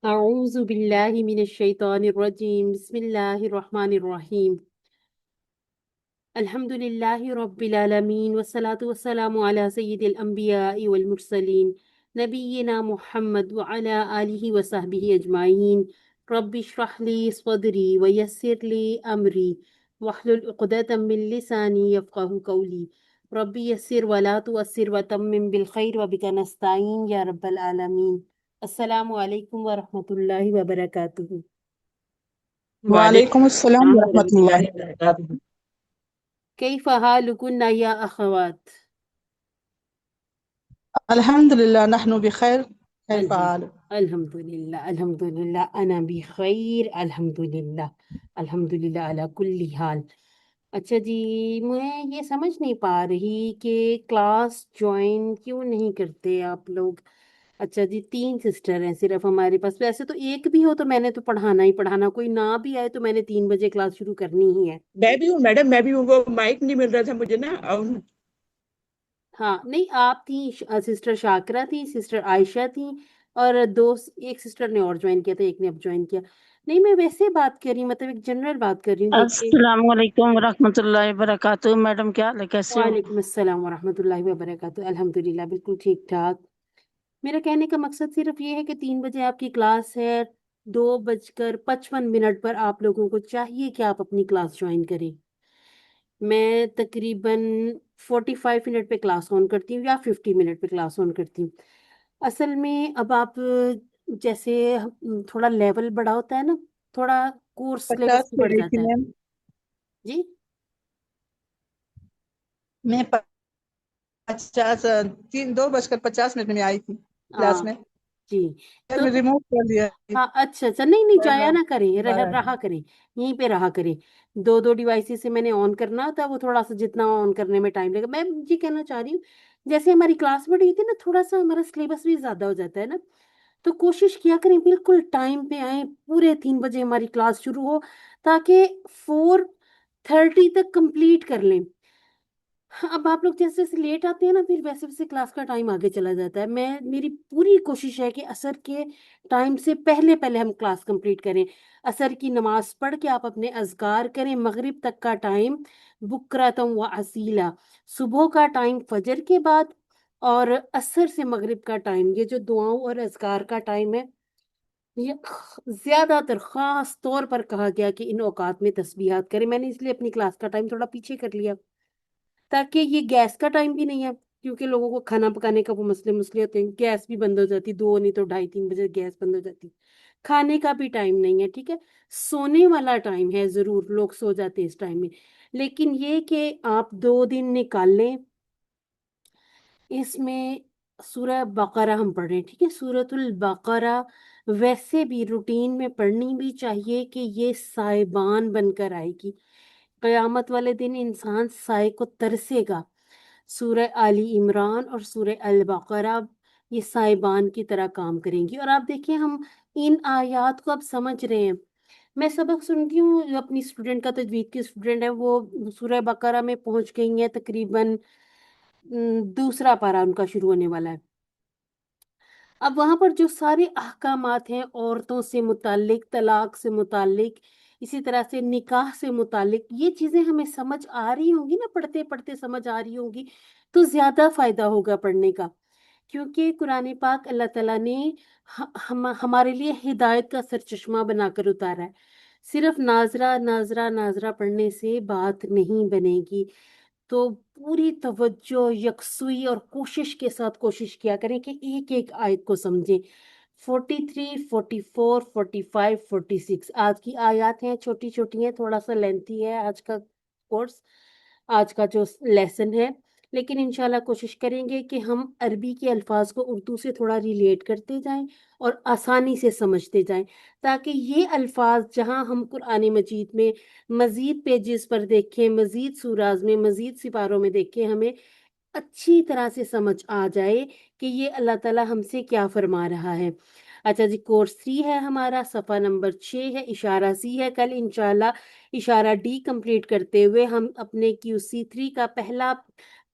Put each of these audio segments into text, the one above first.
أعوذ بالله من الشيطان الرجيم بسم الله الرحمن الرحيم الحمد لله رب العالمين والصلاة والسلام على سيد الأنبياء والمرسلين نبينا محمد وعلى آله وصحبه أجمعين رب اشرح لي صدري ويسر لي أمري واحلل عقدة من لساني يفقه قولي رب يسر ولا تؤسر وتمم بالخير وبك نستعين يا رب العالمين السلام عليكم ورحمة الله وبركاته. وعلیکم وعلیکم السلام السلام ورحمۃ ورحمۃ اللہ۔ اللہ وبرکاتہ۔ كيف حالكن يا أخوات؟ الحمد للہ نحن بخیر، کیف الحمد حال؟ الحمد لله الحمد لله أنا بخير الحمد لله الحمد لله على كل حال. اچھا جی، میں یہ سمجھ نہیں پا رہی کہ کلاس جوائن کیوں نہیں کرتے آپ لوگ. اچھا جی، 3 سسٹر ہیں صرف ہمارے پاس. ویسے تو ایک بھی ہو تو میں نے تو پڑھانا ہی پڑھانا، کوئی نہ بھی آئے تو میں نے 3 بجے کلاس شروع کرنی ہی ہے. میں بھی ہوں میڈم، میں بھی ہوں، وہ مائک نہیں مل رہا تھا مجھے نا ہاں نہیں، آپ تھیں، سسٹر شاکرہ تھی، سسٹر عائشہ تھی، اور ایک سسٹر نے اور جوائن کیا تھا، ایک نے اب جوائن کیا. نہیں، میں ویسے بات کر رہی ہوں، مطلب ایک جنرل بات کر رہی ہوں. دیکھیے، السلام علیکم ورحمۃ اللہ وبرکاتہ۔ میڈم کیا حال ہے، کیسے ہو؟ وعلیکم السلام ورحمۃ اللہ وبرکاتہ. الحمد للہ بالکل ٹھیک ٹھاک. میرا کہنے کا مقصد صرف یہ ہے کہ 3 بجے آپ کی کلاس ہے، 2:55 پر آپ لوگوں کو چاہیے کہ آپ اپنی کلاس جوائن کریں. میں تقریباً 45 منٹ پہ کلاس آن کرتی ہوں یا 50 منٹ پہ کلاس آن کرتی ہوں. اصل میں اب آپ جیسے تھوڑا لیول بڑا ہوتا ہے نا، تھوڑا کورس سلیبس 50 بھی لے بڑھ گئی تھی جاتا ہے. میم، جی میں 2:50 میں آئی تھی کلاس ہاں میں، جی. پھر تو میں ریموو کر دیا۔ ہاں اچھا اچھا، نہیں نہیں، جایا دوبارہ نہ کریں، رہا کریں، یہیں پہ رہا کریں. دو دو ڈیوائسز سے میں نے آن کرنا ہوتا ہے، وہ تھوڑا سا جتنا آن کرنے میں ٹائم لگے گا. میں جی کہنا چاہ رہی ہوں، جیسے ہماری کلاس بڑی ہوتی ہے نا، تھوڑا سا ہمارا سلیبس بھی زیادہ ہو جاتا ہے نا، تو کوشش کیا کریں بالکل ٹائم پہ آئیں. پورے 3 بجے ہماری کلاس شروع ہو تاکہ 4:30 تک کمپلیٹ کر لیں. اب آپ لوگ جیسے جیسے لیٹ آتے ہیں نا، پھر ویسے ویسے کلاس کا ٹائم آگے چلا جاتا ہے. میری پوری کوشش ہے کہ عصر کے ٹائم سے پہلے پہلے ہم کلاس کمپلیٹ کریں. عصر کی نماز پڑھ کے آپ اپنے اذکار کریں. مغرب تک کا ٹائم بکرتم و اصیلا، صبح کا ٹائم فجر کے بعد، اور عصر سے مغرب کا ٹائم، یہ جو دعاؤں اور اذکار کا ٹائم ہے، یہ زیادہ تر خاص طور پر کہا گیا کہ ان اوقات میں تسبیحات کریں. میں نے اس لیے اپنی کلاس کا ٹائم تھوڑا پیچھے کر لیا، تاکہ یہ گیس کا ٹائم بھی نہیں ہے، کیونکہ لوگوں کو کھانا پکانے کا وہ مسئلے ہوتے ہیں. گیس بھی بند ہو جاتی، 2 نہیں تو 2:30 3 بجے گیس بند ہو جاتی. کھانے کا بھی ٹائم نہیں ہے، ٹھیک ہے. سونے والا ٹائم ہے، ضرور لوگ سو جاتے ہیں اس ٹائم میں، لیکن یہ کہ آپ 2 دن نکال لیں. اس میں سورہ بقرہ ہم پڑھ رہے ہیں، ٹھیک ہے، سورۃ البقرہ ویسے بھی روٹین میں پڑھنی بھی چاہیے کہ یہ سائبان بن کر آئے گی. قیامت والے دن انسان سائے کو ترسے گا. سورہ آلی عمران اور سورہ البقرہ یہ سائبان کی طرح کام کریں گی. اور آپ دیکھیں، ہم ان آیات کو اب سمجھ رہے ہیں. میں سبق سنتی ہوں، جو اپنی اسٹوڈنٹ کا، تجوید کی اسٹوڈنٹ ہے، وہ سورہ بقرہ میں پہنچ گئی ہیں، تقریباً دوسرا پارہ ان کا شروع ہونے والا ہے. اب وہاں پر جو سارے احکامات ہیں عورتوں سے متعلق، طلاق سے متعلق، اسی طرح سے نکاح سے متعلق، یہ چیزیں ہمیں سمجھ آ رہی ہوں گی نا، پڑھتے پڑھتے سمجھ آ رہی ہوں گی، تو زیادہ فائدہ ہوگا پڑھنے کا. کیونکہ قرآن پاک اللہ تعالیٰ نے ہمارے لیے ہدایت کا سرچشمہ بنا کر اتارا ہے. صرف ناظرہ ناظرہ ناظرہ پڑھنے سے بات نہیں بنے گی. تو پوری توجہ، یکسوئی اور کوشش کے ساتھ کوشش کیا کریں کہ ایک ایک آیت کو سمجھیں. 43 44 45 46 آج کی آیات ہیں، چھوٹی چھوٹی ہیں، تھوڑا سا لینتھی ہے آج کا کورس، آج کا جو لیسن ہے. لیکن انشاءاللہ کوشش کریں گے کہ ہم عربی کے الفاظ کو اردو سے تھوڑا ریلیٹ کرتے جائیں اور آسانی سے سمجھتے جائیں، تاکہ یہ الفاظ جہاں ہم قرآن مجید میں مزید پیجز پر دیکھیں، مزید سوراز میں، مزید سپاروں میں دیکھیں، ہمیں اچھی طرح سے سمجھ آ جائے کہ یہ اللہ تعالیٰ ہم سے کیا فرما رہا ہے. اچھا جی، کورس 3 ہے ہمارا، صفحہ نمبر 6 ہے، اشارہ سی ہے. کل انشاءاللہ اشارہ ڈی کمپلیٹ کرتے ہوئے ہم اپنے QC3 کا پہلا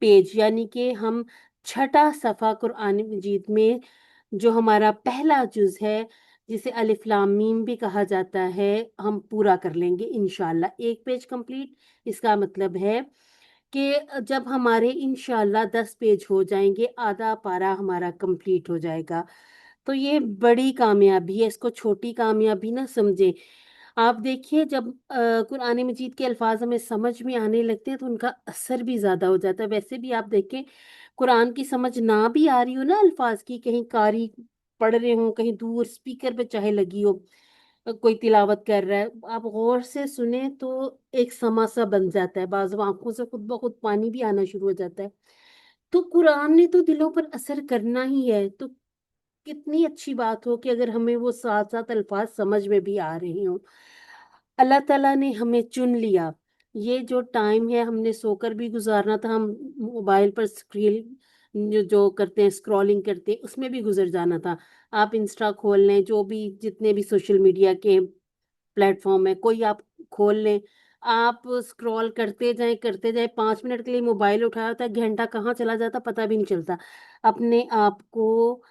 پیج، یعنی کہ ہم چھٹا صفحہ قرآن مجید میں جو ہمارا پہلا جز ہے، जिसे अलिफ लाम मीम भी कहा जाता है, हम पूरा कर लेंगे इंशाल्लाह। एक पेज कंप्लीट, इसका मतलब है कि जब हमारे इंशाल्लाह 10 पेज हो जाएंगे, आधा पारा हमारा कंप्लीट हो जाएगा। तो ये बड़ी कामयाबी है, इसको छोटी कामयाबी ना समझे। आप देखिए, जब कुरान मजीद के अल्फाज हमें समझ में आने लगते हैं तो उनका असर भी ज़्यादा हो जाता है। वैसे भी आप देखें, कुरान की समझ ना भी आ रही हो ना अल्फाज की, कहीं कारी पढ़ रहे हो, कहीं दूर स्पीकर पे चाहे लगी हो, कोई तिलावत कर रहा है, आप गौर से सुने तो एक समा सा बन जाता है, बाज़ आंखों से खुद ब खुद पानी भी आना शुरू हो जाता है। तो कुरान ने तो दिलों पर असर करना ही है, तो कितनी अच्छी बात हो कि अगर हमें वो साथ साथ अल्फाज समझ में भी आ रहे हों। अल्लाह ताला ने हमें चुन लिया। ये जो टाइम है हमने सोकर भी गुजारना था, हम मोबाइल पर स्क्रीन जो जो करते हैं, स्क्रॉलिंग करते हैं, उसमें भी गुजर जाना था। आप इंस्टा खोल लें, जो भी जितने भी सोशल मीडिया के प्लेटफॉर्म है, कोई आप खोल लें, आप स्क्रॉल करते जाएं, 5 मिनट के लिए मोबाइल उठाया होता है, घंटा कहाँ चला जाता पता भी नहीं चलता। अपने आप को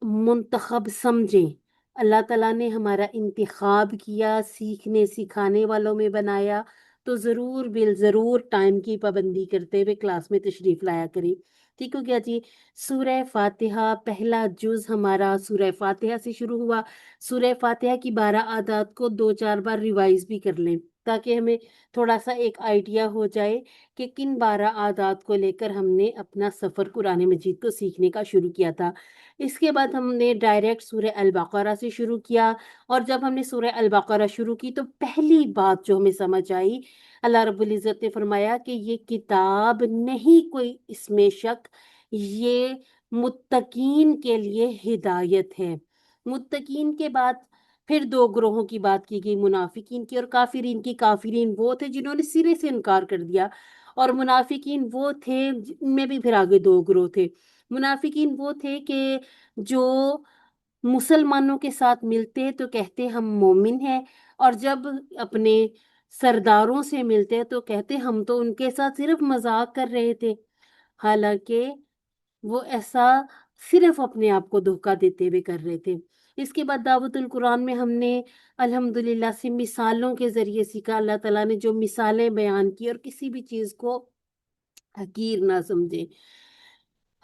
मुंतखब समझें। अल्लाह ताला ने हमारा इंतखाब किया, सीखने सिखाने वालों में बनाया, तो ज़रूर बिल ज़रूर टाइम की पाबंदी करते हुए क्लास में तशरीफ़ लाया करें। ठीक हो गया जी। सूरह फातिहा, पहला जुज़ हमारा सूरह फातिहा से शुरू हुआ। सूरह फातिहा की 12 आदात को 2-4 बार रिवाइज़ भी कर लें, ताकि हमें थोड़ा-सा एक आइडिया हो जाए कि किन 12 आदात को लेकर हमने अपना सफ़र कुरान मजीद को सीखने का शुरू किया था। इसके बाद हमने डायरेक्ट सूरह अल बक़रा से शुरू किया, और जब हमने सूरह अल बक़रा शुरू की तो पहली बात जो हमें समझ आई, अल्लाह रब्बुल इज़्ज़त ने फरमाया कि ये किताब नहीं कोई इसमें शक, ये मुत्तकीन के लिए हिदायत है। मुत्तकीन के बाद फिर 2 ग्रोहों की बात की गई, मुनाफिकीन की और काफिरीन की। काफिरीन वो थे जिन्होंने सिरे से इनकार कर दिया, और मुनाफिकीन वो थे जिनमें भी फिर आगे 2 ग्रोह थे। मुनाफिकीन वो थे कि जो मुसलमानों के साथ मिलते तो कहते हम मोमिन हैं, और जब अपने सरदारों से मिलते तो कहते हम तो उनके साथ सिर्फ मजाक कर रहे थे। हालांकि वो ऐसा सिर्फ अपने आप को धोखा देते हुए कर रहे थे। इसके बाद दावतुल कुरान में हमने अल्हम्दुलिल्लाह से मिसालों के जरिए सीखा। अल्लाह ताला ने जो मिसालें बयान की, और किसी भी चीज को हकीर ना समझे।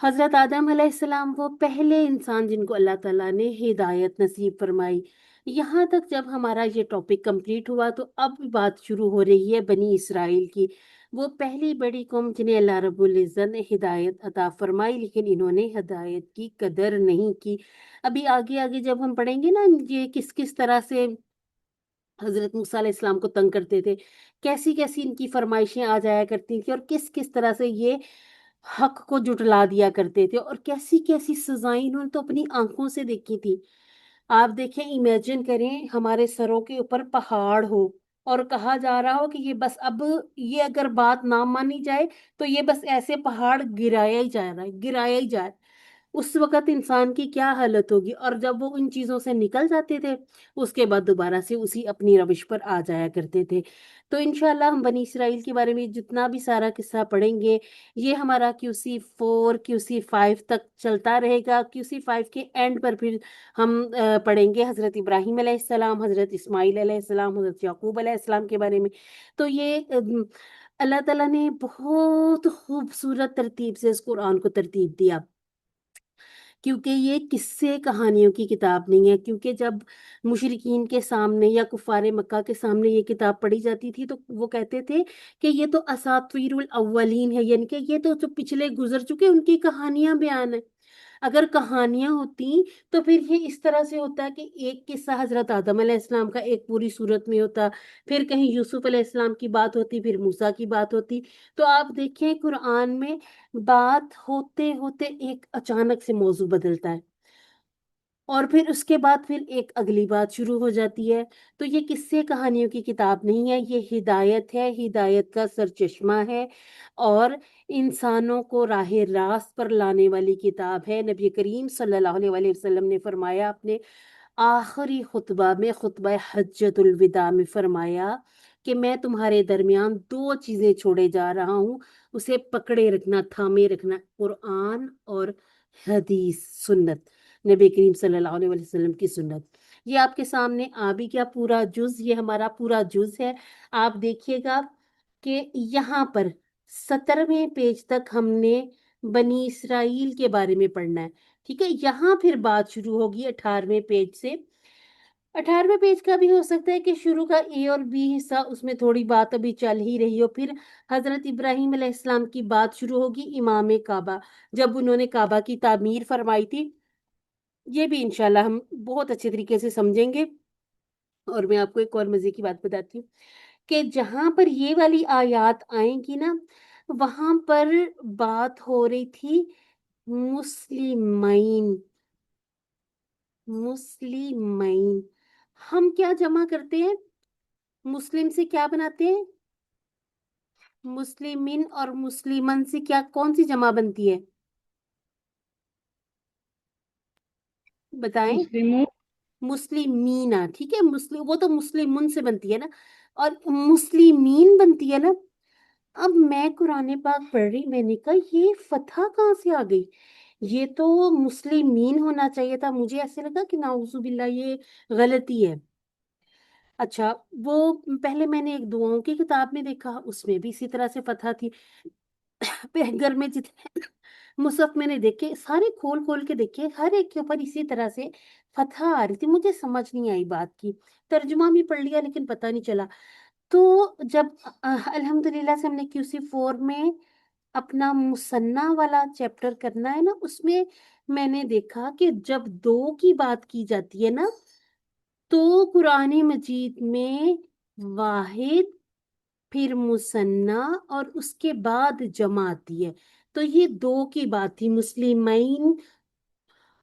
हजरत आदम अलैहिस्सलाम वो पहले इंसान जिनको अल्लाह ताला ने हिदायत नसीब फरमाई। यहाँ तक जब हमारा ये टॉपिक कंप्लीट हुआ तो अब बात शुरू हो रही है बनी इसराइल की। वो पहली बड़ी कौम जिन्हें अल्लाह रब्बुल इज़्ज़त ने हिदायत अता फरमाई, लेकिन इन्होंने हिदायत की कदर नहीं की। अभी आगे आगे जब हम पढ़ेंगे ना, ये किस किस तरह से हजरत मूसा अलैहिस्सलाम को तंग करते थे, कैसी कैसी इनकी फरमाइशें आ जाया करती थी, और किस किस तरह से ये हक को जुटला दिया करते थे, और कैसी कैसी सजाएं इन्होंने तो अपनी आंखों से देखी थी। आप देखें, इमेजिन करें हमारे सरों के ऊपर पहाड़ हो, और कहा जा रहा हो कि ये बस अब, ये अगर बात ना मानी जाए तो ये बस ऐसे पहाड़ गिराया ही जा रहा है, गिराया ही जा रहा है। उस वक़्त इंसान की क्या हालत होगी, और जब वो इन चीज़ों से निकल जाते थे, उसके बाद दोबारा से उसी अपनी रविश पर आ जाया करते थे। तो इंशाअल्लाह हम बनी इसराइल के बारे में जितना भी सारा किस्सा पढ़ेंगे, ये हमारा क्यूसी 4 क्यूसी 5 तक चलता रहेगा। क्यूसी 5 के एंड पर फिर हम पढ़ेंगे हज़रत इब्राहीम अलैहिस्सलाम, हज़रत इस्माईल अलैहिस्सलाम, हज़रत याकूब अलैहिस्सलाम के बारे में। तो ये अल्लाह ताला ने बहुत खूबसूरत तरतीब से इस कुरान को तरतीब दिया, क्योंकि ये किस्से कहानियों की किताब नहीं है। क्योंकि जब मुशरिकीन के सामने या कुफ़ारे मक्का के सामने ये किताब पढ़ी जाती थी तो वो कहते थे कि ये तो असातीरुल अव्वलीन है, यानी कि ये तो जो पिछले गुजर चुके उनकी कहानियां बयान है। अगर कहानियां होती तो फिर ये इस तरह से होता कि एक किस्सा हजरत आदम अलैहिस्सलाम का एक पूरी सूरत में होता, फिर कहीं यूसुफ अलैहिस्सलाम की बात होती, फिर मूसा की बात होती। तो आप देखें, कुरान में बात होते होते एक अचानक से मौजू बदलता है, और फिर उसके बाद फिर एक अगली बात शुरू हो जाती है। तो ये किस्से कहानियों की किताब नहीं है, ये हिदायत है, हिदायत का सरचश्मा है, और इंसानों को राह रास्त पर लाने वाली किताब है। नबी करीम सल्लल्लाहु अलैहि वसल्लम ने फरमाया अपने आखिरी खुतबा में, खुतबा हज्जतुल विदा में फरमाया कि मैं तुम्हारे दरमियान 2 चीजें छोड़े जा रहा हूँ, उसे पकड़े रखना, थामे रखना, कुरान और हदीस, सुन्नत। नबी करीम सल्लल्लाहु अलैहि वसल्लम की सुन्नत। ये आपके सामने आ भी गया पूरा जुज, ये हमारा पूरा जुज है। आप देखिएगा कि यहाँ पर 17वें पेज तक हमने बनी इसराइल के बारे में पढ़ना है, ठीक है। यहाँ फिर बात शुरू होगी 18वें पेज से। 18वें पेज का भी हो सकता है कि शुरू का ए और बी हिस्सा, उसमें थोड़ी बात अभी चल ही रही हो, फिर हजरत इब्राहिम अलैहिस्सलाम की बात शुरू होगी, इमाम काबा, जब उन्होंने काबा की तामीर फरमाई थी। ये भी इंशाल्लाह हम बहुत अच्छे तरीके से समझेंगे। और मैं आपको एक और मजे की बात बताती हूँ कि जहां पर ये वाली आयत आएंगी ना, वहां पर बात हो रही थी मुस्लिमीन। मुस्लिमीन हम क्या जमा करते हैं, मुस्लिम से क्या बनाते हैं, मुस्लिमिन, और मुस्लिमन से क्या, कौन सी जमा बनती है, बताएं। मुस्लिमों मुस्लिमीना, ठीक है। मुस्लिम वो तो मुस्लिमुन से बनती है ना, और मुस्लिमीन बनती है ना। अब मैं कुरान पाक पढ़ रही, मैंने कहा ये फतह कहाँ से आ गई, ये तो मुस्लिमीन होना चाहिए था। मुझे ऐसे लगा कि नाउजुबिल्ला ये गलती है। अच्छा, वो पहले मैंने एक दुआओं की किताब में देखा, उसमें भी इसी तरह से फतह थी। घर में जितने मुसहफ मैंने देखे सारे खोल खोल के देखे, हर एक के ऊपर इसी तरह से फतह आ रही थी। मुझे समझ नहीं आई बात की, तर्जुमा भी पढ़ लिया लेकिन पता नहीं चला। तो जब अल्हम्दुलिल्लाह से हमने QC4 में अपना मुसन्ना वाला चैप्टर करना है ना, उसमें मैंने देखा कि जब दो की बात की जाती है ना, तो कुरान मजीद में वाहिद, फिर मुसन्ना, और उसके बाद जमा आती है। तो ये दो की बात थी, मुस्लिमीन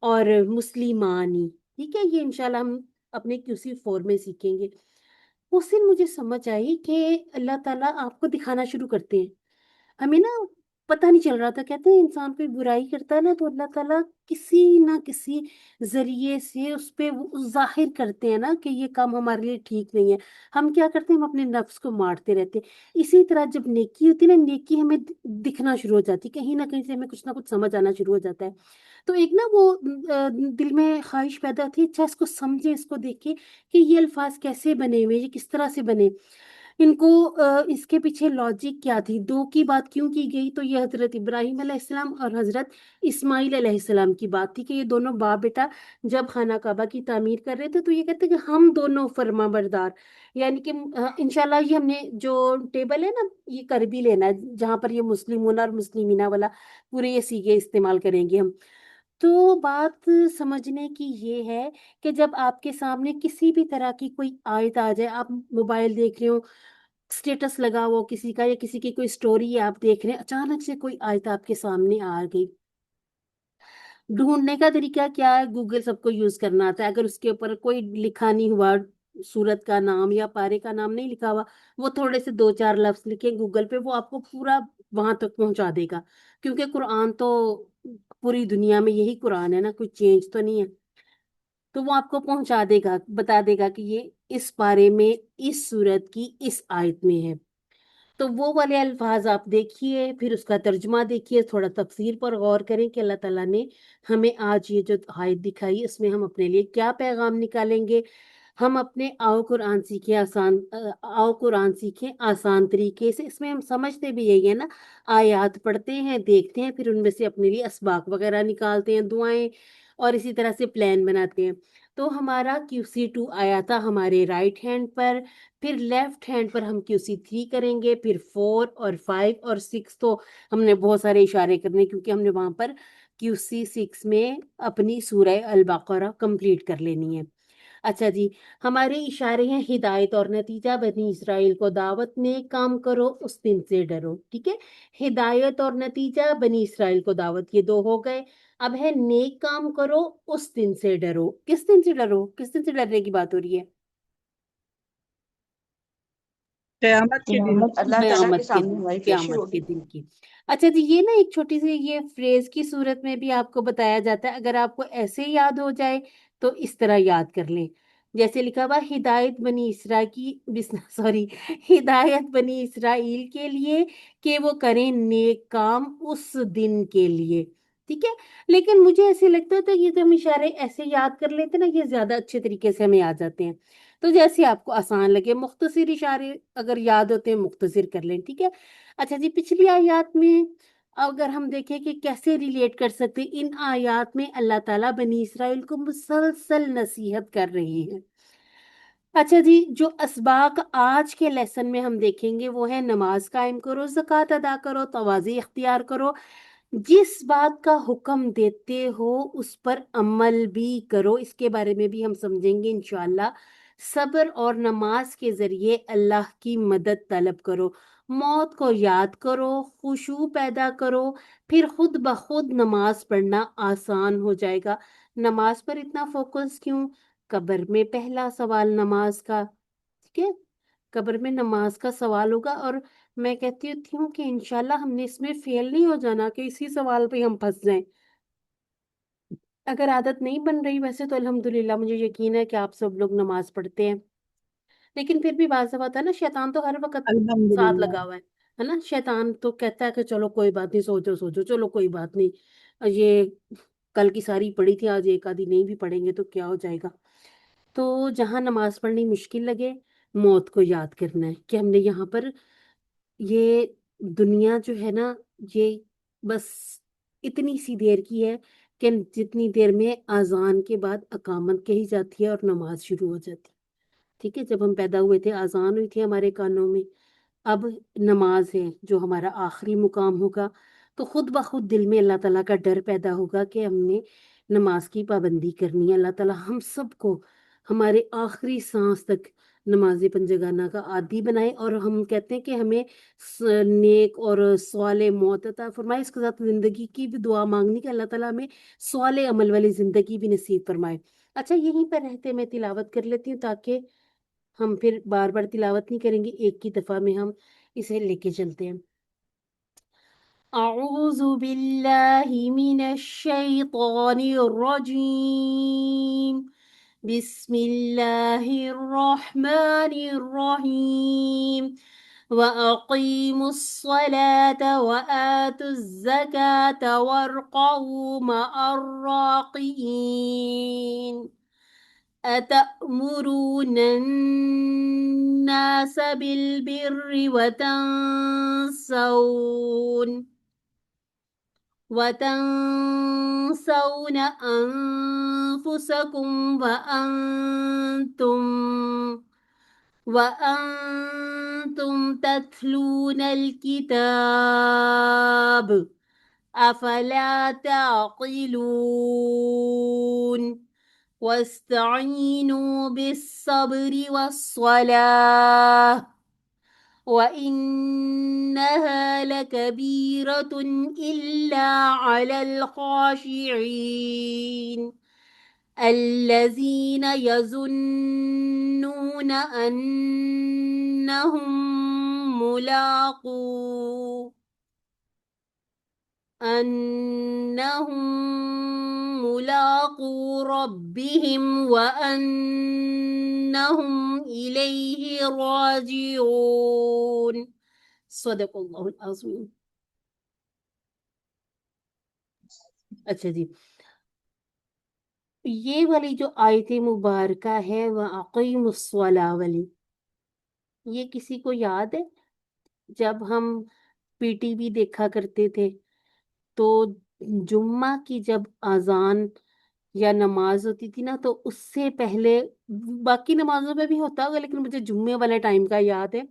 और मुस्लिमानी, ठीक है। ये इंशाल्लाह हम अपने QC4 में सीखेंगे। उस दिन मुझे समझ आई कि अल्लाह ताला आपको दिखाना शुरू करते हैं, हमें ना पता नहीं चल रहा था। कहते हैं इंसान कोई बुराई करता है ना, तो अल्लाह ताला किसी ना किसी जरिए से उस पे वो जाहिर करते हैं ना कि ये काम हमारे लिए ठीक नहीं है। हम क्या करते हैं, हम अपने नफ्स को मारते रहते हैं। इसी तरह जब नेकी होती है ना, नेकी हमें दिखना शुरू हो जाती है, कहीं ना कहीं से हमें कुछ ना कुछ समझ आना शुरू हो जाता है। तो एक ना वो दिल में ख्वाहिश पैदा थी, अच्छा इसको समझे, इसको देखे कि ये अल्फाज कैसे बने हुए, ये किस तरह से बने, इनको इसके पीछे लॉजिक क्या थी, दो की बात क्यों की गई। तो ये हजरत इब्राहिम अलैहिस्सलाम और हजरत इस्माइल अलैहिस्सलाम की बात थी कि ये दोनों बाप बेटा जब खाना काबा की तामीर कर रहे थे, तो ये कहते कि हम दोनों फर्मा बरदार, यानी कि इंशाल्लाह ये हमने जो टेबल है ना, ये कर भी लेना है, जहाँ पर ये मुस्लिमूना और मुस्लिमीना वाला पूरे ये सीखे इस्तेमाल करेंगे हम। तो बात समझने की ये है कि जब आपके सामने किसी भी तरह की कोई आयत आ जाए, आप मोबाइल देख रहे हो, स्टेटस लगा हुआ किसी का, या किसी की कोई स्टोरी है आप देख रहे हैं, अचानक से कोई आयत आपके सामने आ गई, ढूंढने का तरीका क्या है, गूगल सबको यूज करना आता है। अगर उसके ऊपर कोई लिखा नहीं हुआ, सूरत का नाम या पारे का नाम नहीं लिखा हुआ, वो थोड़े से दो चार लफ्ज लिखे गूगल पे, वो आपको पूरा वहां तक पहुंचा देगा। क्योंकि कुरान तो पूरी दुनिया में यही कुरान है ना, कोई चेंज तो नहीं है। तो वो आपको पहुंचा देगा, बता देगा कि ये इस पारे में, इस सूरत की इस आयत में है। तो वो वाले अल्फाज आप देखिए, फिर उसका तर्जुमा देखिए, थोड़ा तफसीर पर गौर करें कि अल्लाह ताला ने हमें आज ये जो आयत दिखाई, इसमें हम अपने लिए क्या पैगाम निकालेंगे। हम अपने आओ कुरान सीखें आसान, आओ कुरान सीखें आसान तरीके से। इसमें हम समझते भी यही है ना, आयत पढ़ते हैं, देखते हैं, फिर उनमें से अपने लिए असबाक वगैरह निकालते हैं, दुआएं, और इसी तरह से प्लान बनाते हैं। तो हमारा QC2 आया था हमारे राइट हैंड पर, फिर लेफ्ट हैंड पर हम QC3 करेंगे, फिर 4 और 5 और 6, तो हमने बहुत सारे इशारे करने, क्योंकि हमने वहां पर QC6 में अपनी सूरह अल बकरा कंप्लीट कर लेनी है। अच्छा जी, हमारे इशारे हैं हिदायत और नतीजा, बनी इसराइल को दावत, नेक काम करो, उस दिन से डरो, ठीक है। हिदायत और नतीजा, बनी इसराइल को दावत, ये दो हो गए। अब है नेक काम करो, उस दिन से डरो। किस दिन से डरो, किस दिन से डरने की बात हो रही है, क़यामत के दिन। अल्लाह ताला के कयामत के सामने दिन, हमारी पेशी कयामत के होगी। दिन की। अच्छा जी, ये ना एक छोटी सी ये फ्रेज की सूरत में भी आपको बताया जाता है, अगर आपको ऐसे याद हो जाए तो इस तरह याद कर लें। जैसे लिखा हुआ, हिदायत बनी इसरा की सॉरी, हिदायत बनी इसराइल के लिए कि वो करें नेक काम उस दिन के लिए। ٹھیک ہے، لیکن مجھے ایسے لگتا تھا یہ جو ہم اشارے ایسے یاد کر لیتے نا یہ زیادہ اچھے طریقے سے ہمیں آ جاتے ہیں، تو جیسے آپ کو آسان لگے مختصر اشارے اگر یاد ہوتے ہیں مختصر کر لیں، ٹھیک ہے۔ اچھا جی، پچھلی آیات میں اگر ہم دیکھیں کہ کیسے ریلیٹ کر سکتے، ان آیات میں اللہ تعالیٰ بنی اسرائیل کو مسلسل نصیحت کر رہے ہیں۔ اچھا جی، جو اسباق آج کے لیسن میں ہم دیکھیں گے وہ ہے نماز قائم کرو، زکوٰۃ ادا کرو، تواضع اختیار کرو، جس بات کا حکم دیتے ہو اس پر عمل بھی کرو، اس کے بارے میں بھی ہم سمجھیں گے انشاءاللہ۔ صبر اور نماز کے ذریعے اللہ کی مدد طلب کرو، موت کو یاد کرو، خشوع پیدا کرو، پھر خود بخود نماز پڑھنا آسان ہو جائے گا۔ نماز پر اتنا فوکس کیوں؟ قبر میں پہلا سوال نماز کا، ٹھیک ہے، قبر میں نماز کا سوال ہوگا، اور میں کہتی ہوں کہ انشاءاللہ ہم نے اس میں فیل نہیں ہو جانا کہ اسی سوال پہ ہم پھنس جائیں۔ اگر عادت نہیں بن رہی ویسے تو الحمدللہ مجھے یقین ہے کہ آپ سب لوگ نماز پڑھتے ہیں، لیکن پھر بھی بعض دفعہ ہوتا ہے نا، شیطان تو ہر وقت ساتھ الحمدللہ لگا ہوا ہے نا، شیطان تو کہتا ہے کہ چلو کوئی بات نہیں، سوچو سوچو، چلو کوئی بات نہیں، یہ کل کی ساری پڑھی تھی، آج ایک آدھی نہیں بھی پڑھیں گے تو کیا ہو جائے گا۔ تو جہاں نماز پڑھنی مشکل لگے موت کو یاد کرنا ہے کہ ہم نے یہاں پر یہ دنیا جو ہے نا یہ بس اتنی سی دیر کی ہے کہ جتنی دیر میں اذان کے بعد اقامت کہی جاتی ہے اور نماز شروع ہو جاتی ہے، ٹھیک ہے۔ جب ہم پیدا ہوئے تھے اذان ہوئی تھی ہمارے کانوں میں، اب نماز ہے جو ہمارا آخری مقام ہوگا، تو خود بخود دل میں اللہ تعالیٰ کا ڈر پیدا ہوگا کہ ہم نے نماز کی پابندی کرنی ہے۔ اللہ تعالیٰ ہم سب کو ہمارے آخری سانس تک نماز پنجگانہ کا عادی بنائے، اور ہم کہتے ہیں کہ ہمیں نیک اور سوال موت عطا فرمائے، اس کے ساتھ زندگی کی بھی دعا مانگنی کہ اللہ تعالیٰ ہمیں سوال عمل والی زندگی بھی نصیب فرمائے۔ اچھا، یہیں پر رہتے میں تلاوت کر لیتی ہوں تاکہ ہم پھر بار بار تلاوت نہیں کریں گے، ایک ہی دفعہ میں ہم اسے لے کے چلتے ہیں۔ اعوذ باللہ من الشیطان الرجیم، بسم اللہ الرحمن الرحیم، وَأَقِيمُوا الصَّلَاةَ وَآتُوا الزَّكَاةَ وَارْكَعُوا مَعَ الرَّاكِعِينَ۔ أَتَأْمُرُونَ النَّاسَ بِالْبِرِّ وَتَنْسَوْنَ أَنفُسَكُمْ وَأَنْتُمْ تَتْلُونَ الْكِتَابَ أَفَلَا تَعْقِلُونَ وَاسْتَعِينُوا بِالصَّبْرِ وَالصَّلَاةِ وَإِنَّهَا لَكَبِيرَةٌ إِلَّا عَلَى الْخَاشِعِينَ الَّذِينَ يَظُنُّونَ أنهم ملاقو ربهم وأنهم إليه راجعون۔ صدق اللہ العظیم۔ اچھا جی، یہ والی جو آیت مبارکہ ہے وَأَقِیمُوا الصَّلَاةَ والی، یہ کسی کو یاد ہے؟ جب ہم پی ٹی وی دیکھا کرتے تھے تو جمعہ کی جب اذان یا نماز ہوتی تھی نا، تو اس سے پہلے باقی نمازوں میں بھی ہوتا ہوگا لیکن مجھے جمعے والے ٹائم کا یاد ہے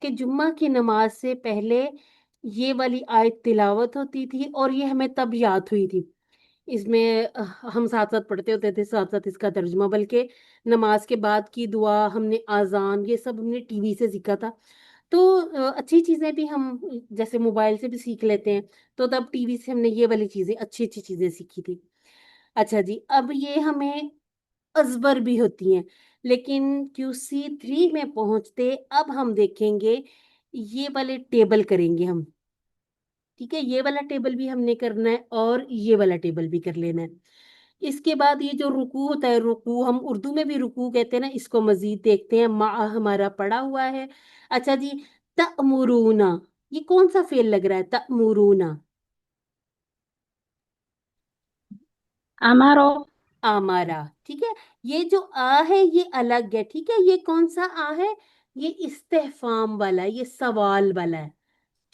کہ جمعہ کی نماز سے پہلے یہ والی آیت تلاوت ہوتی تھی، اور یہ ہمیں تب یاد ہوئی تھی۔ اس میں ہم ساتھ ساتھ پڑھتے ہوتے تھے، ساتھ ساتھ اس کا ترجمہ، بلکہ نماز کے بعد کی دعا ہم نے اذان یہ سب ہم نے ٹی وی سے سیکھا تھا۔ تو اچھی چیزیں بھی ہم جیسے موبائل سے بھی سیکھ لیتے ہیں، تو تب ٹی وی سے ہم نے یہ والی چیزیں اچھی اچھی چیزیں سیکھی تھی۔ اچھا جی، اب یہ ہمیں ازبر بھی ہوتی ہیں، لیکن QC3 میں پہنچتے اب ہم دیکھیں گے یہ والے ٹیبل کریں گے ہم، ٹھیک ہے، یہ والا ٹیبل بھی ہم نے کرنا ہے اور یہ والا ٹیبل بھی کر لینا ہے۔ اس کے بعد یہ جو رکوع ہوتا ہے، رکوع ہم اردو میں بھی رکوع کہتے ہیں نا، اس کو مزید دیکھتے ہیں، مع ہمارا پڑا ہوا ہے۔ اچھا جی، تأمرون، یہ کون سا فعل لگ رہا ہے؟ تأمرون، Amaro. आमारा। ठीक है, ये जो आ है ये अलग है। ठीक है, ये कौन सा आ है? ये इस्तेफाम वाला, ये सवाल वाला है।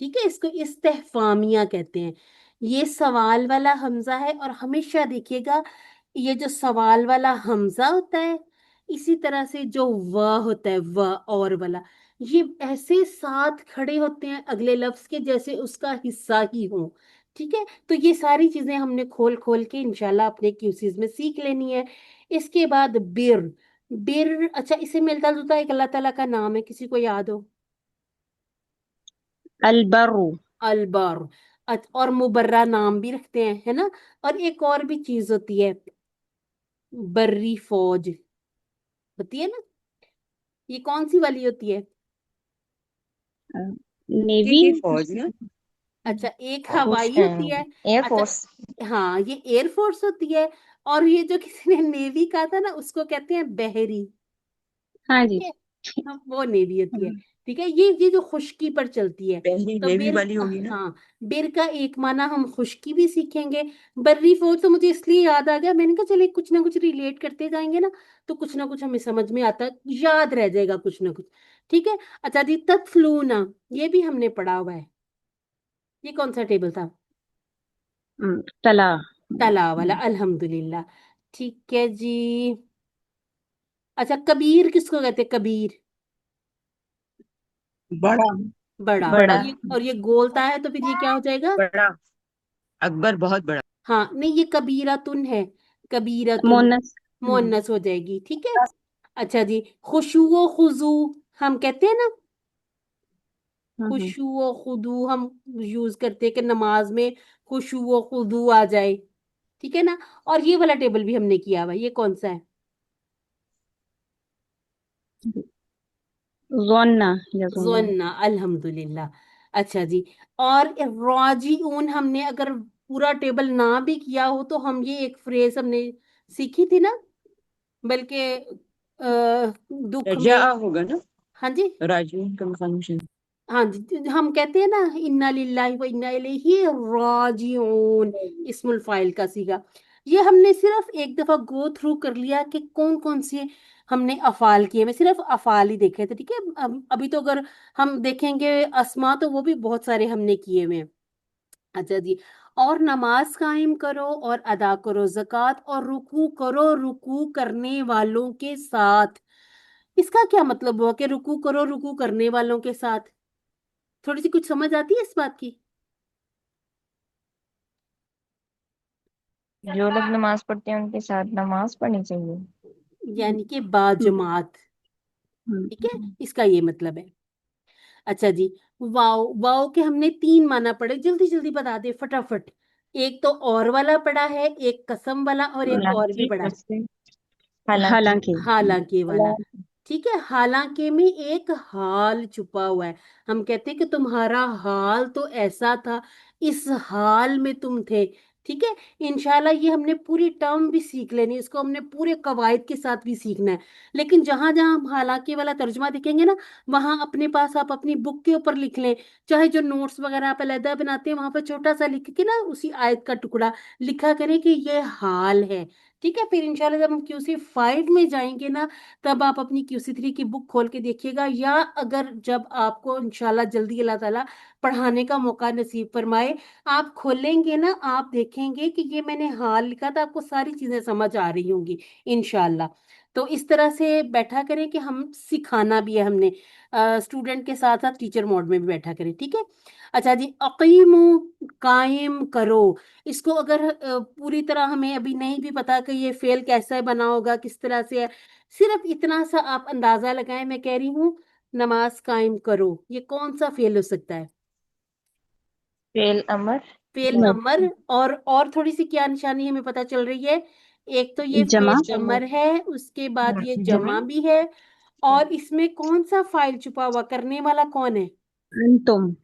ठीक है, इसको इस्तेफामिया कहते हैं। ये सवाल वाला हमजा है, और हमेशा देखिएगा ये जो सवाल वाला हमजा होता है, इसी तरह से जो व होता है, व और वाला, ये ऐसे साथ खड़े होते हैं अगले लफ्ज के, जैसे उसका हिस्सा ही हो। ठीक है, तो ये सारी चीजें हमने खोल खोल के इंशाल्लाह अपने क्यूसीज में सीख लेनी है। इसके बाद बिर। बिर, अच्छा, इसे मिलता जुलता एक अल्लाह ताला का नाम है, किसी को याद हो? Albaru. अलबर। और मुबर्रा नाम भी रखते हैं, है ना। और एक और भी चीज होती है, बर्री फौज होती है ना। ये कौन सी वाली होती है? Navy. की फौज ना। अच्छा, एक हवाई होती है। Air अच्छा, Force. हाँ, ये एयर फोर्स होती है। और ये जो किसी ने नेवी कहा था ना, उसको कहते हैं बहरी। हाँ ठीक जी। है, हाँ, वो नेवी होती है। ठीक है, ये जो खुश्की पर चलती है। पहली तो नेवी बिर, वाली होगी ना। हाँ, बिर का एक माना हम खुश्की भी सीखेंगे। बर्री फौज तो मुझे इसलिए याद आ गया, मैंने कहा चलिए कुछ ना कुछ रिलेट करते जाएंगे ना, तो कुछ ना कुछ हमें समझ में आता, याद रह जाएगा कुछ ना कुछ। ठीक है। अच्छा जी, तत्फ्लूना, ये भी हमने पढ़ा हुआ है। ये कौन सा टेबल था? तला. तला वाला, अल्हम्दुलिल्लाह। ठीक है जी। अच्छा, कबीर किसको कहते हैं? कबीर, बड़ा। बड़ा। बड़ा. और ये गोलता है, तो फिर ये क्या हो जाएगा? बड़ा। अकबर बहुत बड़ा। हाँ, नहीं, ये कबीरतुन है। कबीरतुन मोनस. मुअन्नस हो जाएगी। ठीक है। अच्छा जी, खुशू व खुजू हम कहते हैं ना। खुशू व खुदू हम यूज करते हैं कि नमाज में खुशू व खुदू आ जाए। ठीक है ना। और ये वाला टेबल भी हमने किया हुआ है, ये कौन सा है? जोन्ना या जोन्ना. ज़न्ना, अल्हम्दुलिल्लाह। अच्छा जी, और राजीऊन हमने अगर पूरा टेबल ना भी किया हो, तो हम ये एक फ्रेज हमने सीखी थी ना, बल्कि दुख रजा में। होगा ना। हाँ जी, राजू का फंक्शन। हाँ जी, हम कहते हैं ना, इन्ना लिल्लाहि व इन्ना इलैहि राजिऊन, इस्मुल फाइल का सीगा। ये हमने सिर्फ एक दफा गो थ्रू कर लिया कि कौन कौन से हमने अफाल किए। मैं सिर्फ अफाल ही देखे थे। ठीक है, अभी तो अगर हम देखेंगे अस्मा, तो वो भी बहुत सारे हमने किए हुए हैं। अच्छा जी, और नमाज कायम करो और अदा करो ज़कात, और रुकू करो रुकू करने वालों के साथ। इसका क्या मतलब हुआ कि रुकू करो रुकू करने वालों के साथ? थोड़ी सी कुछ समझ आती है इस बात की? जो लोग नमाज पढ़ते हैं उनके साथ नमाज पढ़नी चाहिए। यानी कि बाजमात। ठीक है, इसका ये मतलब है। अच्छा जी, वाओ। वाओ के हमने तीन माना पड़े, जल्दी जल्दी बता दे फटाफट। एक तो और वाला पड़ा है, एक कसम वाला, और एक और भी हालांकि पड़ा है, उससे हालांकि हालांकि. हालांकि वाला। ठीक है, हालांकि में एक हाल छुपा हुआ है। हम कहते हैं कि तुम्हारा हाल तो ऐसा था, इस हाल में तुम थे। ठीक है, इंशाल्लाह ये हमने पूरी टर्म भी सीख लेनी, इसको हमने पूरे कवायद के साथ भी सीखना है। लेकिन जहां जहां हम हालांकि वाला तर्जुमा देखेंगे ना, वहां अपने पास आप अपनी बुक के ऊपर लिख लें, चाहे जो नोट्स वगैरह आप अलहदा बनाते हैं, वहां पर छोटा सा लिख के ना उसी आयत का टुकड़ा लिखा करें कि ये हाल है। ठीक है, फिर इंशाल्लाह जब हम QC 5 में जाएंगे ना, तब आप अपनी QC 3 की बुक खोल के देखिएगा, या अगर जब आपको इंशाल्लाह जल्दी अल्लाह ताला पढ़ाने का मौका नसीब फरमाए, आप खोलेंगे ना, आप देखेंगे कि ये मैंने हाल लिखा था, आपको सारी चीजें समझ आ रही होंगी इंशाल्लाह। तो इस तरह से बैठा करें कि हम सिखाना भी है हमने, स्टूडेंट के साथ साथ टीचर मोड में भी बैठा करें। ठीक है। अच्छा जी, अकीमु, कायम करो। इसको अगर पूरी तरह हमें अभी नहीं भी पता कि ये फेल कैसे बना होगा, किस तरह से है, सिर्फ इतना सा आप अंदाजा लगाएं, मैं कह रही हूँ नमाज कायम करो, ये कौन सा फेल हो सकता है? फेल अमर फेल या अमर। और थोड़ी सी क्या निशानी हमें पता चल रही है? एक तो ये जमा. फेल अमर है, उसके बाद ये जमा जमा भी है, और इसमें कौन सा फाइल छुपा हुआ, करने वाला कौन है? अंतुम.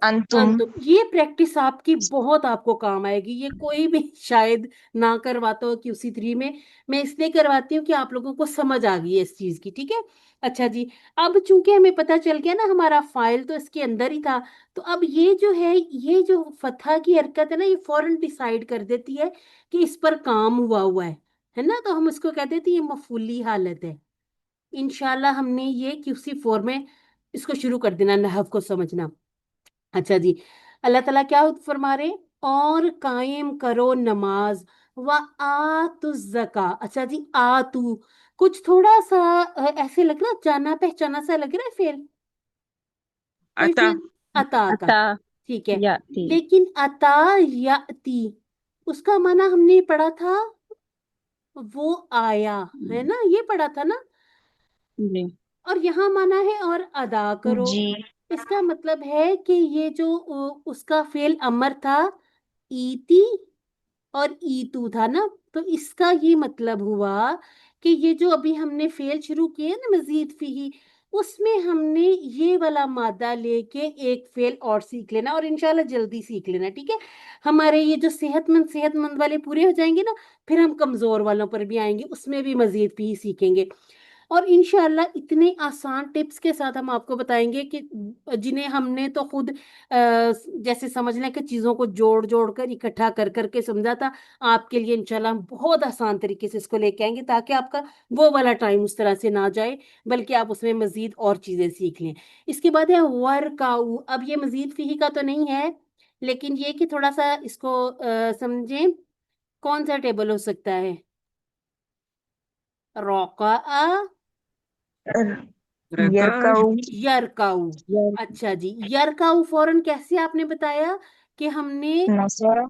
अंतुम तो ये प्रैक्टिस आपकी बहुत आपको काम आएगी। ये कोई भी शायद ना करवाता हो QC3 में, मैं इसलिए करवाती हूँ कि आप लोगों को समझ आ गई है इस चीज की। ठीक है, अच्छा जी। अब चूंकि हमें पता चल गया ना हमारा फाइल तो इसके अंदर ही था, तो अब ये जो है, ये जो फतह की हरकत है ना, ये फौरन डिसाइड कर देती है कि इस पर काम हुआ है ना, तो हम इसको कहते थे ये मफूली हालत है। इंशाल्लाह हमने ये QC4 में इसको शुरू कर देना, नहव को समझना। अच्छा जी, अल्लाह ताला क्या फरमा रहे, और कायम करो नमाज, व आतु ज़का। अच्छा जी, आतु कुछ थोड़ा सा ऐसे लग रहा, जाना पहचाना सा लग रहा है फिर, कोई अता। फिर अता का, अता ठीक है। याति। लेकिन अता याति उसका माना हमने पढ़ा था, वो आया, है ना, ये पढ़ा था ना। जी और यहाँ माना है और अदा करो। जी इसका मतलब है कि ये जो उसका फेल अमर था, ईती और ईतू था ना, तो इसका ये मतलब हुआ कि ये जो अभी हमने फेल शुरू किए ना, मजीद फीही, उसमें हमने ये वाला मादा लेके एक फेल और सीख लेना, और इंशाल्लाह जल्दी सीख लेना। ठीक है, हमारे ये जो सेहतमंद वाले पूरे हो जाएंगे ना, फिर हम कमजोर वालों पर भी आएंगे, उसमें भी मजीद फीही सीखेंगे। और इंशाल्लाह इतने आसान टिप्स के साथ हम आपको बताएंगे कि जिन्हें हमने तो खुद जैसे समझ लें कि चीज़ों को जोड़ जोड़ कर इकट्ठा कर करके समझा था, आपके लिए इंशाल्लाह हम बहुत आसान तरीके से इसको लेके आएंगे, ताकि आपका वो वाला टाइम उस तरह से ना जाए, बल्कि आप उसमें मजीद और चीज़ें सीख लें। इसके बाद है वर्कआउ। अब ये मजीद फीही का तो नहीं है, लेकिन ये कि थोड़ा सा इसको समझें, कौन सा टेबल हो सकता है, रौका, यरकाऊ यरकाऊ। अच्छा जी, यरकाऊ फौरन कैसे आपने बताया कि हमने नसरा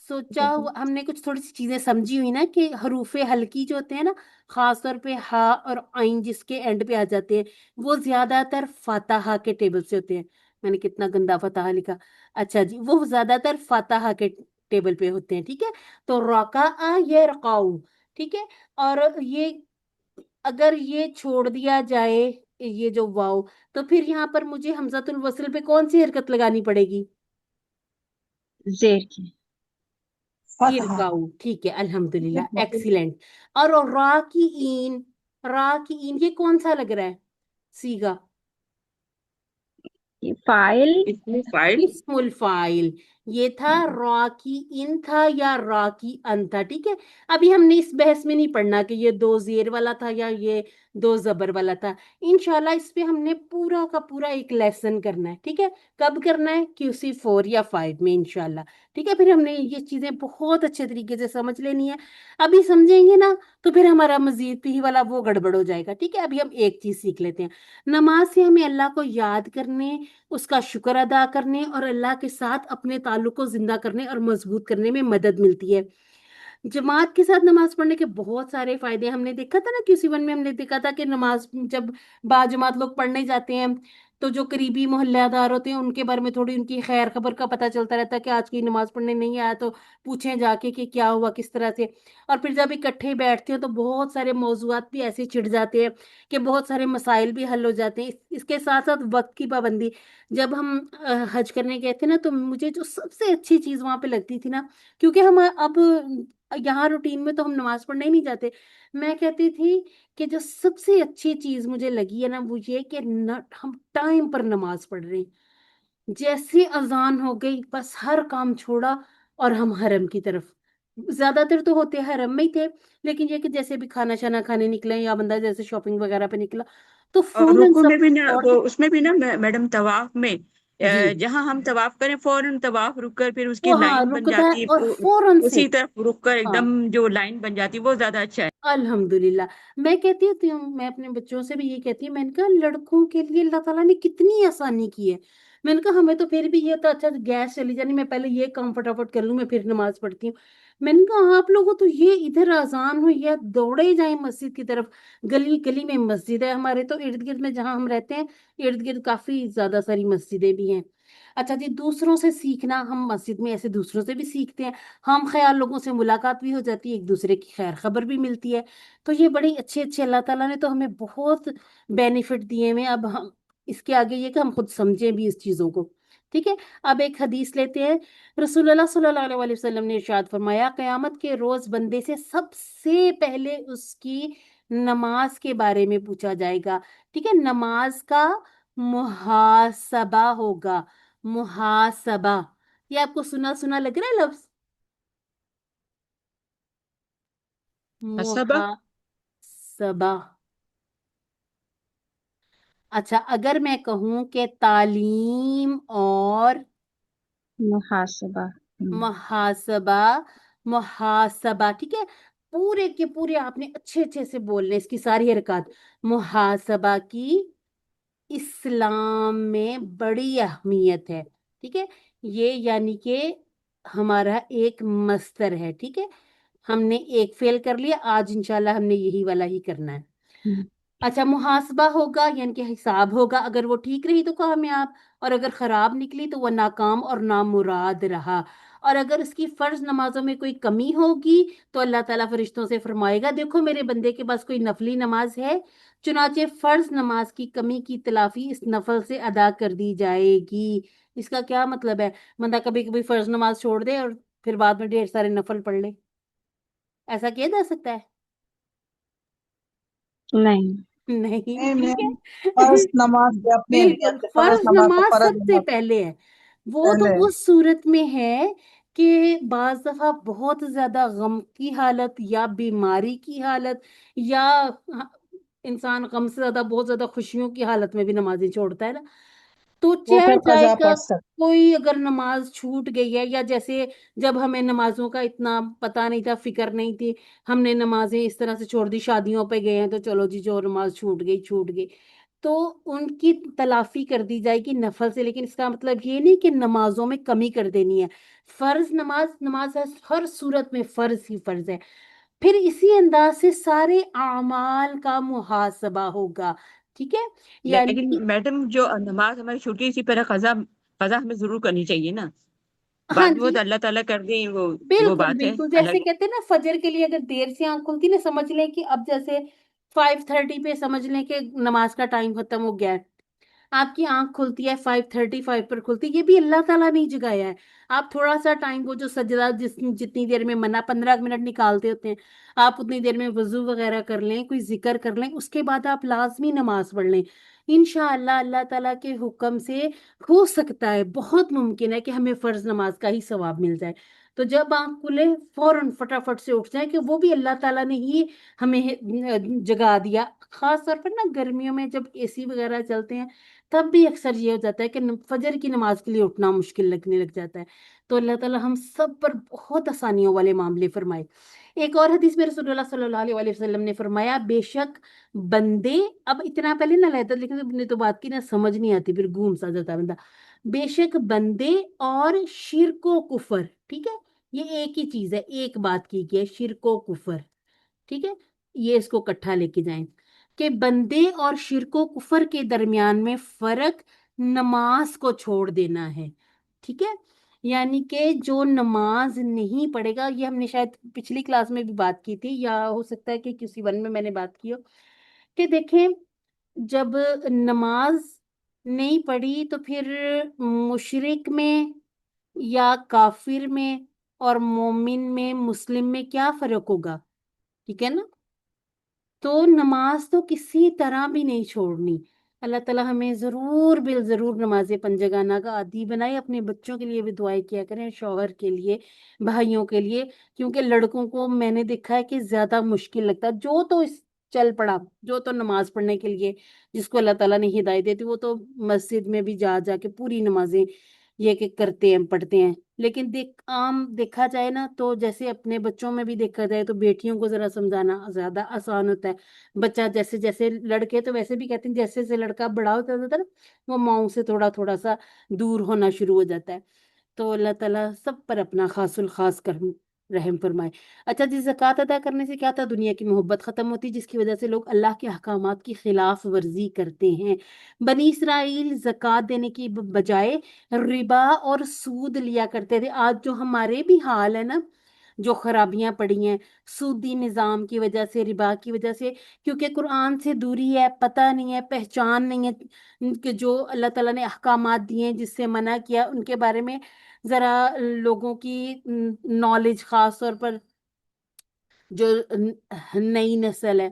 सोचा हमने कुछ थोड़ी सी चीजें समझी हुई ना, कि हरूफे हल्की जो होते हैं ना, खास तौर पे हा और आइन जिसके एंड पे आ जाते हैं, वो ज्यादातर फातहा के टेबल से होते हैं। मैंने कितना गंदा फतहा लिखा। अच्छा जी, वो ज्यादातर फातहा के टेबल पे होते हैं। ठीक है, तो रका ये रकाऊ, ठीक है। और ये अगर ये छोड़ दिया जाए, ये जो वाव, तो फिर यहाँ पर मुझे हमजतुल वसल पे कौन सी हरकत लगानी पड़ेगी, जेर की। फतहा। इरकाऊ। ठीक है, अल्हम्दुलिल्लाह, एक्सीलेंट। और रा की इन ये कौन सा लग रहा है सीगा, ये फाइल इसमें फाइल। इस्मुल फाइल। ये था रा की इन था या रा की अन था। ठीक है, अभी हमने इस बहस में नहीं पढ़ना कि ये दो जेर वाला था या ये दो जबर वाला था। इंशाल्लाह इस पे हमने पूरा का पूरा एक लेसन करना है। ठीक है, कब करना है, QC4 या 5 में इंशाल्लाह। ठीक है, फिर हमने ये चीजें बहुत अच्छे तरीके से समझ लेनी है। अभी समझेंगे ना, तो फिर हमारा मजीद ही वाला वो गड़बड़ हो जाएगा। ठीक है, अभी हम एक चीज सीख लेते हैं। नमाज से हमें अल्लाह को याद करने, उसका शुक्र अदा करने और अल्लाह के साथ अपने ताल्लुक को जिंदा करने और मजबूत करने में मदद मिलती है। जमात के साथ नमाज पढ़ने के बहुत सारे फायदे हमने देखा था ना, QC1 में हमने देखा था कि नमाज जब बाजमात लोग पढ़ने जाते हैं, तो जो करीबी मोहल्लादार होते हैं उनके बारे में थोड़ी उनकी खैर खबर का पता चलता रहता है कि आज कोई नमाज पढ़ने नहीं आया, तो पूछें जाके कि क्या हुआ, किस तरह से। और फिर जब इकट्ठे बैठते हैं तो बहुत सारे मौजूआत भी ऐसे छिड़ जाते हैं कि बहुत सारे मसाइल भी हल हो जाते हैं। इसके साथ साथ वक्त की पाबंदी। जब हम हज करने गए थे ना, तो मुझे जो सबसे अच्छी चीज़ वहां पे लगती थी ना, क्योंकि हम अब यहाँ रूटीन में तो हम नमाज पढ़ने ही नहीं जाते, मैं कहती थी कि जो सबसे अच्छी चीज मुझे लगी है ना, वो ये कि हम टाइम पर नमाज पढ़ रहे हैं। जैसे अजान हो गई, बस हर काम छोड़ा और हम हरम की तरफ, ज्यादातर तो होते हरम में ही थे, लेकिन ये कि जैसे भी खाना शाना खाने निकले या बंदा जैसे शॉपिंग वगैरह पे निकला, तो और फौरन रुकू सब में भी ना, छोड़ वो के। उसमें भी ना मैडम, तवाफ में जी, जहाँ हम तवाफ करें फौरन तवाफ रुक कर फिर उसकी वो हाँ लाइन बन रुकदा है, जाती है, और फौरन से। उसी तरफ रुक कर हाँ, एकदम जो लाइन बन जाती है वो ज्यादा अच्छा है। अल्हम्दुलिल्लाह। मैं कहती हूँ, मैं अपने बच्चों से भी ये कहती हूँ, मैंने कहा लड़कों के लिए अल्लाह ताला ने कितनी आसानी की है। मैंने कहा हमें तो फिर भी ये तो अच्छा, गैस चली जानी, मैं पहले ये काम फटाफट कर लूँ, मैं फिर नमाज पढ़ती हूँ। मैंने कहा आप लोगों तो ये इधर अजान हुई है, दौड़े ही जाए मस्जिद की तरफ। गली गली में मस्जिद है हमारे, तो इर्द गिर्द में जहाँ हम रहते हैं, इर्द गिर्द काफी ज्यादा सारी मस्जिदें भी हैं। अच्छा जी, दूसरों से सीखना, हम मस्जिद में ऐसे दूसरों से भी सीखते हैं, हम ख्याल लोगों से मुलाकात भी हो जाती है, एक दूसरे की खैर खबर भी मिलती है। तो ये बड़ी अच्छे अच्छे, अल्लाह ताला ने तो हमें बहुत बेनिफिट दिए हुए हैं। अब हम इसके आगे ये कि हम खुद समझें भी इस चीज़ों को। ٹھیک ہے. اب ایک حدیث لیتے ہیں. رسول اللہ صلی اللہ علیہ وسلم نے ارشاد فرمایا قیامت کے روز بندے سے سب سے پہلے اس کی نماز کے بارے میں پوچھا جائے گا. ٹھیک ہے. نماز کا محاسبہ ہوگا. محاسبہ. یہ آپ کو سنا سنا لگ رہا ہے لفظ؟ حسبہ محاسبہ. اچھا اگر میں کہوں کہ تعلیم اور محاسبہ. محاسبہ. محاسبہ. ٹھیک ہے. پورے کے پورے آپ نے اچھے اچھے سے بولنے اس کی ساری حرکات. محاسبہ کی اسلام میں بڑی اہمیت ہے. ٹھیک ہے. یہ یعنی کہ ہمارا ایک مصدر ہے. ٹھیک ہے. ہم نے ایک فعل کر لیا. آج انشاءاللہ ہم نے یہی والا ہی کرنا ہے. ہم، اچھا محاسبہ ہوگا یعنی کہ حساب ہوگا. اگر وہ ٹھیک رہی تو کامیاب، اور اگر خراب نکلی تو وہ ناکام اور نامراد رہا. اور اگر اس کی فرض نمازوں میں کوئی کمی ہوگی تو اللہ تعالیٰ فرشتوں سے فرمائے گا دیکھو میرے بندے کے پاس کوئی نفلی نماز ہے، چنانچہ فرض نماز کی کمی کی تلافی اس نفل سے ادا کر دی جائے گی. اس کا کیا مطلب ہے؟ بندہ کبھی کبھی فرض نماز چھوڑ دے اور پھر بعد میں ڈھیر سارے نفل پڑھ لے. ایسا کیا جا سکتا ہے؟ نہیں. نہیں. نہیں ٹھیک میم، ہے. فرض نماز کی اپنی بالکل اہمیت ہے. فرض فرض نماز تو نماز فرض سب سے نماز پہلے ہے. وہ تو پہلے ہے. اس صورت میں ہے کہ بعض دفعہ بہت زیادہ غم کی حالت یا بیماری کی حالت یا انسان غم سے زیادہ بہت زیادہ خوشیوں کی حالت میں بھی نمازیں چھوڑتا ہے نا، تو وہ چل پھر جائے قضا گا. پڑھ سکتے. کوئی اگر نماز چھوٹ گئی ہے یا جیسے جب ہمیں نمازوں کا اتنا پتہ نہیں تھا، فکر نہیں تھی، ہم نے نمازیں اس طرح سے چھوڑ دی، شادیوں پہ گئے ہیں تو چلو جی جو نماز چھوٹ گئی چھوٹ گئی، تو ان کی تلافی کر دی جائے گی نفل سے. لیکن اس کا مطلب یہ نہیں کہ نمازوں میں کمی کر دینی ہے. فرض نماز ہے، ہر صورت میں فرض ہی فرض ہے. پھر اسی انداز سے سارے اعمال کا محاسبہ ہوگا. ٹھیک ہے. یعنی لیکن کہ میڈم جو نماز ہماری چھوٹی اسی پہلے قضا قضا ہمیں ضرور کرنی چاہیے نا. ہاں بعد میں وہ جی تو اللہ تعالیٰ کر دیں وہ بالکل بات ہے بالکل. اللہ. جیسے کہتے ہیں نا فجر کے لیے اگر دیر سے آنکھ کھلتی نا، سمجھ لیں کہ اب جیسے 5:30 پہ سمجھ لیں کہ نماز کا ٹائم ختم ہو گیا ہے، آپ کی آنکھ کھلتی ہے 5:35 پر کھلتی ہے، یہ بھی اللہ تعالیٰ نے ہی جگایا ہے. آپ تھوڑا سا ٹائم وہ جو سجدہ جتنی دیر میں منع 15 منٹ نکالتے ہوتے ہیں، آپ اتنی دیر میں وضو وغیرہ کر لیں، کوئی ذکر کر لیں، اس کے بعد آپ لازمی نماز پڑھ لیں. انشاءاللہ اللہ تعالیٰ کے حکم سے ہو سکتا ہے، بہت ممکن ہے کہ ہمیں فرض نماز کا ہی ثواب مل جائے. تو جب آنکھ کھلے فوراً فٹافٹ سے اٹھ جائیں کہ وہ بھی اللہ تعالیٰ نے ہی ہمیں جگا دیا. خاص طور پر نا گرمیوں میں جب اے سی وغیرہ چلتے ہیں تب بھی اکثر یہ ہو جاتا ہے کہ فجر کی نماز کے لیے اٹھنا مشکل لگنے لگ جاتا ہے. تو اللہ تعالیٰ ہم سب پر بہت آسانیوں والے معاملے فرمائے. ایک اور حدیث میں رسول اللہ صلی اللہ علیہ وسلم نے فرمایا بے شک بندے، اب اتنا پہلے نہ لیتا لیکن اب نے تو بات کی نا سمجھ نہیں آتی پھر گھوم سا جاتا ہے بندہ. بے شک بندے اور شرک و کفر، ٹھیک ہے، یہ ایک ہی چیز ہے، ایک بات کی ہے شرک و کفر. ٹھیک ہے. یہ اس کو کٹھا لے کے جائیں کہ بندے اور شرک و کفر کے درمیان میں فرق نماز کو چھوڑ دینا ہے. ٹھیک ہے. یعنی کہ جو نماز نہیں پڑھے گا، یہ ہم نے شاید پچھلی کلاس میں بھی بات کی تھی یا ہو سکتا ہے کہ کسی ون میں نے بات کی ہو، کہ دیکھیں جب نماز نہیں پڑھی تو پھر مشرک میں یا کافر میں اور مومن میں مسلم میں کیا فرق ہوگا؟ ٹھیک ہے نا. تو نماز تو کسی طرح بھی نہیں چھوڑنی. اللہ تعالیٰ ہمیں ضرور ضرور نماز پنجگانہ کا عادی بنائے. اپنے بچوں کے لیے بھی دعائیں کیا کریں، شوہر کے لیے، بھائیوں کے لیے، کیونکہ لڑکوں کو میں نے دیکھا ہے کہ زیادہ مشکل لگتا ہے. جو تو چل پڑا، جو تو نماز پڑھنے کے لیے جس کو اللہ تعالیٰ نے ہدایت دی تھی وہ تو مسجد میں بھی جا جا کے پوری نمازیں یہ کہ کرتے ہیں پڑھتے ہیں. لیکن عام دیکھا جائے نا تو جیسے اپنے بچوں میں بھی دیکھا جائے تو بیٹیوں کو ذرا سمجھانا زیادہ آسان ہوتا ہے. بچہ جیسے جیسے لڑکے تو ویسے بھی کہتے ہیں جیسے جیسے لڑکا بڑا ہوتا ہے نا وہ ماؤں سے تھوڑا تھوڑا سا دور ہونا شروع ہو جاتا ہے. تو اللہ تعالیٰ سب پر اپنا خاص الخاص کر رحم فرمائے. اچھا جی، زکوٰۃ ادا کرنے سے کیا تھا؟ دنیا کی محبت ختم ہوتی جس کی وجہ سے لوگ اللہ کے احکامات کی خلاف ورزی کرتے ہیں. بنی اسرائیل زکوٰۃ دینے کی بجائے ربا اور سود لیا کرتے تھے. آج جو ہمارے بھی حال ہے نا، جو خرابیاں پڑی ہیں سودی نظام کی وجہ سے، ربا کی وجہ سے، کیونکہ قرآن سے دوری ہے، پتہ نہیں ہے، پہچان نہیں ہے کہ جو اللہ تعالیٰ نے احکامات دیے ہیں جس سے منع کیا ان کے بارے میں ذرا لوگوں کی نالج، خاص طور پر جو نئی نسل ہے،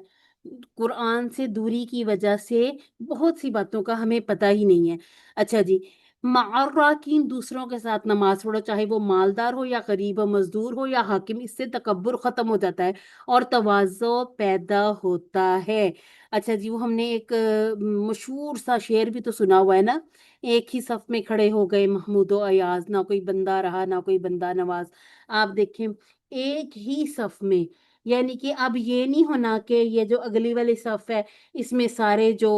قرآن سے دوری کی وجہ سے بہت سی باتوں کا ہمیں پتہ ہی نہیں ہے۔ اچھا جی، معراکین، دوسروں کے ساتھ نماز پڑھو، چاہے وہ مالدار ہو یا غریب ہو، مزدور ہو یا حاکم، اس سے تکبر ختم ہو جاتا ہے اور تواضع پیدا ہوتا ہے۔ اچھا جی، وہ ہم نے ایک مشہور سا شعر بھی تو سنا ہوا ہے نا، ایک ہی صف میں کھڑے ہو گئے محمود و ایاز، نہ کوئی بندہ رہا نہ کوئی بندہ نواز۔ آپ دیکھیں ایک ہی صف میں، یعنی کہ اب یہ نہیں ہونا کہ یہ جو اگلی والی صف ہے اس میں سارے جو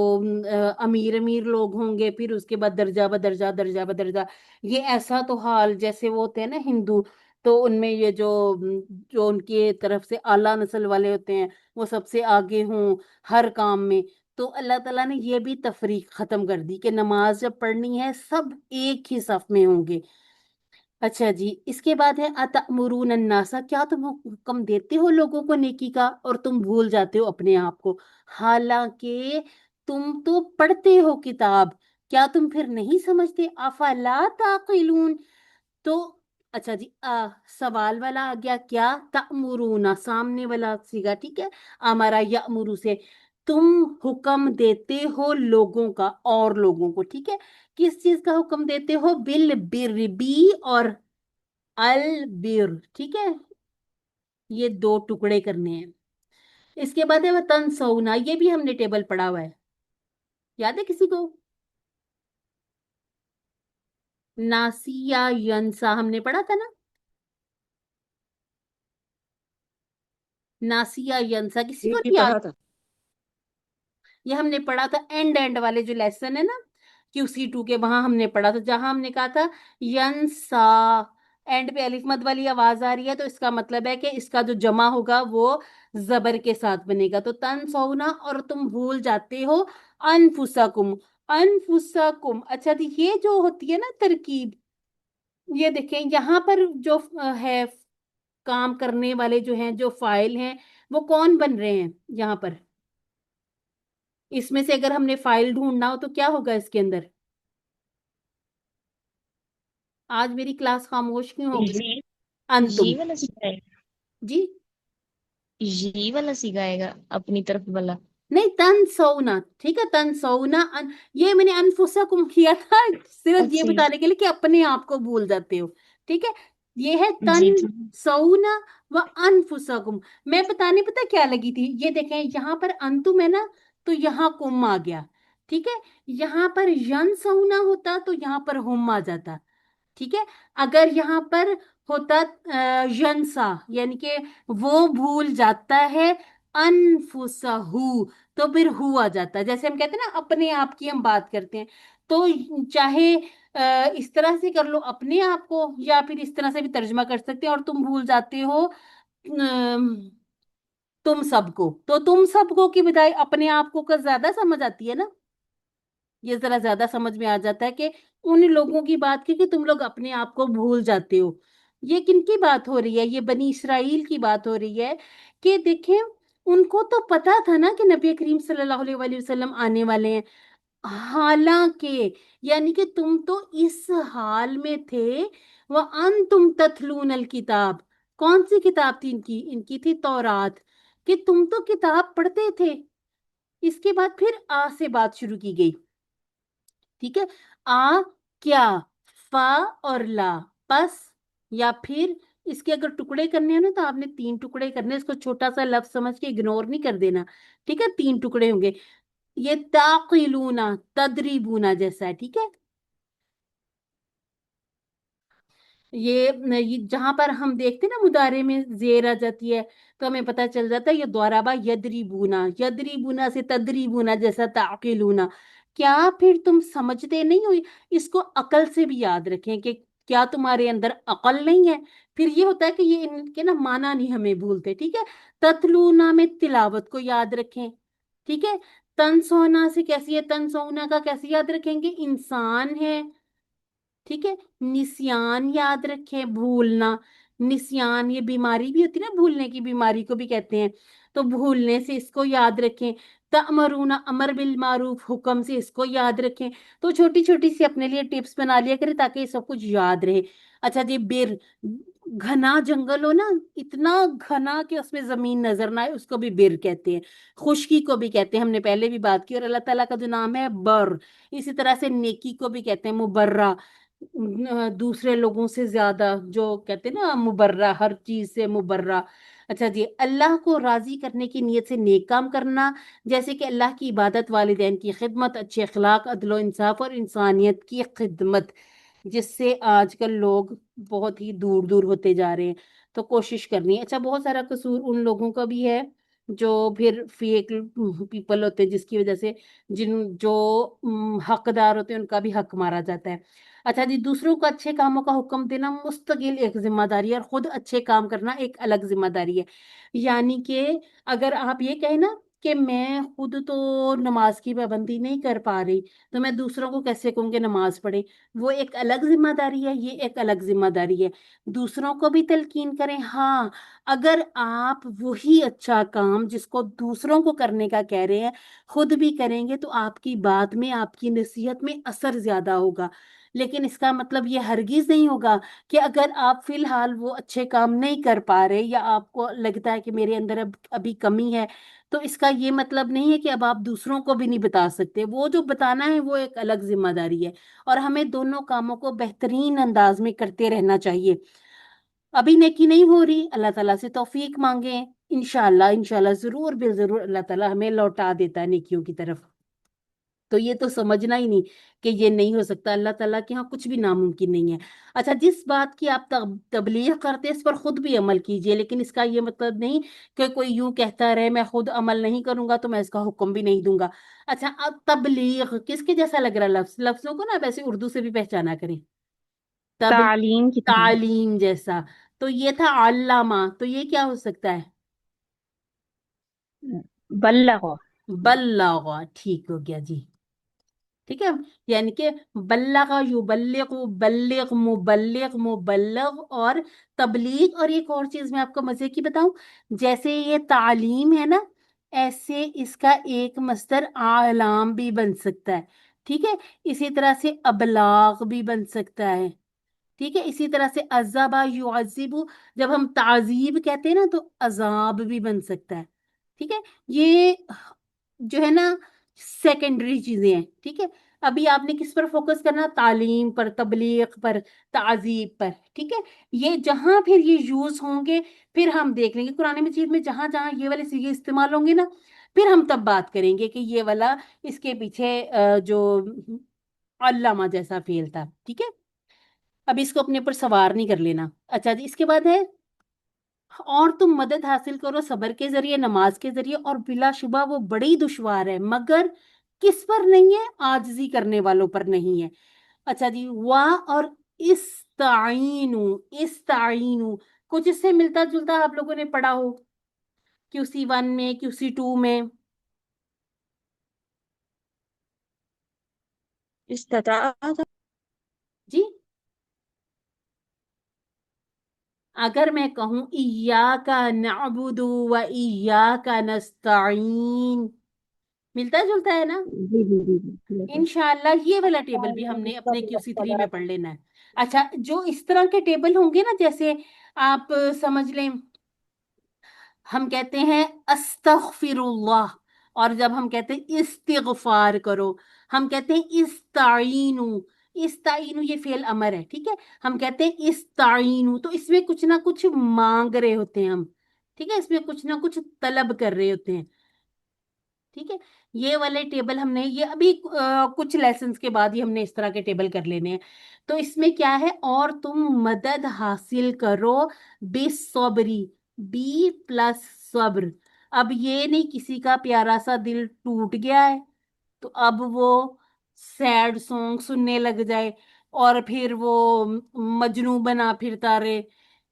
امیر امیر لوگ ہوں گے، پھر اس کے بعد درجہ بدرجہ درجہ بدرجہ، یہ ایسا تو حال جیسے وہ ہوتے ہیں نا ہندو، تو ان میں یہ جو ان کی طرف سے اعلیٰ نسل والے ہوتے ہیں وہ سب سے آگے ہوں ہر کام میں۔ تو اللہ تعالیٰ نے یہ بھی تفریق ختم کر دی کہ نماز جب پڑھنی ہے سب ایک ہی صف میں ہوں گے۔ اچھا جی، اس کے بعد ہے اتأمرون الناس، کیا تم حکم دیتے ہو لوگوں کو نیکی کا اور تم بھول جاتے ہو اپنے آپ کو، حالانکہ تم تو پڑھتے ہو کتاب، کیا تم پھر نہیں سمجھتے؟ افلا تعقلون۔ تو اچھا جی، سوال والا آ گیا، کیا تأمرون سامنے والا سیگا، ٹھیک ہے، امرا یأمرو سے، تم حکم دیتے ہو لوگوں کا اور لوگوں کو، ٹھیک ہے، کس چیز کا حکم دیتے ہو؟ بالبر، بی اور البر، ٹھیک ہے، یہ دو ٹکڑے کرنے ہیں۔ اس کے بعد ہے وہ تنسونا، یہ بھی ہم نے ٹیبل پڑھا ہوا ہے، یاد ہے کسی کو؟ ناسیا ینسا ہم نے پڑھا تھا نا، ناسیا ینسا کسی کو یہ بھی نہیں یاد؟ پڑھا تھا۔ یہ ہم نے پڑھا تھا اینڈ والے جو لیسن ہے نا QC2 کے، وہاں ہم نے پڑھا تھا، جہاں ہم نے کہا تھا ینسا، اینڈ پہ الف مد والی آواز آ رہی ہے تو اس کا مطلب ہے کہ اس کا جو جمع ہوگا وہ زبر کے ساتھ بنے گا، تو تنسونا، اور تم بھول جاتے ہو، انفسکم، انفسکم۔ اچھا جی، یہ جو ہوتی ہے نا ترکیب، یہ دیکھیں یہاں پر جو ہے کام کرنے والے جو ہیں، جو فاعل ہیں، وہ کون بن رہے ہیں یہاں پر؟ اس میں سے اگر ہم نے فائل ڈھونڈنا ہو تو کیا ہوگا اس کے اندر؟ آج میری کلاس خاموش کیوں ہوگی؟ جی انتم، والا سکھائے جی جی والا سکھائے گا اپنی طرف والا۔ نہیں، تنسونا، ٹھیک ہے، تنسونا، یہ میں نے انفسکم کیا تھا صرف یہ اچھا بتانے کے لیے کہ اپنے آپ کو بھول جاتے ہو، ٹھیک ہے، یہ ہے جی جی تنسونا و انفسکم۔ میں بتانے پتہ کیا لگی تھی، یہ دیکھیں یہاں پر انتم ہے نا تو یہاں کم آ گیا، ٹھیک ہے، یہاں پر ینسونا ہوتا تو یہاں پر ہم آ جاتا، ٹھیک ہے، اگر یہاں پر ہوتا ینسا یعنی کہ وہ بھول جاتا ہے، انفسہو تو پھر ہو آ جاتا ہے، جیسے ہم کہتے ہیں نا اپنے آپ کی ہم بات کرتے ہیں، تو چاہے اس طرح سے کر لو اپنے آپ کو، یا پھر اس طرح سے بھی ترجمہ کر سکتے ہیں، اور تم بھول جاتے ہو تم سب کو، تو تم سب کو کی بجائے اپنے آپ کو کا زیادہ سمجھ آتی ہے نا، یہ ذرا زیادہ سمجھ میں آ جاتا ہے کہ ان لوگوں کی بات کی کہ تم لوگ اپنے آپ کو بھول جاتے ہو۔ یہ کن کی بات ہو رہی ہے؟ یہ بنی اسرائیل کی بات ہو رہی ہے کہ دیکھیں ان کو تو پتا تھا نا کہ نبی کریم صلی اللہ علیہ وآلہ وسلم آنے والے ہیں، حالانکہ یعنی کہ تم تو اس حال میں تھے، وَأَنْتُمْ تَتْلُونَ الْكِتَابَ، کون سی کتاب تھی ان کی؟ ان کی تھی تورات، کہ تم تو کتاب پڑھتے تھے۔ اس کے بعد پھر آ سے بات شروع کی گئی، ٹھیک ہے، آ کیا، فا اور لا، پس، یا پھر اس کے اگر ٹکڑے کرنے ہیں نا تو آپ نے 3 ٹکڑے کرنے، اس کو چھوٹا سا لفظ سمجھ کے اگنور نہیں کر دینا، ٹھیک ہے، 3 ٹکڑے ہوں گے، یہ تعقلونا، تدریبونا جیسا ہے، ٹھیک ہے، یہ جہاں پر ہم دیکھتے ہیں نا مضارع میں زیر آ جاتی ہے تو ہمیں پتہ چل جاتا ہے یہ ضربا یدریبونا، یدریبونا سے تدریبونا جیسا تعقلونا، کیا پھر تم سمجھتے نہیں ہو؟ اس کو عقل سے بھی یاد رکھیں کہ کیا تمہارے اندر عقل نہیں ہے؟ پھر یہ ہوتا ہے کہ یہ ان کے نا معنی نہیں ہمیں بھولتے، ٹھیک ہے، تتلونا میں تلاوت کو یاد رکھیں، ٹھیک ہے، تنسونا سے کیسی ہے، تنسونا کا کیسے یاد رکھیں گے؟ انسان ہے، ٹھیک ہے، نسیان یاد رکھیں، بھولنا، निस्यान ये बीमारी भी होती है ना, भूलने की बीमारी को भी कहते हैं, तो भूलने से इसको याद रखें। तअमरूना अमर बिल मारूफ हुक्म से इसको याद रखें। तो छोटी छोटी सी अपने लिए टिप्स बना लिया करें ताकि ये सब कुछ याद रहे। अच्छा जी, बिर, घना जंगल हो ना, इतना घना कि उसमें जमीन नजर ना आए, उसको भी बिर कहते हैं। खुशकी को भी कहते हैं, हमने पहले भी बात की। और अल्लाह ताला का जो नाम है बर, इसी तरह से नेकी को भी कहते हैं मुबर्रा, दूसरे लोगों से ज्यादा, जो कहते हैं ना मुबर्रा, हर चीज से मुबर्रा। अच्छा जी, अल्लाह को राजी करने की नीयत से नेक काम करना, जैसे कि अल्लाह की इबादत, वालिदैन की खिदमत, अच्छे अखलाक, अदलो इंसाफ और इंसानियत की खिदमत, जिससे आजकल लोग बहुत ही दूर दूर होते जा रहे हैं। तो कोशिश करनी है। अच्छा, बहुत सारा कसूर उन लोगों का भी है जो फिर फेक पीपल होते हैं, जिसकी वजह से जो हकदार होते हैं उनका भी हक मारा जाता है। अच्छा जी, दूसरों को अच्छे कामों का हुक्म देना मुस्तकिल एक जिम्मेदारी है, और खुद अच्छे काम करना एक अलग जिम्मेदारी है। यानी कि अगर आप ये कहें ना कि मैं खुद तो नमाज की पाबंदी नहीं कर पा रही, तो मैं दूसरों को कैसे कहूँ कि नमाज पढ़े, वो एक अलग जिम्मेदारी है, ये एक अलग जिम्मेदारी है। दूसरों को भी तलकीन करें, हाँ, अगर आप वही अच्छा काम जिसको दूसरों को करने का कह रहे हैं खुद भी करेंगे, तो आपकी बात में, आपकी नसीहत में असर ज्यादा होगा। लेकिन इसका मतलब ये हरगिज नहीं होगा कि अगर आप फिलहाल वो अच्छे काम नहीं कर पा रहे, या आपको लगता है कि मेरे अंदर अब अभी कमी है, तो इसका ये मतलब नहीं है कि अब आप दूसरों को भी नहीं बता सकते। वो जो बताना है वो एक अलग जिम्मेदारी है, और हमें दोनों कामों को बेहतरीन अंदाज में करते रहना चाहिए। अभी नेकी नहीं हो रही, अल्लाह ताला से तौफीक मांगे, इंशाल्लाह इंशाल्लाह जरूर बिल जरूर अल्लाह ताला हमें लौटा देता है नेकियों की तरफ। तो ये तो समझना ही नहीं कि ये नहीं हो सकता, अल्लाह ताला के यहाँ कुछ भी नामुमकिन नहीं है। अच्छा, जिस बात की आप तबलीग करते हैं इस पर खुद भी अमल कीजिए, लेकिन इसका ये मतलब नहीं कि कोई यूं कहता रहे मैं खुद अमल नहीं करूंगा तो मैं इसका हुक्म भी नहीं दूंगा। अच्छा, अब तबलीग किसके जैसा लग रहा है? लफ्जों को ना वैसे उर्दू से भी पहचाना करें। तब तालीम की तरह। तालीम जैसा। तो ये था अल्लामा, तो ये क्या हो सकता है? बल्लगो। बल्लागा, ठीक हो गया जी। ठीक है, यानी कि बल्लगा युबल्लिगु, बल्लिग, मुबल्लिग, मुबल्लग और तबलीग। और एक और चीज मैं आपको मजे की बताऊं, जैसे ये तालीम है ना, ऐसे इसका एक मस्दर आलाम भी बन सकता है। ठीक है, इसी तरह से अबलाग भी बन सकता है। ठीक है, इसी तरह से अज़ाबा युअज़िबु, जब हम ताजीब कहते हैं ना तो अजाब भी बन सकता है। ठीक है, ये जो है ना सेकेंडरी चीजें हैं। ठीक है, अभी आपने किस पर फोकस करना? तालीम पर, तबलीग पर, ताजीब पर। ठीक है, ये जहां फिर ये यूज होंगे, फिर हम देख लेंगे कुरान मजीद में जहां जहां ये वाले सीगे इस्तेमाल होंगे ना, फिर हम तब बात करेंगे कि ये वाला इसके पीछे जो अल्लामा जैसा फेल था। ठीक है, अब इसको अपने ऊपर सवार नहीं कर लेना। अच्छा जी, इसके बाद है, और तुम मदद हासिल करो सब्र के जरिए, नमाज के जरिए, और बिलाशुबा वो बड़ी दुश्वार है, मगर किस पर नहीं है? आजिजी करने वालों पर नहीं है। अच्छा जी, वाह और इस्ताइनु, इस्ताइनु कुछ इससे मिलता जुलता आप लोगों ने पढ़ा हो QC1 में, QC2 में। इस्ताअत। जी, अगर मैं कहूं इय्याका नअबुदु व इय्याका नस्तईन, मिलता जुलता है ना? जी जी जी जी, बिल्कुल। इंशाल्लाह ये वाला टेबल भी हमने अपने QC3 में पढ़ लेना है। अच्छा, जो इस तरह के टेबल होंगे ना, जैसे आप समझ लें, हम कहते हैं अस्तगफिरुल्लाह, और जब हम कहते हैं इस्तिगफार करो, हम कहते हैं इस्ताइनु। इस्ताइनु ये फेल अमर है। ठीक है, हम कहते हैं इस्ताइनु, तो इसमें कुछ ना कुछ मांग रहे होते हैं हम। ठीक है, इसमें कुछ ना कुछ तलब कर रहे होते हैं। ठीक है, ये वाले टेबल हमने, ये अभी कुछ लेसन्स के बाद ही हमने इस तरह के टेबल कर लेने हैं। तो इसमें क्या है, और तुम मदद हासिल करो बेसब्री, बी प्लस सब्र। अब ये नहीं किसी का प्यारा सा दिल टूट गया है तो अब वो सैड सॉन्ग सुनने लग जाए और फिर वो मजनू बना फिरता रहे,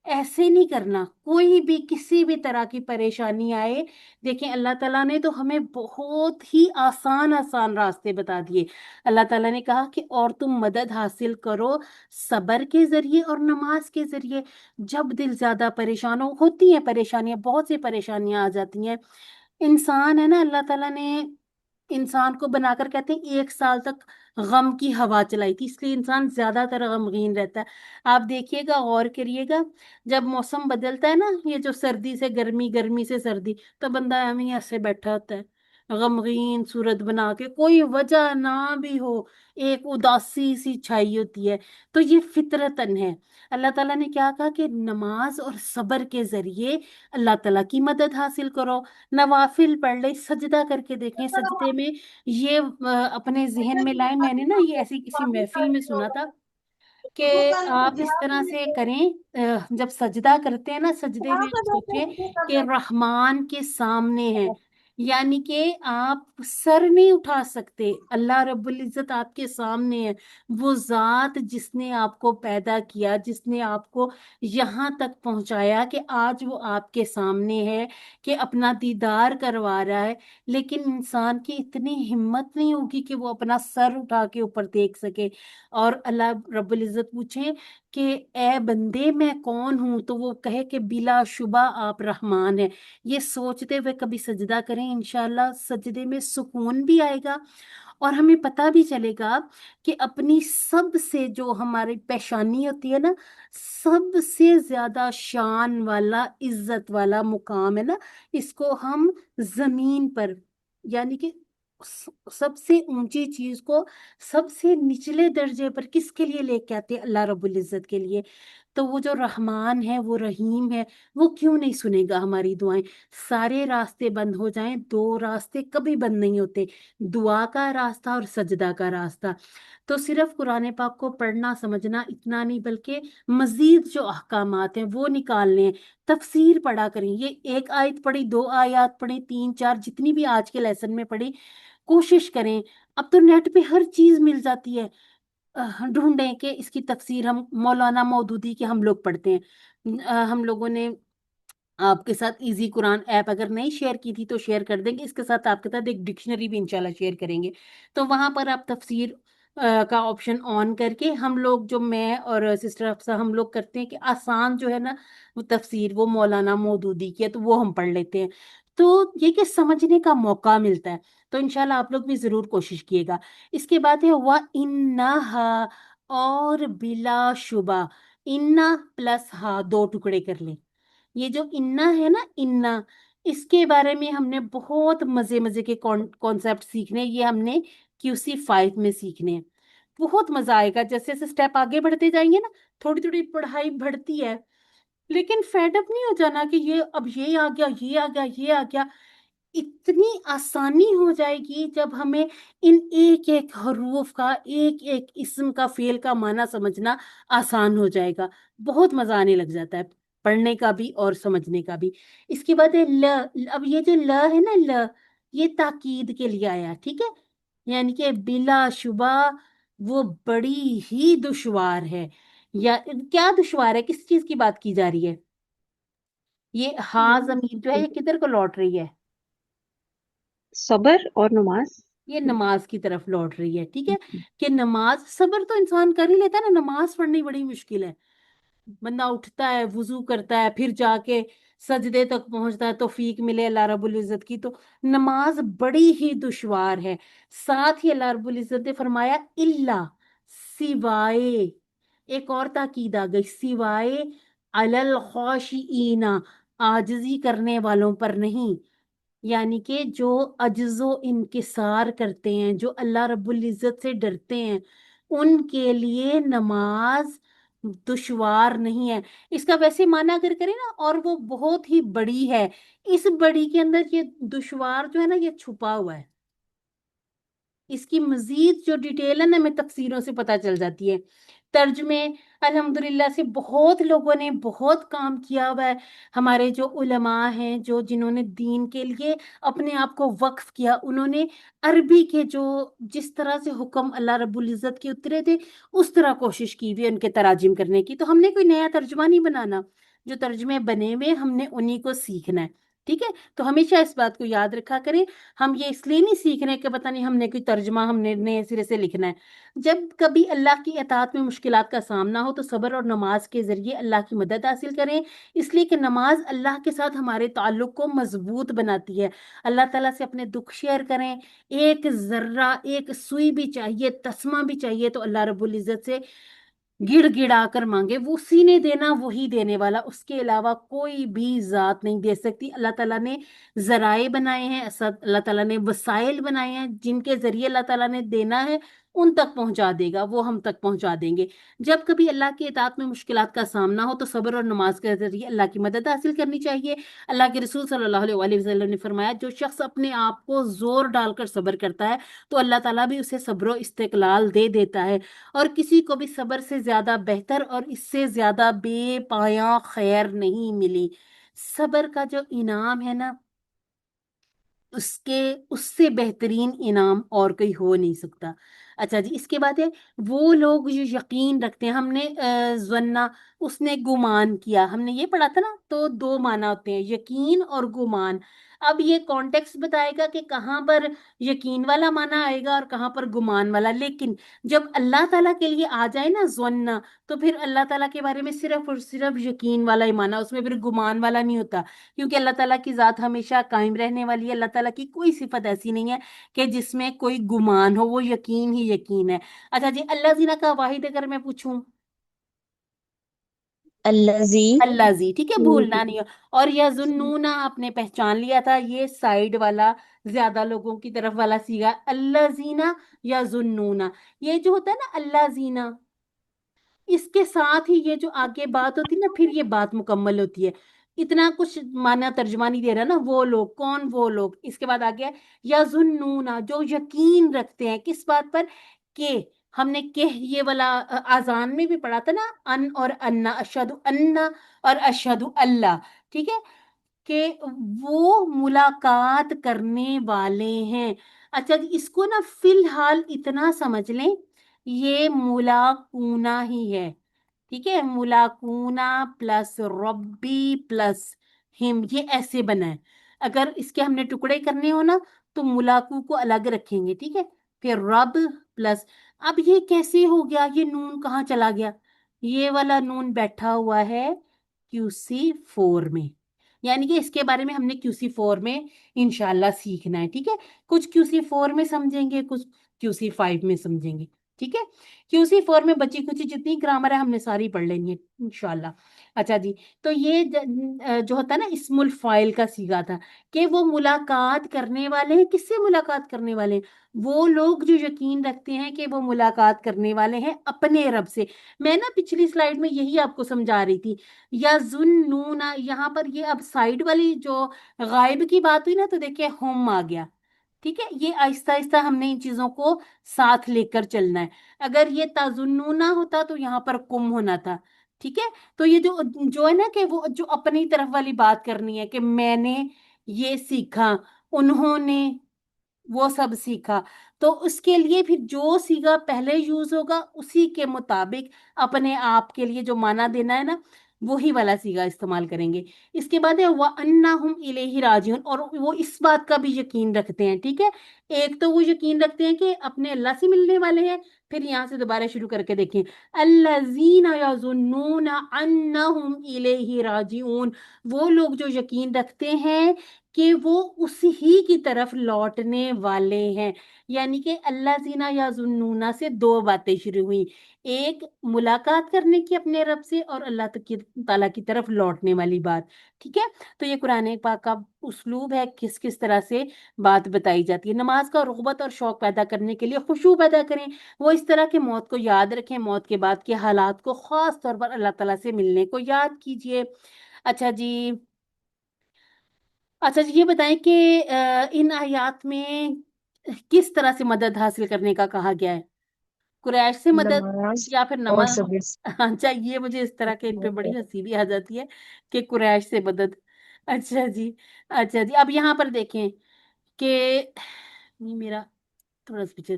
ایسے نہیں کرنا، کوئی بھی کسی بھی طرح کی پریشانی آئے، دیکھیں اللہ تعالیٰ نے تو ہمیں بہت ہی آسان آسان راستے بتا دیے۔ اللہ تعالیٰ نے کہا کہ اور تم مدد حاصل کرو صبر کے ذریعے اور نماز کے ذریعے۔ جب دل زیادہ پریشان ہوتی ہیں پریشانیاں، بہت سی پریشانیاں آ جاتی ہیں، انسان ہے نا، اللہ تعالیٰ نے انسان کو بنا کر کہتے ہیں 1 سال تک غم کی ہوا چلائی تھی، اس لیے انسان زیادہ تر غمگین رہتا ہے۔ آپ دیکھیے گا، غور کریے گا، جب موسم بدلتا ہے نا، یہ جو سردی سے گرمی، گرمی سے سردی، تو بندہ ہمیں ایسے بیٹھا ہوتا ہے غمگین صورت بنا کے، کوئی وجہ نہ بھی ہو، ایک اداسی سی چھائی ہوتی ہے۔ تو یہ فطرتن ہے۔ اللہ تعالیٰ نے کیا کہا کہ نماز اور صبر کے ذریعے اللہ تعالیٰ کی مدد حاصل کرو۔ نوافل پڑھ لے، سجدہ کر کے دیکھیں، سجدے میں یہ اپنے ذہن میں لائیں۔ میں نے نا یہ ایسی کسی محفل میں سنا تھا کہ آپ اس طرح سے کریں، جب سجدہ کرتے ہیں نا، سجدے میں آپ سوچیں کہ رحمان کے سامنے ہے، یعنی کہ آپ سر نہیں اٹھا سکتے، اللہ رب العزت آپ کے سامنے ہے، وہ ذات جس نے آپ کو پیدا کیا، جس نے آپ کو یہاں تک پہنچایا کہ آج وہ آپ کے سامنے ہے، کہ اپنا دیدار کروا رہا ہے، لیکن انسان کی اتنی ہمت نہیں ہوگی کہ وہ اپنا سر اٹھا کے اوپر دیکھ سکے، اور اللہ رب العزت پوچھیں کہ اے بندے میں کون ہوں، تو وہ کہے کہ بلا شبہ آپ رحمان ہیں۔ یہ سوچتے ہوئے کبھی سجدہ کریں، انشاءاللہ سجدے میں سکون بھی آئے گا، اور ہمیں پتہ بھی چلے گا کہ اپنی سب سے جو ہماری پیشانی ہوتی ہے نا، سب سے زیادہ شان والا، عزت والا مقام ہے نا، اس کو ہم زمین پر، یعنی کہ سب سے اونچی چیز کو سب سے نچلے درجے پر کس کے لیے لے کے آتے ہیں؟ اللہ رب العزت کے لیے۔ تو وہ جو رحمان ہے، وہ رحیم ہے، وہ کیوں نہیں سنے گا ہماری دعائیں؟ سارے راستے بند ہو جائیں، 2 راستے کبھی بند نہیں ہوتے، دعا کا راستہ اور سجدہ کا راستہ۔ تو صرف قرآن پاک کو پڑھنا سمجھنا اتنا نہیں، بلکہ مزید جو احکامات ہیں وہ نکالنے ہیں۔ تفسیر پڑھا کریں، یہ 1 آیت پڑھی، 2 آیات پڑھی، 3 4 جتنی بھی آج کے لیسن میں پڑھی، کوشش کریں۔ اب تو نیٹ پہ ہر چیز مل جاتی ہے، ڈھونڈیں کہ اس کی تفسیر، ہم مولانا مودودی کے ہم لوگ پڑھتے ہیں، ہم لوگوں نے آپ کے ساتھ ایزی قرآن ایپ اگر نہیں شیئر کی تھی تو شیئر کر دیں گے، اس کے ساتھ آپ کے ساتھ ایک ڈکشنری بھی انشاءاللہ شیئر کریں گے، تو وہاں پر آپ تفسیر کا آپشن آن کر کے، ہم لوگ جو میں اور سسٹر افسا ہم لوگ کرتے ہیں کہ آسان جو ہے نا وہ تفسیر، وہ مولانا مودودی کی ہے تو وہ ہم پڑھ لیتے ہیں، تو یہ کہ سمجھنے کا موقع ملتا ہے، تو انشاءاللہ آپ لوگ بھی ضرور کوشش کیے گا۔ اس کے بعد ہے وَإِنَّهَا، اور بلا شبہ، انا پلس ہا 2 ٹکڑے کر لیں۔ یہ جو انا ہے نا، انا، اس کے بارے میں ہم نے بہت مزے مزے کے کانسیپٹ سیکھنے، یہ ہم نے QC5 میں سیکھنے ہیں، بہت مزہ آئے گا۔ جیسے جیسے سٹیپ آگے بڑھتے جائیں گے نا، تھوڑی تھوڑی پڑھائی بڑھتی ہے، لیکن فیڈ اپ نہیں ہو جانا کہ یہ اب یہ آ گیا، یہ آ گیا، یہ آ گیا۔ اتنی آسانی ہو جائے گی جب ہمیں ان ایک ایک حروف کا، ایک ایک اسم کا، فعل کا معنی سمجھنا آسان ہو جائے گا، بہت مزہ آنے لگ جاتا ہے پڑھنے کا بھی اور سمجھنے کا بھی۔ اس کے بعد ہے ل، اب یہ جو ل ہے نا، ل یہ تاکید کے لیے آیا، ٹھیک ہے، یعنی کہ بلا شبہ وہ بڑی ہی دشوار ہے، یا کیا دشوار ہے، کس چیز کی بات کی جا رہی ہے؟ یہ ہا ضمیر جو ہے یہ کدھر کو لوٹ رہی ہے؟ صبر اور نماز۔ یہ نماز کی طرف لوٹ رہی ہے، ٹھیک ہے، کہ نماز، صبر تو انسان کر ہی لیتا ہے نا، نماز پڑھنی بڑی مشکل ہے، بندہ اٹھتا ہے، وضو کرتا ہے، پھر جا کے سجدے تک پہنچتا ہے، توفیق ملے اللہ رب العزت کی، تو نماز بڑی ہی دشوار ہے۔ ساتھ ہی اللہ رب العزت نے فرمایا اللہ، سوائے، ایک اور تاکید آ گئی، سوائے علی الخاشعین، عاجزی کرنے والوں پر نہیں، یعنی کہ جو عجز و انکسار کرتے ہیں، جو اللہ رب العزت سے ڈرتے ہیں، ان کے لیے نماز دشوار نہیں ہے۔ اس کا ویسے معنی اگر کریں نا، اور وہ بہت ہی بڑی ہے، اس بڑی کے اندر یہ دشوار جو ہے نا یہ چھپا ہوا ہے، اس کی مزید جو ڈیٹیل ہے نا ہمیں تفسیروں سے پتہ چل جاتی ہے، ترجمے الحمدللہ سے بہت لوگوں نے بہت کام کیا ہوا ہے، ہمارے جو علماء ہیں، جو جنہوں نے دین کے لیے اپنے آپ کو وقف کیا، انہوں نے عربی کے جو جس طرح سے حکم اللہ رب العزت کے اترے تھے اس طرح کوشش کی ہوئی ہے ان کے تراجم کرنے کی، تو ہم نے کوئی نیا ترجمہ نہیں بنانا، جو ترجمے بنے ہوئے ہم نے انہی کو سیکھنا ہے، ٹھیک ہے؟ تو ہمیشہ اس بات کو یاد رکھا کریں، ہم یہ اس لیے نہیں سیکھ رہے کہ پتہ نہیں ہم نے کوئی ترجمہ ہم نے نئے سرے سے لکھنا ہے۔ جب کبھی اللہ کی اطاعت میں مشکلات کا سامنا ہو تو صبر اور نماز کے ذریعے اللہ کی مدد حاصل کریں، اس لیے کہ نماز اللہ کے ساتھ ہمارے تعلق کو مضبوط بناتی ہے۔ اللہ تعالیٰ سے اپنے دکھ شیئر کریں، ایک ذرہ، ایک سوئی بھی چاہیے، تسمہ بھی چاہیے تو اللہ رب العزت سے گڑ گڑا کر مانگے، وہ اسی نے دینا، وہی دینے والا، اس کے علاوہ کوئی بھی ذات نہیں دے سکتی۔ اللہ تعالیٰ نے ذرائع بنائے ہیں، اللہ تعالیٰ نے وسائل بنائے ہیں جن کے ذریعے اللہ تعالیٰ نے دینا ہے، ان تک پہنچا دے گا، وہ ہم تک پہنچا دیں گے۔ جب کبھی اللہ کی اطاعت میں مشکلات کا سامنا ہو تو صبر اور نماز کے ذریعے اللہ کی مدد حاصل کرنی چاہیے۔ اللہ کے رسول صلی اللہ علیہ وسلم نے فرمایا، جو شخص اپنے آپ کو زور ڈال کر صبر کرتا ہے تو اللہ تعالیٰ بھی اسے صبر و استقلال دے دیتا ہے، اور کسی کو بھی صبر سے زیادہ بہتر اور اس سے زیادہ بے پایاں خیر نہیں ملی۔ صبر کا جو انعام ہے نا، اس سے بہترین انعام اور کوئی ہو نہیں سکتا۔ اچھا جی، اس کے بعد ہے وہ لوگ جو یقین رکھتے ہیں، ہم نے ظنہ، اس نے گمان کیا، ہم نے یہ پڑھا تھا نا، تو دو معنی ہوتے ہیں، یقین اور گمان۔ اب یہ کانٹیکس بتائے گا کہ کہاں پر یقین والا معنی آئے گا اور کہاں پر گمان والا، لیکن جب اللہ تعالیٰ کے لیے آ جائے نا ظنہ، تو پھر اللہ تعالیٰ کے بارے میں صرف اور صرف یقین والا ہی معنی، اس میں پھر گمان والا نہیں ہوتا، کیونکہ اللہ تعالیٰ کی ذات ہمیشہ قائم رہنے والی ہے۔ اللہ تعالیٰ کی کوئی صفت ایسی نہیں ہے کہ جس میں کوئی گمان ہو، وہ یقین ہی یقین ہے۔ اچھا جی، اللہ زینا کا واحد اگر میں پوچھوں، الذی اللہ زی، ٹھیک ہے، بھولنا نہیں ہو۔ اور یظنون آپ نے پہچان لیا تھا، یہ سائیڈ والا زیادہ لوگوں کی طرف والا سیگا، اللہ زینا یظنون، یہ جو ہوتا ہے نا اللہ زینا، اس کے ساتھ ہی یہ جو آگے بات ہوتی ہے نا، پھر یہ بات مکمل ہوتی ہے۔ اتنا کچھ معنی ترجمہ نہیں دے رہا نا، وہ لوگ کون، وہ لوگ، اس کے بعد آگے ہے یظنون، جو یقین رکھتے ہیں کس بات پر، کہ ہم نے کہ یہ والا آذان میں بھی پڑھا تھا نا، ان اور انا، اشہد انا اور اشہد اللہ، ٹھیک ہے، کہ وہ ملاقات کرنے والے ہیں۔ اچھا جی، اس کو نا فی الحال اتنا سمجھ لیں، یہ ملاقونا ہی ہے، ٹھیک ہے، ملاقونا پلس ربی پلس ہم، یہ ایسے بنا ہے۔ اگر اس کے ہم نے ٹکڑے کرنے ہو نا تو ملاقو کو الگ رکھیں گے، ٹھیک ہے، پھر رب پلس، اب یہ کیسے ہو گیا، یہ نون کہاں چلا گیا؟ یہ والا نون بیٹھا ہوا ہے QC4 میں، یعنی کہ اس کے بارے میں ہم نے QC4 میں انشاءاللہ سیکھنا ہے، ٹھیک ہے، کچھ QC4 میں سمجھیں گے، کچھ QC5 میں سمجھیں گے، ٹھیک ہے۔ QC4 میں بچی کچھ جتنی گرامر ہے ہم نے ساری پڑھ لینی ہے انشاءاللہ۔ اچھا جی، تو یہ جو ہوتا ہے نا اسم الفاعل کا صیغہ تھا، کہ وہ ملاقات کرنے والے ہیں، کس سے ملاقات کرنے والے ہیں؟ وہ لوگ جو یقین رکھتے ہیں کہ وہ ملاقات کرنے والے ہیں اپنے رب سے۔ میں نا پچھلی سلائیڈ میں یہی آپ کو سمجھا رہی تھی، یا ظنون، یہاں پر یہ اب سائیڈ والی جو غائب کی بات ہوئی نا، تو دیکھیں ہم آ گیا، ٹھیک ہے، یہ آہستہ آہستہ ہم نے ان چیزوں کو ساتھ لے کر چلنا ہے۔ اگر یہ تظنون ہوتا تو یہاں پر کم ہونا تھا، ٹھیک ہے۔ تو یہ جو ہے نا کہ وہ جو اپنی طرف والی بات کرنی ہے، کہ میں نے یہ سیکھا، انہوں نے وہ سب سیکھا، تو اس کے لیے پھر جو صیغہ پہلے یوز ہوگا اسی کے مطابق اپنے آپ کے لیے جو معنی دینا ہے نا، وہی والا صیغہ استعمال کریں گے۔ اس کے بعد ہے وَأَنَّهُمْ إِلَيْهِ رَاجِعُونَ، اور وہ اس بات کا بھی یقین رکھتے ہیں، ٹھیک ہے۔ ایک تو وہ یقین رکھتے ہیں کہ اپنے اللہ سے ملنے والے ہیں، پھر یہاں سے دوبارہ شروع کر کے دیکھیں، الَّذِينَ يَظُنُّونَ أَنَّهُمْ إِلَيْهِ رَاجِعُونَ، وہ لوگ جو یقین رکھتے ہیں کہ وہ اسی ہی کی طرف لوٹنے والے ہیں۔ یعنی کہ اللہ زینا یا ظنونا سے دو باتیں شروع ہوئی، ایک ملاقات کرنے کی اپنے رب سے، اور اللہ تعالیٰ کی طرف لوٹنے والی بات، ٹھیک ہے۔ تو یہ قرآن پاک کا اسلوب ہے، کس کس طرح سے بات بتائی جاتی ہے۔ نماز کا رغبت اور شوق پیدا کرنے کے لیے خشوع پیدا کریں، وہ اس طرح کے موت کو یاد رکھیں، موت کے بعد کے حالات کو، خاص طور پر اللہ تعالیٰ سے ملنے کو یاد کیجئے۔ اچھا جی، یہ بتائیں کہ ان آیات میں کس طرح سے مدد حاصل کرنے کا کہا گیا ہے؟ قریش سے مدد نماز یا پھر اور نماز؟ صبر سے۔ اچھا، یہ مجھے اس طرح کے ان پہ بڑی ہنسی بھی آ جاتی ہے کہ قریش سے مدد۔ اچھا جی، اب یہاں پر دیکھیں کہ نہیں، میرا تھوڑا سا پیچھے،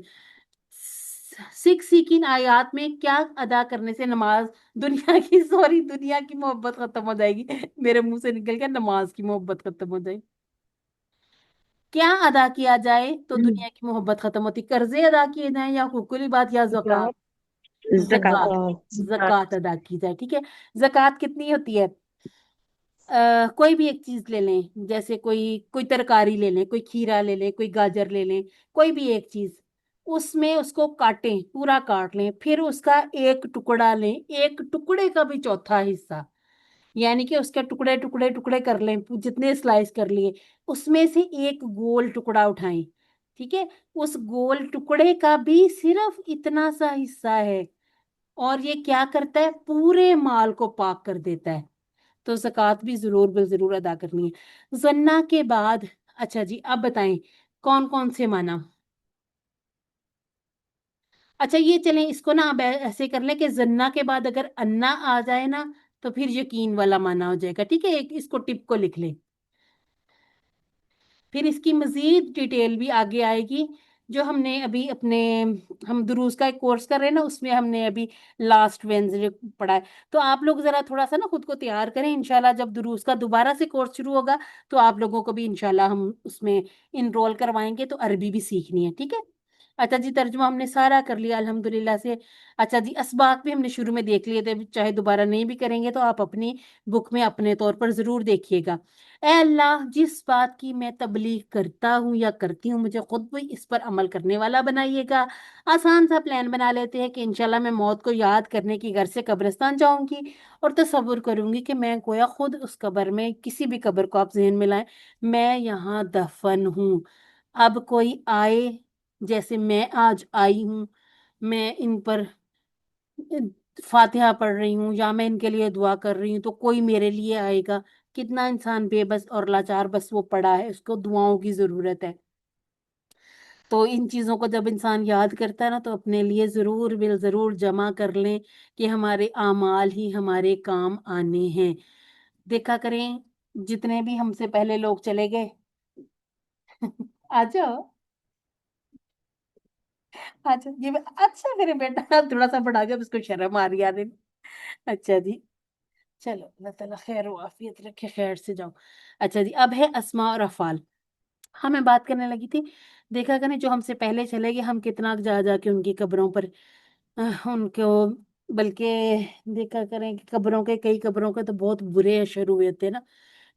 6 की इन आयात में क्या अदा करने से नमाज दुनिया की मोहब्बत खत्म हो जाएगी। मेरे मुंह से निकल गया नमाज की मोहब्बत खत्म हो जाएगी। क्या अदा किया जाए तो दुनिया की मोहब्बत खत्म होती, कर्जे अदा किए जाएं या हुकुल बात या ज़कात? ज़कात। ज़कात अदा की जाए, ठीक है। ज़कात कितनी होती है? कोई भी एक चीज ले लें, जैसे कोई कोई तरकारी ले लें, कोई खीरा ले लें, कोई गाजर ले लें, कोई भी एक चीज, उसमें उसको काटें, पूरा काट लें, फिर उसका एक टुकड़ा लें, एक टुकड़े का भी चौथा हिस्सा, यानी कि उसके टुकड़े टुकड़े टुकड़े कर लें, जितने स्लाइस कर लिए, उसमें से एक गोल टुकड़ा उठाएं, ठीक है। उस गोल टुकड़े का भी सिर्फ इतना सा हिस्सा है, और ये क्या करता है, पूरे माल को पाक कर देता है। तो ज़कात भी जरूर बिल जरूर अदा करनी है। जन्ना के बाद, अच्छा जी अब बताएं कौन कौन से माना। अच्छा ये चलें, इसको ना अब ऐसे कर लें कि जन्ना के बाद अगर अन्ना आ जाए ना, तो फिर यकीन वाला माना हो जाएगा, ठीक है। एक इसको टिप को लिख लें, फिर इसकी मजीद डिटेल भी आगे आएगी। जो हमने अभी अपने, हम दुरूस का एक कोर्स कर रहे हैं ना, उसमें हमने अभी लास्ट वेडनेसडे पढ़ा है। तो आप लोग जरा थोड़ा सा ना खुद को तैयार करें, इंशाल्लाह जब दुरूस का दोबारा से कोर्स शुरू होगा तो आप लोगों को भी इंशाल्लाह हम उसमें इनरोल करवाएंगे। तो अरबी भी सीखनी है, ठीक है। अच्छा जी, तर्जुमा हमने सारा कर लिया अल्हम्दुलिल्लाह से। अच्छा जी, असबाक भी हमने शुरू में देख लिए थे, चाहे दोबारा नहीं भी करेंगे तो आप अपनी बुक में अपने तौर पर जरूर देखिएगा। ऐ अल्लाह, जिस बात की मैं तबलीग करता हूँ या करती हूँ, मुझे खुद भी इस पर अमल करने वाला बनाइएगा। आसान सा प्लान बना लेते हैं कि इंशाल्लाह मैं मौत को याद करने की घर से कब्रिस्तान जाऊंगी और तसव्वुर करूंगी कि मैं गोया खुद उस कब्र में, किसी भी कब्र को आप जहन में लाएं, मैं यहाँ दफन हूँ। अब कोई आए, जैसे मैं आज आई हूँ, मैं इन पर फातिहा पढ़ रही हूँ या मैं इनके लिए दुआ कर रही हूँ, तो कोई मेरे लिए आएगा। कितना इंसान बेबस और लाचार, बस वो पड़ा है, उसको दुआओं की जरूरत है। तो इन चीजों को जब इंसान याद करता है ना, तो अपने लिए जरूर बिल जरूर जमा कर लें कि हमारे आमाल ही हमारे काम आने हैं। देखा करें, जितने भी हमसे पहले लोग चले गए आ जाओ, अच्छा ये अच्छा मेरे बेटा थोड़ा सा बड़ा गया, अब इसको शर्म आ रही है। अच्छा जी, चलो अल्लाह ताला खैर व आफियत रखे, खैर से जाओ। अच्छा जी, अब है अस्मा और अफ़ाल। हाँ, मैं बात करने लगी थी, देखा करें जो हमसे पहले चले गए, हम कितना जा जा के उनकी कब्रों पर उनको, बल्कि देखा करें कि कब्रों के, कई कब्रों के तो बहुत बुरे अशर हुए होते हैं ना,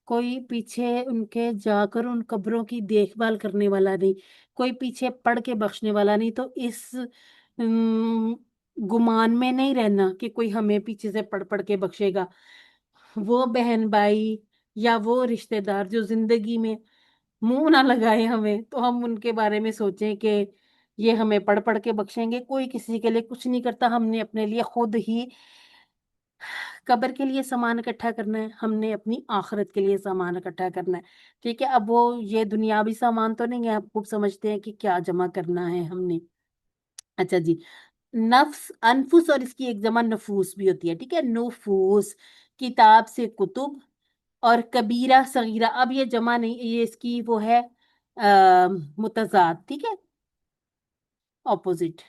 कोई पीछे उनके जाकर उन कब्रों की देखभाल करने वाला नहीं, कोई पीछे पढ़ के बख्शने वाला नहीं। तो इस उम, गुमान में नहीं रहना कि कोई हमें पीछे से पढ़ पढ़ के बख्शेगा। वो बहन भाई या वो रिश्तेदार जो जिंदगी में मुंह ना लगाए हमें, तो हम उनके बारे में सोचें कि ये हमें पढ़ पढ़ के बख्शेंगे। कोई किसी के लिए कुछ नहीं करता, हमने अपने लिए खुद ही कब्र के लिए सामान इकट्ठा करना है, हमने अपनी आखिरत के लिए सामान इकट्ठा करना है, ठीक है। अब वो ये दुनियावी सामान तो नहीं है, आप खूब समझते हैं कि क्या जमा करना है हमने। अच्छा जी, नफ्स, अनफुस और इसकी एक जमा नफूस भी होती है, ठीक है। नफूस, किताब से कुतुब, और कबीरा सगीरा, अब ये जमा नहीं, ये इसकी वो है मुतजाद, ठीक है, ऑपोजिट।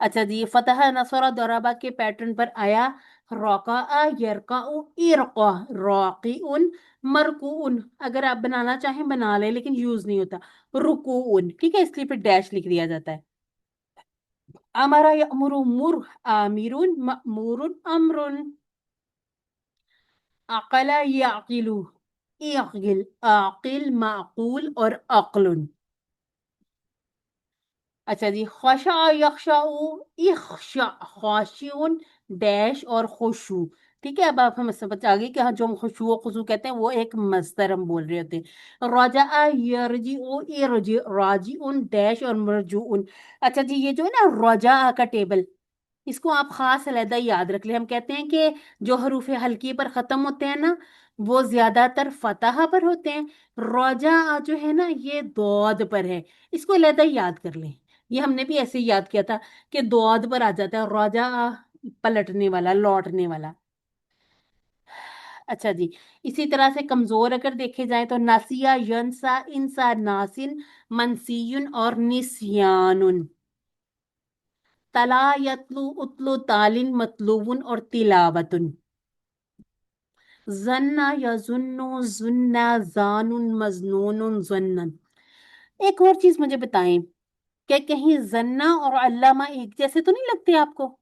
अच्छा जी, फतह नसरा दरबा के पैटर्न पर आया, रौका यरकाउ इरका, रौकीउन मरकून, अगर आप बनाना चाहें बना लें, लेकिन यूज नहीं होता। रुकून, ठीक है, इसलिए फिर डैश लिख दिया जाता है। अमरा यअमुरु मुर, आमिरुन मअमुरुन अमरुन, अकला याकिलु, इक़िल, आकिल माकुल और अक्लुन। अच्छा जी, ख़शा यख़शाउ, इख़शा, ख़ाशिउन डैश और खुशू, ठीक है। अब आप हमें समझ आ गई कि हाँ, जो हम खुशू खुशू कहते हैं वो एक मस्दर हम बोल रहे होते हैं। रजा यरजिउ, इरजि, राजिउन डैश और मरजूउन। अच्छा जी, ये जो है ना रजा का टेबल, इसको आप खास अलहदा याद रख ले। हम कहते हैं कि जो हरूफ हल्की पर खत्म होते हैं ना, वो ज्यादातर फतह पर होते हैं। रोजा जो है ना, ये दौद पर है, इसको अलहदा याद कर लें। ये हमने भी ऐसे ही याद किया था कि दौद पर आ जाता है रोजा, पलटने वाला, लौटने वाला। अच्छा जी, इसी तरह से कमजोर अगर देखे जाए तो नासिया, यंसा, इंसा, नासिन, मनसियुन और निस्यानुन। तला यतलू उतलू तालिन मतलूबुन और तिलावतुन। जन्ना यजुन्नु जुन्ना जानुन मजनूनुन जन्नन। एक और चीज मुझे बताएं, क्या कहीं जन्ना और अल्लामा एक जैसे तो नहीं लगते आपको?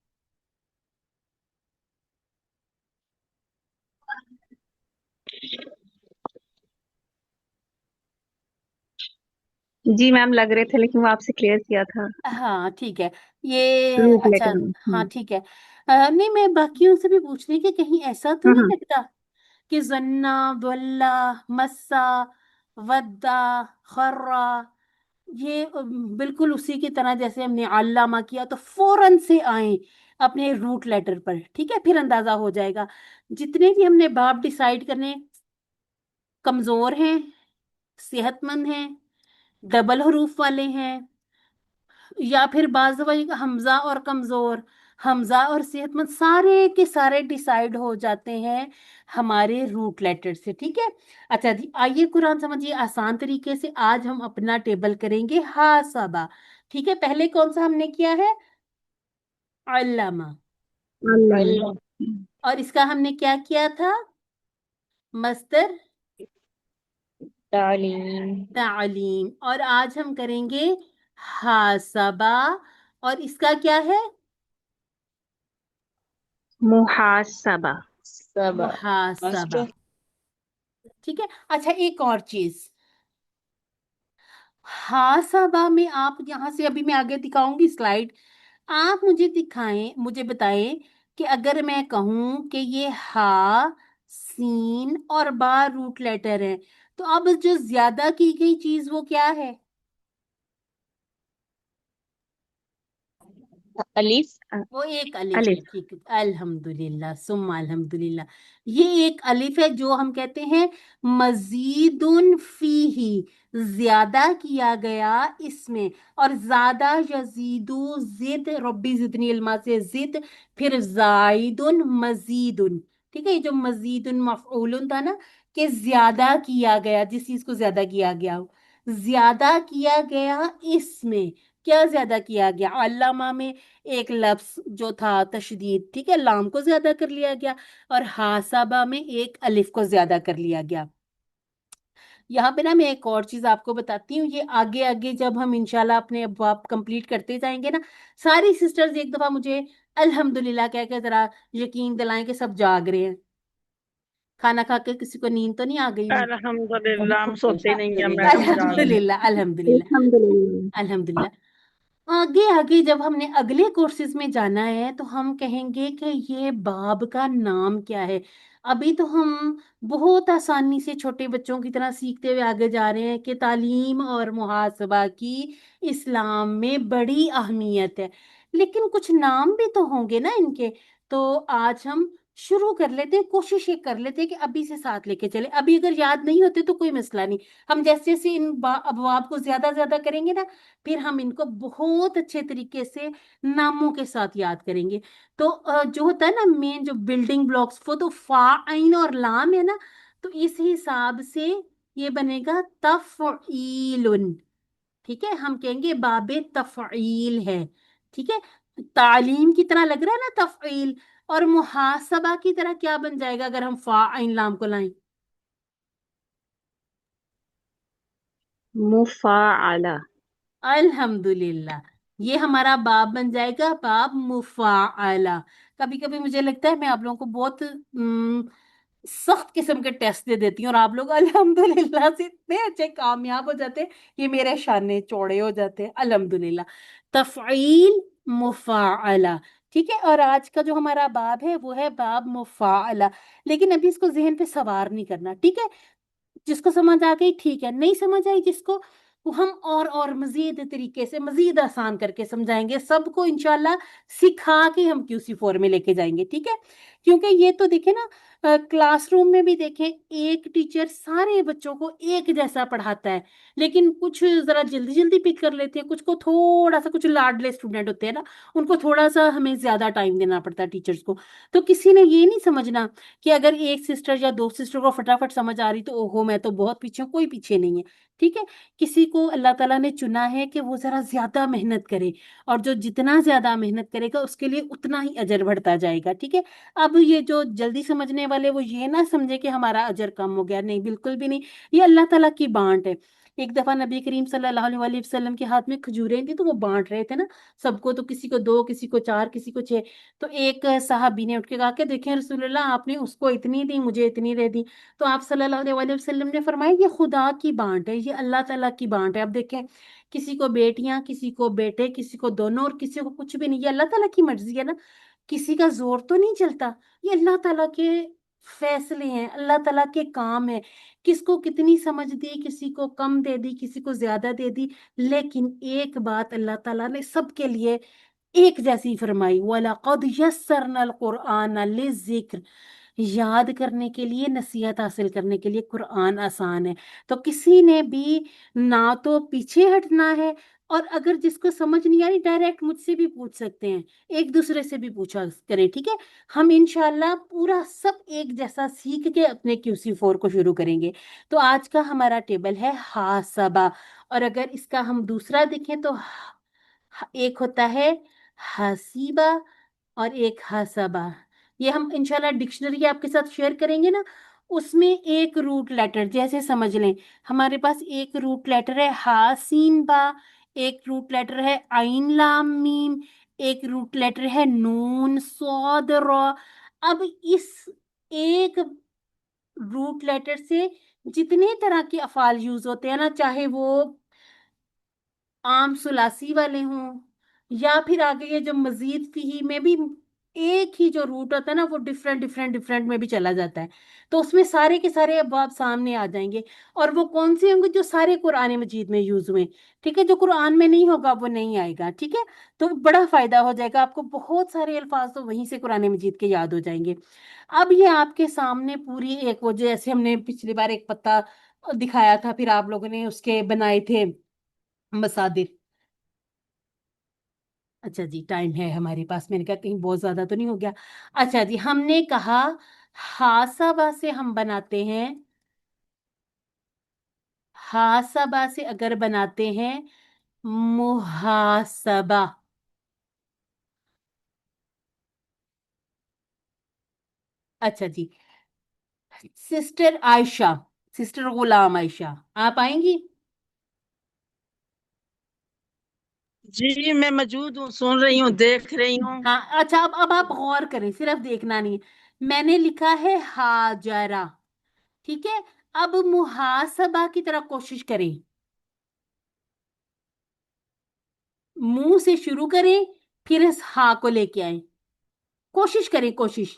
जी मैम लग रहे थे, लेकिन वो आपसे क्लियर किया था हाँ ठीक है, ये रूट अच्छा, लेटर में। हाँ ठीक है। नहीं, मैं बाकियों से भी पूछ रही कि कहीं ऐसा तो नहीं हम्म। लगता कि जन्ना, वल्ला, मस्सा, वद्दा, खर्रा, ये बिल्कुल उसी की तरह जैसे हमने अल्लामा किया तो फौरन से आए अपने रूट लेटर पर, ठीक है? फिर अंदाजा हो जाएगा। जितने भी हमने बाब डिसाइड करने, कमजोर हैं, सेहतमंद हैं, डबल हरूफ वाले हैं, या फिर बाज दफा हमजा और कमजोर, हमजा और सेहतमंद, सारे के सारे डिसाइड हो जाते हैं हमारे रूट लेटर से, ठीक है? अच्छा जी, आइए कुरान समझिए आसान तरीके से। आज हम अपना टेबल करेंगे हासाबा, ठीक है? पहले कौन सा हमने किया है? अल्लामा। अल्लाह। और इसका हमने क्या किया था? मस्दर तालीम। तालीम। और आज हम करेंगे हासाबा, और इसका क्या है? मुहासबा। सबा। मुहासबा, मास्टर ठीक है? अच्छा, एक और चीज, हासाबा में आप यहाँ से, अभी मैं आगे दिखाऊंगी स्लाइड, आप मुझे दिखाएं, मुझे बताएं कि अगर मैं कहूं कि ये हा, सीन और बा रूट लेटर है, तो अब जो ज्यादा की गई चीज वो क्या है? अलिफ। वो एक अलिफ है, अलिफ। ठीक है, अल्हम्दुलिल्लाह सुम्मा अल्हम्दुलिल्लाह। ये एक अलिफ है जो हम कहते हैं मजीदुन फीही, ज्यादा किया गया इसमें। और ज्यादा यजीदु, जिद, रब्बी जिदनी इल्मा से जिद, फिर जाइदुन मजीदुन, ठीक है? ये जो मजीदुन मफऊलुन था ना, कि ज्यादा किया गया, जिस चीज को ज्यादा किया गया हो, ज्यादा किया गया इसमें। क्या ज्यादा किया गया? अल्लामा में एक लफ्ज जो था तशदीद, ठीक है, लाम को ज्यादा कर लिया गया, और हासाबा में एक अलिफ को ज्यादा कर लिया गया। यहाँ पे ना मैं एक और चीज आपको बताती हूँ, ये आगे आगे जब हम इंशाल्लाह अपने अब्वाब कंप्लीट करते जाएंगे ना, सारी सिस्टर्स एक दफा मुझे अल्हम्दुलिल्लाह कह के जरा यकीन दिलाएं कि सब जाग रहे हैं। खाना खा के किसी को नींद तो नहीं आ गई ना? अल्हम्दुलिल्लाह, हम सोते नहीं हैं मैडम, जाग रहे हैं। अल्हम्दुलिल्लाह अल्हम्दुलिल्लाह अल्हम्दुलिल्लाह। अल्हम्दुलिल्लाह। आगे आगे जब हमने अगले कोर्सेज में जाना है तो हम कहेंगे कि ये बाब का नाम क्या है। अभी तो हम बहुत आसानी से छोटे बच्चों की तरह सीखते हुए आगे जा रहे हैं कि तालीम और मुहासबा की इस्लाम में बड़ी अहमियत है, लेकिन कुछ नाम भी तो होंगे ना इनके। तो आज हम शुरू कर लेते हैं, कोशिश ये कर लेते हैं कि अभी से साथ लेके चले। अभी अगर याद नहीं होते तो कोई मसला नहीं, हम जैसे जैसे इन अबवाब को ज्यादा ज्यादा करेंगे ना, फिर हम इनको बहुत अच्छे तरीके से नामों के साथ याद करेंगे। तो जो होता है ना मेन जो बिल्डिंग ब्लॉक्स, वो तो फा, आइन और लाम है ना, तो इस हिसाब से ये बनेगा तफईलुन, ठीक है? हम कहेंगे बाबे तफईल है, ठीक है? तालीम की तरह लग रहा है ना तफईल, और मुहासबा की तरह क्या बन जाएगा अगर हम फा आइन लाम को लाएं? मुफाअला। अल्हम्दुलिल्लाह, ये हमारा बाब बन जाएगा बाब मुफाअला। कभी कभी मुझे लगता है मैं आप लोगों को बहुत सख्त किस्म के टेस्ट दे देती हूँ, और आप लोग अल्हम्दुलिल्लाह से इतने अच्छे कामयाब हो जाते हैं, ये मेरे शाने चौड़े हो जाते हैं, अल्हम्दुलिल्लाह। तफईल, मुफाअला, ठीक है? और आज का जो हमारा बाब है वो है बाब मुफाअला। लेकिन अभी इसको जहन पे सवार नहीं करना, ठीक है? जिसको समझ आ गई ठीक है, नहीं समझ आई जिसको, वो हम और मजीद तरीके से मजीद आसान करके समझाएंगे, सबको इंशाल्लाह सिखा के हम QC4 में लेके जाएंगे, ठीक है? کیونکہ یہ تو دیکھیں نا کلاس روم میں بھی دیکھیں ایک ٹیچر سارے بچوں کو ایک جیسا پڑھاتا ہے، لیکن کچھ ذرا جلدی جلدی پک کر لیتے ہیں، کچھ کو تھوڑا سا، کچھ لاڈلے اسٹوڈنٹ ہوتے ہیں نا، ان کو تھوڑا سا ہمیں زیادہ ٹائم دینا پڑتا ہے ٹیچرز کو. تو کسی نے یہ نہیں سمجھنا کہ اگر ایک سسٹر یا دو سسٹر کو فٹافٹ سمجھ آ رہی تو اوہو میں تو بہت پیچھے ہوں. کوئی پیچھے نہیں ہے، ٹھیک ہے. کسی کو اللہ تعالیٰ نے چنا ہے کہ وہ ذرا زیادہ محنت کرے، اور جو جتنا زیادہ محنت کرے گا اس کے لیے اتنا ہی اجر بڑھتا جائے گا، ٹھیک ہے. اب یہ جو جلدی سمجھنے والے وہ یہ نہ سمجھے کہ ہمارا اجر کم ہو گیا، نہیں بالکل بھی نہیں. یہ اللہ تعالیٰ کی بانٹ ہے. ایک دفعہ نبی کریم صلی اللہ علیہ وآلہ وسلم کے ہاتھ میں کھجوریں تھیں تو وہ بانٹ رہے تھے نا سب کو، تو کسی کو 2، کسی کو 4، کسی کو 6. تو ایک صحابی نے اٹھ کے کہا کہ دیکھیں رسول اللہ، آپ نے اس کو اتنی دی، مجھے اتنی دے دی. تو آپ صلی اللہ علیہ وآلہ وسلم نے فرمایا یہ خدا کی بانٹ ہے، یہ اللہ تعالیٰ کی بانٹ ہے. اب دیکھیں کسی کو بیٹیاں، کسی کو بیٹے، کسی کو دونوں، اور کسی کو کچھ بھی نہیں. یہ اللہ تعالیٰ کی مرضی ہے نا، کسی کا زور تو نہیں چلتا. یہ اللہ تعالیٰ کے فیصلے ہیں، اللہ تعالیٰ کے کام ہیں. کس کو کتنی سمجھ دی، کسی کو کم دے دی، کسی کو زیادہ دے دی، لیکن ایک بات اللہ تعالیٰ نے سب کے لیے ایک جیسی فرمائی، وَلَقَدْ يَسَّرْنَا الْقُرْآنَ لِلذِّكْرِ. یاد کرنے کے لیے، نصیحت حاصل کرنے کے لیے قرآن آسان ہے. تو کسی نے بھی نہ تو پیچھے ہٹنا ہے، اور اگر جس کو سمجھ نہیں آ رہی ڈائریکٹ مجھ سے بھی پوچھ سکتے ہیں، ایک دوسرے سے بھی پوچھا کریں، ٹھیک ہے. ہم انشاءاللہ پورا سب ایک جیسا سیکھ کے اپنے QC4 کو شروع کریں گے. تو آج کا ہمارا ٹیبل ہے حاسبہ، اور اگر اس کا ہم دوسرا دیکھیں تو ایک ہوتا ہے حسیبہ اور ایک حسبہ. یہ ہم انشاءاللہ ڈکشنری آپ کے ساتھ شیئر کریں گے نا، اس میں ایک روٹ لیٹر جیسے سمجھ لیں، ہمارے پاس ایک روٹ لیٹر ہے حاسین با، ایک روٹ لیٹر ہے عین لام میم، ایک روٹ لیٹر ہے نون صاد را. اب اس ایک روٹ لیٹر سے جتنے طرح کے افعال یوز ہوتے ہیں نا، چاہے وہ عام ثلاثی والے ہوں یا پھر آگے یہ جو مزید فیہی میں بھی ایک ہی جو روٹ ہوتا ہے نا وہ ڈفرینٹ میں بھی چلا جاتا ہے. تو اس میں سارے کے سارے ابواب سامنے آ جائیں گے، اور وہ کون سے ہوں گے جو سارے قرآن مجید میں یوز ہوئے، ٹھیک ہے. جو قرآن میں نہیں ہوگا وہ نہیں آئے گا، ٹھیک ہے. تو بڑا فائدہ ہو جائے گا آپ کو، بہت سارے الفاظ تو وہیں سے قرآن مجید کے یاد ہو جائیں گے. اب یہ آپ کے سامنے پوری ایک وہ جیسے ہم نے پچھلی بار ایک پتہ دکھایا تھا، پھر آپ لوگوں نے اس کے بنائے تھے مصادر. اچھا جی ٹائم ہے ہمارے پاس، میں نے کہا کہیں بہت زیادہ تو نہیں ہو گیا. اچھا جی، ہم نے کہا حاسبہ سے ہم بناتے ہیں، حاسبہ سے اگر بناتے ہیں محاسبہ. اچھا جی، سسٹر عائشہ، سسٹر غلام عائشہ، آپ آئیں گی؟ جی میں موجود ہوں، سن رہی ہوں، دیکھ رہی ہوں. ہاں اچھا، اب آپ غور کریں، صرف دیکھنا نہیں. میں نے لکھا ہے ہاجرہ، ٹھیک ہے. اب محاسبہ کی طرح کوشش کریں، منہ سے شروع کریں پھر اس ہا کو لے کے آئیں. کوشش کریں، کوشش.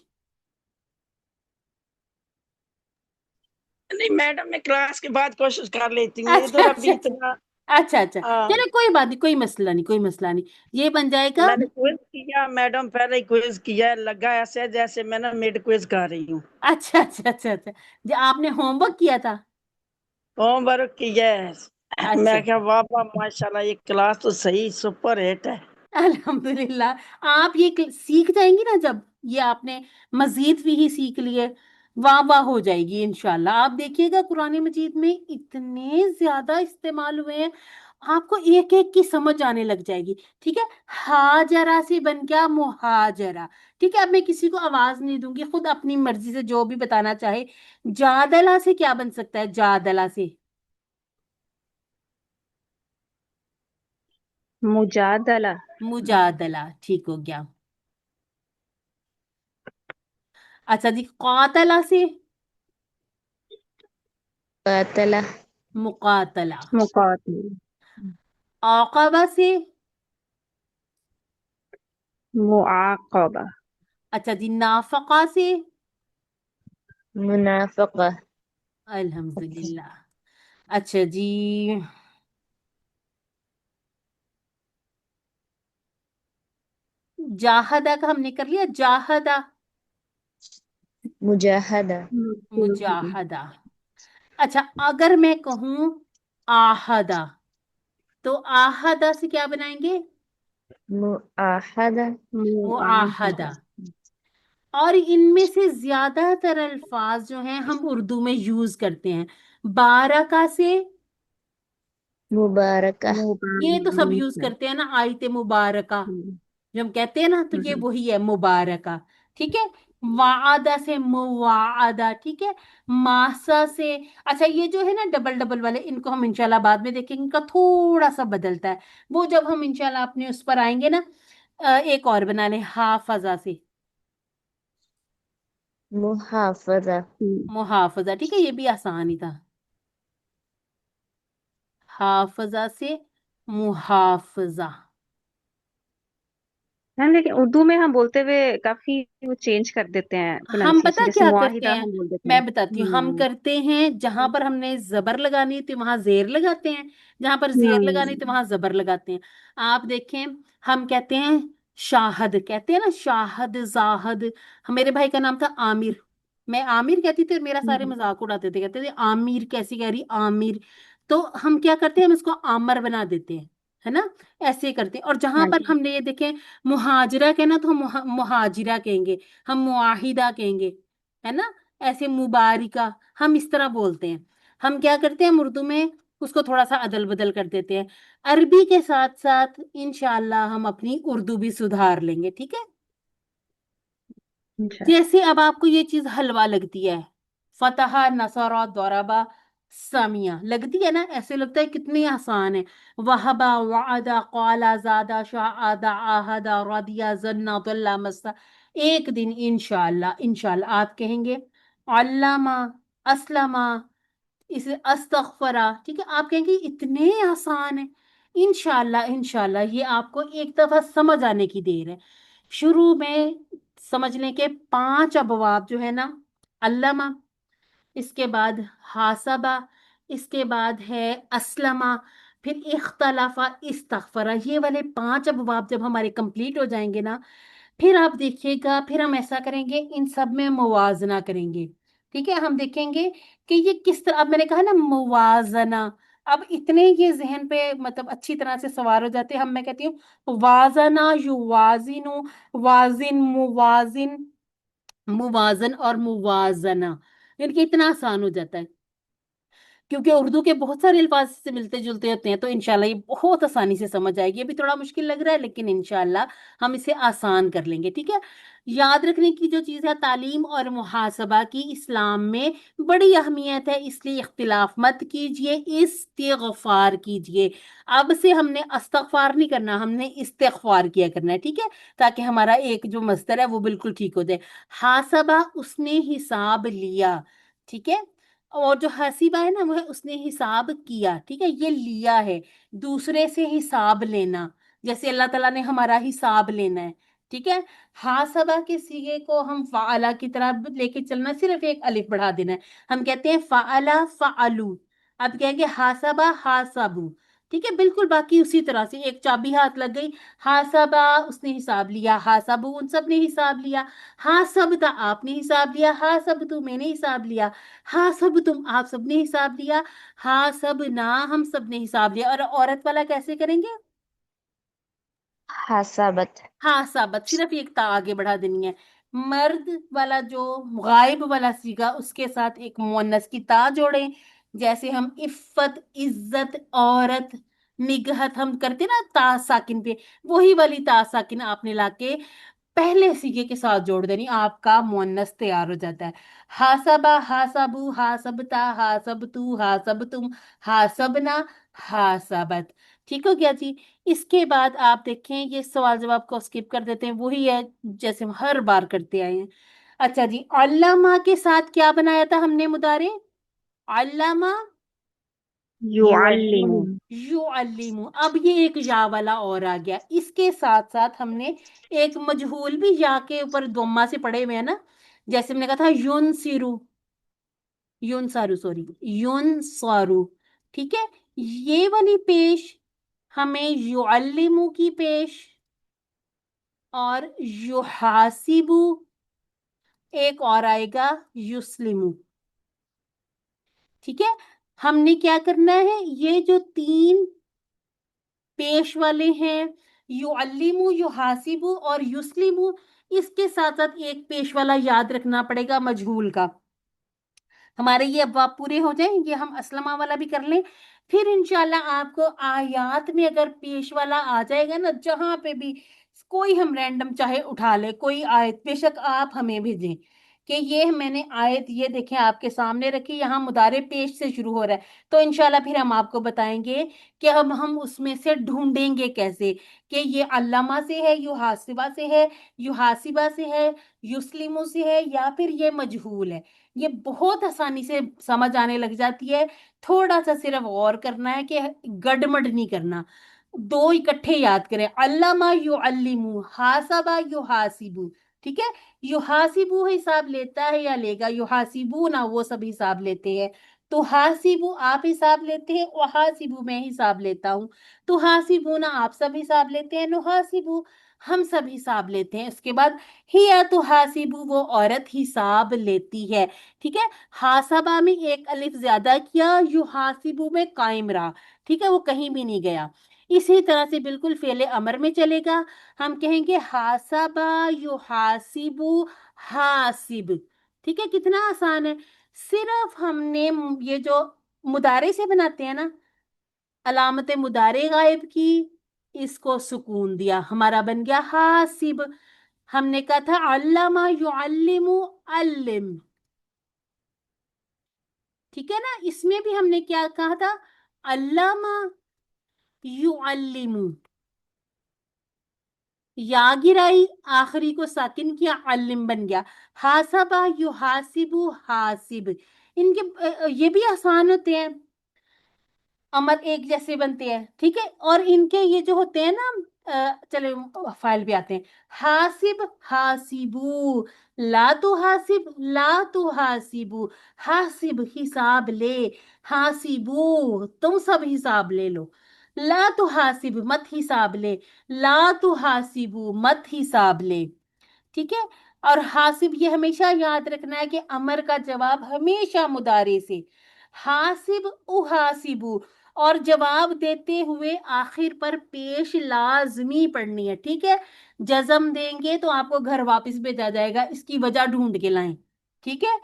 نہیں میڈم، میں کلاس کے بعد کوشش کر لیتی ہوں، اچھا ادھر ابھی اچھا اتنا. اچھا اچھا، چلے کوئی بات نہیں، کوئی مسئلہ نہیں، کوئی مسئلہ نہیں. یہ بن جائے گا. میں نے کوئز کیا میڈم، پہلے ہی کوئز کیا، لگا ایسے جیسے میں نا مڈ کوئز کر رہی ہوں. اچھا اچھا اچھا اچھا جی، آپ نے ہوم ورک کیا تھا؟ ہوم ورک کیا ہے. اچھا میں کہا واہ واہ ماشاءاللہ، یہ کلاس تو صحیح سپر ہٹ ہے. الحمدللہ. آپ یہ سیکھ جائیں گی نا، جب یہ آپ نے مزید بھی ہی سیکھ لیے، واہ واہ ہو جائے گی انشاءاللہ. آپ دیکھیے گا قرآن مجید میں اتنے زیادہ استعمال ہوئے ہیں، آپ کو ایک ایک کی سمجھ آنے لگ جائے گی، ٹھیک ہے. ہاجرہ سے بن گیا محاجرہ، ٹھیک ہے. اب میں کسی کو آواز نہیں دوں گی، خود اپنی مرضی سے جو بھی بتانا چاہے. جادلہ سے کیا بن سکتا ہے؟ جادلہ سے مجادلہ. مجادلہ، ٹھیک ہو گیا. اچھا جی، قاتلہ سے قاتلہ. مقاتلہ. مقاتل. عاقبہ سے معاقبہ. اچھا جی، نافقہ سے منافقہ. الحمدللہ. اچھا جی، جاہدہ کا ہم نے کر لیا، جاہدہ. मुजाहदा, मुजाहदा। अच्छा, अगर मैं कहूं आहदा, तो आहदा से क्या बनाएंगे? मुआहदा, मुआहदा। और इनमें से ज्यादातर अल्फाज जो हैं हम उर्दू में यूज करते हैं। बारका से, मुबारका, ये तो सब यूज करते हैं ना, आयते मुबारका जो हम कहते हैं ना, तो ये वही है मुबारका। ठीक है। वादा से मुवादा। ठीक है। मासा से, अच्छा ये जो है ना डबल डबल वाले, इनको हम इंशाल्लाह बाद में देखेंगे, इनका थोड़ा सा बदलता है, वो जब हम इंशाल्लाह अपने उस पर आएंगे ना। एक और बना लें, हाफजा से मुहाफजा, मुहाफजा। ठीक है, ये भी आसान ही था। हाफजा से मुहाफजा। हाँ, लेकिन उर्दू में हम बोलते हुए काफी वो चेंज कर देते हैं हम प्रोनाउंसिएशन, पता जैसे क्या करते मुआहिदा हैं, हम बोल देते हैं। मैं बताती हूँ, हम करते हैं जहां पर हमने जबर लगानी है तो वहां जेर लगाते हैं, जहां पर जेर लगानी है तो वहां जबर लगाते हैं। आप देखें, हम कहते हैं शाहद, कहते हैं ना शाहद जाहद। मेरे भाई का नाम था आमिर, मैं आमिर कहती थी, मेरा सारे मजाक उड़ाते थे, कहते थे आमिर कैसी कह रही आमिर। तो हम क्या करते हैं, हम इसको आमर बना देते हैं, है ना। ऐसे करते हैं। और जहां हाँ पर जी। हमने ये देखें मुहाजिरा कहना, तो हम मुहाजिरा कहेंगे, हम मुआहिदा कहेंगे, है ना। ऐसे मुबारिका, हम इस तरह बोलते हैं। हम क्या करते हैं, हम उर्दू में उसको थोड़ा सा अदल बदल कर देते हैं। अरबी के साथ साथ इंशाल्लाह हम अपनी उर्दू भी सुधार लेंगे। ठीक है। अच्छा। जैसे अब आपको ये चीज हलवा लगती है, फतहा नसरा दौराबा सामिया लगती है ना, ऐसे लगता है कितनी आसान है। वहबा वादा काला जादा शादा आहदा रदिया जन्ना तल्ला मस्ता। एक दिन इंशाल्लाह, इंशाल्लाह आप कहेंगे अल्लामा, अस्लमा, इसे अस्तगफरा। ठीक है, आप कहेंगे इतने आसान है। इंशाल्लाह, इंशाल्लाह ये आपको एक दफा समझ आने की देर है। शुरू में समझने के 5 अबवाब जो है ना, अल्लमा, इसके बाद हासबा, इसके बाद है असलमा, फिर इख्तलाफा, इस्तगफरा, ये वाले 5 अबवाब जब हमारे कंप्लीट हो जाएंगे ना, फिर आप देखिएगा, फिर हम ऐसा करेंगे, इन सब में मुवाजना करेंगे। ठीक है, हम देखेंगे कि ये किस तरह, अब मैंने कहा ना मुवाजना, अब इतने ये जहन पे मतलब अच्छी तरह से सवार हो जाते हैं। हम, मैं कहती हूँ वाजना युवाजिनु, वाजिन मुवाजिन, मुवाजन और मुवाजना, इनके इतना आसान हो जाता है, क्योंकि उर्दू के बहुत सारे अल्फाज से मिलते जुलते होते हैं, तो इंशाल्लाह ये बहुत आसानी से समझ आएगी। अभी थोड़ा मुश्किल लग रहा है, लेकिन इंशाल्लाह हम इसे आसान कर लेंगे। ठीक है। याद रखने की जो चीज़ है, तालीम और मुहासबा की इस्लाम में बड़ी अहमियत है, इसलिए इख्तिलाफ मत कीजिए, इस्तिगफार कीजिए। अब से हमने अस्तगफार नहीं करना, हमने इस्तिगफार किया करना है। ठीक है, ताकि हमारा एक जो मस्तर है वो बिल्कुल ठीक हो जाए। हासबा, उसने हिसाब लिया। ठीक है। और जो हसीबा है ना, वो है उसने हिसाब किया। ठीक है, ये लिया है, दूसरे से हिसाब लेना, जैसे अल्लाह ताला ने हमारा हिसाब लेना है। ठीक है। हासबा के सीगे को हम फाअला की तरह लेके चलना, सिर्फ एक अलिफ बढ़ा देना है। हम कहते हैं फाअला फाअलू, अब कहेंगे हासबा हासबू। ठीक है, बिल्कुल बाकी उसी तरह से, एक चाबी हाथ लग गई, हासबा उसने हिसाब लिया, हासबू उन सब ने हिसाब लिया, हाँ सब था आपने हिसाब लिया, हाँ सब तू मैंने हिसाब लिया, हाँ सब तुम आप सबने हिसाब लिया, हाँ सब ना हम सब ने हिसाब लिया। और औरत वाला कैसे करेंगे? हासाबत, हाँ साबत, सिर्फ एक ता आगे बढ़ा देनी है। मर्द वाला जो गायब वाला सीगा, उसके साथ एक मुअन्नस की ता जोड़े, जैसे हम इफ्फत, इज्जत, औरत, निगहत हम करते ना ता साकिन पे, वही वाली ता साकिन आपने लाके पहले सीगे के साथ जोड़ देनी, आपका मुअन्नस तैयार हो जाता है। हासबा हासबू हासबता हासबतू हासबतुम हासबना हासबत। ठीक हो गया जी। इसके बाद आप देखें, ये सवाल जवाब को स्किप कर देते हैं, वही है जैसे हम हर बार करते आए हैं। अच्छा जी, अल्लामा के साथ क्या बनाया था हमने मुदारे? अल्लामा युअल्लिमु। युअल्लिमु। अब ये एक या वाला और आ गया, इसके साथ साथ हमने एक मजहूल भी या के ऊपर दोम्मा से पढ़े हुए हैं ना, जैसे हमने कहा था युन सिरु, युन सारू, सॉरी युन सारू। ठीक है, ये वाली पेश हमें युअल्लिमु की पेश और युहासिबु ایک اور آئے گا یسلمو. ٹھیک ہے, ہم نے کیا کرنا ہے, یہ جو تین پیش والے ہیں یعلمو, یحاسبو اور یسلمو, اس کے ساتھ ساتھ ایک پیش والا یاد رکھنا پڑے گا مجہول کا. ہمارے یہ ابواب پورے ہو جائیں, یہ ہم اسلمہ والا بھی کر لیں, پھر انشاءاللہ آپ کو آیات میں اگر پیش والا آ جائے گا نا, جہاں پہ بھی کوئی ہم رینڈم چاہے اٹھا لے کوئی آیت, بے شک آپ ہمیں بھیجیں کہ یہ میں نے آیت یہ دیکھیں آپ کے سامنے رکھی, یہاں مضارع پیش سے شروع ہو رہا ہے, تو انشاءاللہ پھر ہم آپ کو بتائیں گے کہ اب ہم اس میں سے ڈھونڈیں گے کیسے کہ یہ علامہ سے ہے, یحاسبہ سے ہے, یحاسبہ سے ہے, یسلمو سے ہے, یا پھر یہ مجہول ہے. یہ بہت آسانی سے سمجھ آنے لگ جاتی ہے, تھوڑا سا صرف غور کرنا ہے کہ گڑمڑ نہیں کرنا, دو اکٹھے یاد کریں. علامہ یعلمو, حاسبہ یحاسبو. ٹھیک ہے, یحاسبو حساب لیتا ہے یا لے گا, یحاسبو نہ وہ سب حساب لیتے ہیں, تو حاسبو آپ حساب لیتے ہیں, وحاسبو میں حساب لیتا ہوں, تو حاسبو نہ آپ سب حساب لیتے ہیں, نحاسبو ہم سب حساب لیتے ہیں. اس کے بعد ہیا تو حاسبو وہ عورت حساب لیتی ہے. ٹھیک ہے, حاسبہ میں ایک الف زیادہ کیا, یحاسبو میں قائم رہا. ٹھیک ہے, وہ کہیں بھی نہیں گیا. اسی طرح سے بالکل فعل امر میں چلے گا, ہم کہیں گے حاسبہ یحاسبو حاسب. ٹھیک ہے, کتنا آسان ہے. صرف ہم نے یہ جو مضارع سے بناتے ہیں نا, علامت مضارع غائب کی, اس کو سکون دیا, ہمارا بن گیا حاسب. ہم نے کہا تھا علامہ یعلم علم. ٹھیک ہے نا, اس میں بھی ہم نے کیا کہا تھا, علامہ یعلم, یا گرائی, آخری کو ساکن کیا, علم بن گیا. حاسبہ یحاسبو حاسب. ان کے یہ بھی آسان ہوتے ہیں, امر ایک جیسے بنتے ہیں. ٹھیک ہے, اور ان کے یہ جو ہوتے ہیں نا, چلے فائل بھی آتے ہیں, حاسب حاسبو, لا تو حاسب لا تو حاسبو, حاسب حساب لے, حاسبو تم سب حساب لے لو, لا تو حاسب مت حساب لے, لا تو حاسبو مت حساب لے. ٹھیک ہے, اور حاسب یہ ہمیشہ یاد رکھنا ہے کہ امر کا جواب ہمیشہ مضارع سے, حاسب احاسبو, اور جواب دیتے ہوئے آخر پر پیش لازمی پڑھنی ہے. ٹھیک ہے, جزم دیں گے تو آپ کو گھر واپس بھیجا جائے گا, اس کی وجہ ڈھونڈ کے لائیں. ٹھیک ہے,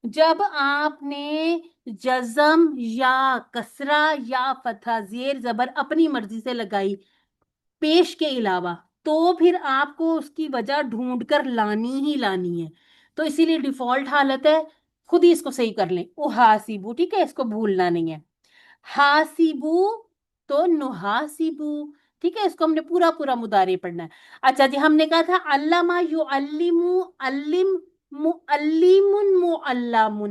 جب آپ نے جزم یا کسرہ یا فتحہ زیر زبر اپنی مرضی سے لگائی پیش کے علاوہ, تو پھر آپ کو اس کی وجہ ڈھونڈ کر لانی ہی لانی ہے. تو اسی لیے ڈیفالٹ حالت ہے, خود ہی اس کو صحیح کر لیں, احاسبو. ٹھیک ہے, اس کو بھولنا نہیں ہے. حاسبو تو نحاسبو. ٹھیک ہے, اس کو ہم نے پورا پورا مضارع پڑھنا ہے. اچھا جی, ہم نے کہا تھا علامہ یعلمو, علم معلم معلم,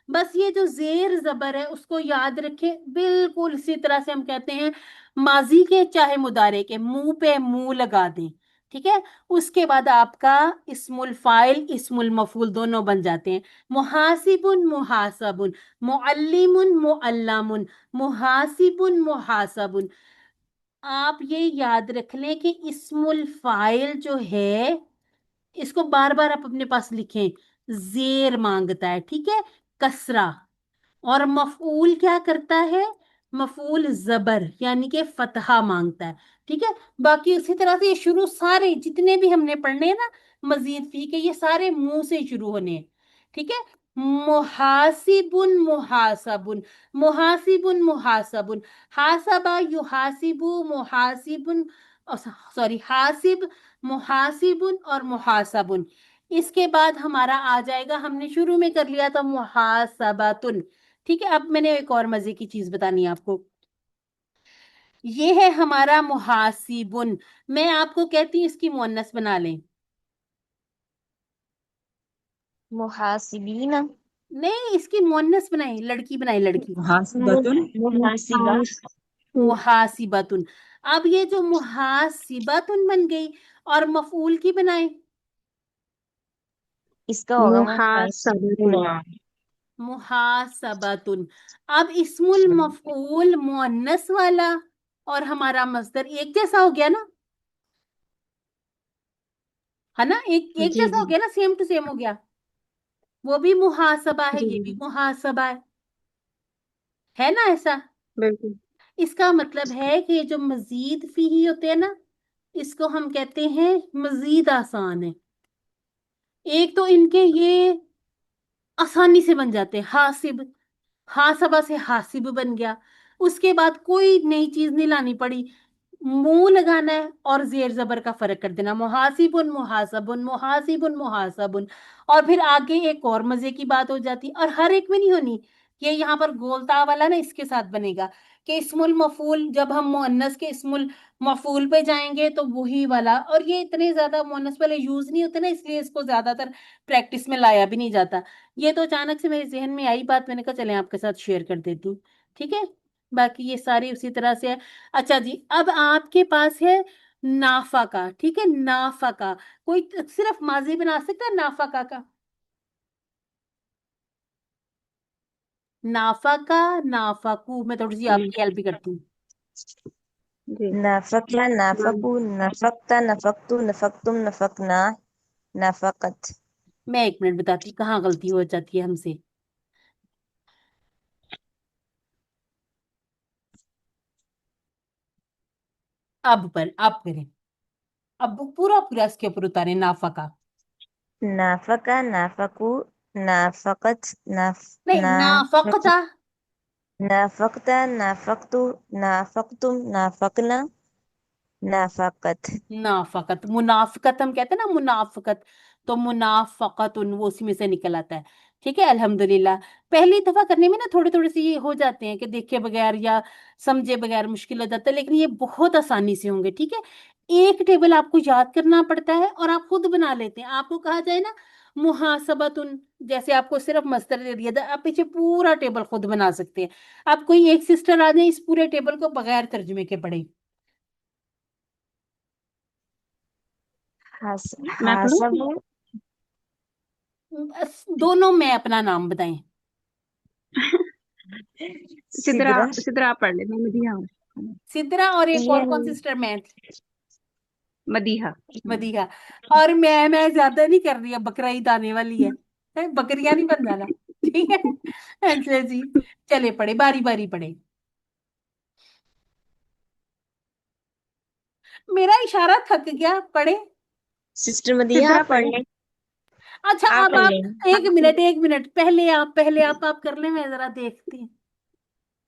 بس یہ جو زیر زبر ہے اس کو یاد رکھیں. بالکل اسی طرح سے ہم کہتے ہیں ماضی کے چاہے مضارع کے, منہ پہ منہ لگا دیں. ٹھیک ہے, اس کے بعد آپ کا اسم الفاعل اسم المفعول دونوں بن جاتے ہیں. محاسب محاسب, معلم معلم, محاسب محاسب. آپ یہ یاد رکھ لیں کہ اسم الفاعل جو ہے اس کو بار بار آپ اپنے پاس لکھیں, زیر مانگتا ہے. ٹھیک ہے, کسرہ. اور مفعول کیا کرتا ہے, مفعول زبر یعنی کہ فتحہ مانگتا ہے. ٹھیک ہے, باقی اسی طرح سے یہ شروع سارے جتنے بھی ہم نے پڑھنے ہیں نا مزید فی کے, یہ سارے منہ سے شروع ہونے ہیں. ٹھیک ہے, محاسب محاسب, محاسب محاسب, حاسبہ یحاسب محاسب, سوری حاسب محاسب اور محاسب. اس کے بعد ہمارا آ جائے گا, ہم نے شروع میں کر لیا تھا محاسبۃن. ٹھیک ہے, اب میں نے ایک اور مزے کی چیز بتانی ہے آپ کو, یہ ہے ہمارا محاسبن. میں آپ کو کہتی ہوں اس کی مؤنث بنا لیں. محاسبین. نہیں, اس کی مؤنث بنائیں, لڑکی بنائیں, لڑکی. محاسبتن. محاسبہ. محاسبتن. اب یہ جو محاسبتن بن گئی, اور مفعول کی بنائیں. اس کا ہوگا محاسبۃ. محاسبتن. اب اسم المفعول مؤنث والا اور ہمارا مصدر ایک جیسا ہو گیا نا, ہے نا, ایک جی جیسا جی ہو گیا نا, سیم ٹو سیم ہو گیا. वो भी मुहासबा है, जी ये भी जी मुहासबा है ना ऐसा? बिल्कुल। इसका मतलब है कि जो मजीद फीही होते हैं ना, इसको हम कहते हैं मजीद आसान है। एक तो इनके ये आसानी से बन जाते हैं, हासिब, हासबा से हासिब बन गया। उसके बाद कोई नई चीज नहीं लानी पड़ी, मुंह लगाना है और जेर जबर का फर्क कर देना, मुहासिबुन मुहासबुन मुहासिबुन मुहासबुन। और फिर आगे एक और मजे की बात हो जाती, और हर एक में नहीं होनी, ये यहाँ पर गोलता वाला ना इसके साथ बनेगा कि इस्मुल मफूल, जब हम मुअन्नस के इस्मुल मफूल पे जाएंगे तो वही वाला। और ये इतने ज्यादा मुअन्नस वाले यूज नहीं होते ना, इसलिए इसको ज्यादातर प्रैक्टिस में लाया भी नहीं जाता। ये तो अचानक से मेरे जहन में आई बात, मैंने कहा चले आपके साथ शेयर कर देती हूँ। ठीक है, बाकी ये सारी उसी तरह से है। अच्छा जी, अब आपके पास है नाफका। ठीक है, नाफका, कोई सिर्फ माजी बना सकता है नाफका का? नाफका, नाफकू, मैं थोड़ी सी जी आपकी हेल्प भी करती हूँ। जी। نافقنا नाम نافقوا نفقت نفقت نفقتم نفقنا نفقت. मैं एक मिनट बताती हूँ कहाँ गलती हो जाती है हमसे। अब करें, अब पूरा पूरा इसके ऊपर उतारे नाफका। نافق نافقوا نافقت नहीं, नाफकता। نافقت نافقت نافقتم نافقنا نافقت. मुनाफकत, मुनाफकत हम कहते हैं ना, मुनाफकत, तो मुनाफकत उन वो उसी में से निकल आता है। ठीक है, अल्हम्दुलिल्लाह। पहली दफा करने में ना थोड़े थोड़े से ये हो जाते हैं कि देखे बगैर या समझे बगैर मुश्किल हो जाता है, लेकिन ये बहुत आसानी से होंगे। ठीक है, एक टेबल आपको याद करना पड़ता है और आप खुद बना लेते हैं। आपको कहा जाए ना मुहासबतुन, जैसे आपको सिर्फ मस्तर दे दिया था, आप पीछे पूरा टेबल खुद बना सकते हैं। आप कोई एक सिस्टर आ जाए इस पूरे टेबल को बगैर तर्जुमे के पढ़े। मैं पढ़ूं? حاسبوا दोनों में अपना नाम बताएं। सिद्रा, سدرة. सिद्रा आप पढ़ ले, मैं मदीहा हूँ। सिद्रा, और एक और कौन ين सिस्टर? मैं, मदीहा। मदीहा। और मैं ज्यादा नहीं कर रही, अब बकरा ईद आने वाली है, बकरियां नहीं बन जाना। ठीक है, अच्छा जी, चले पड़े, बारी बारी पड़े। मेरा इशारा थक गया, पढ़े। सिस्टर मदिया सिद्रा आप पढ़ पढ़े। लें. अच्छा, आप अब पढ़ आप लें. एक मिनट, एक मिनट, पहले आप कर ले, मैं जरा देखती हूँ।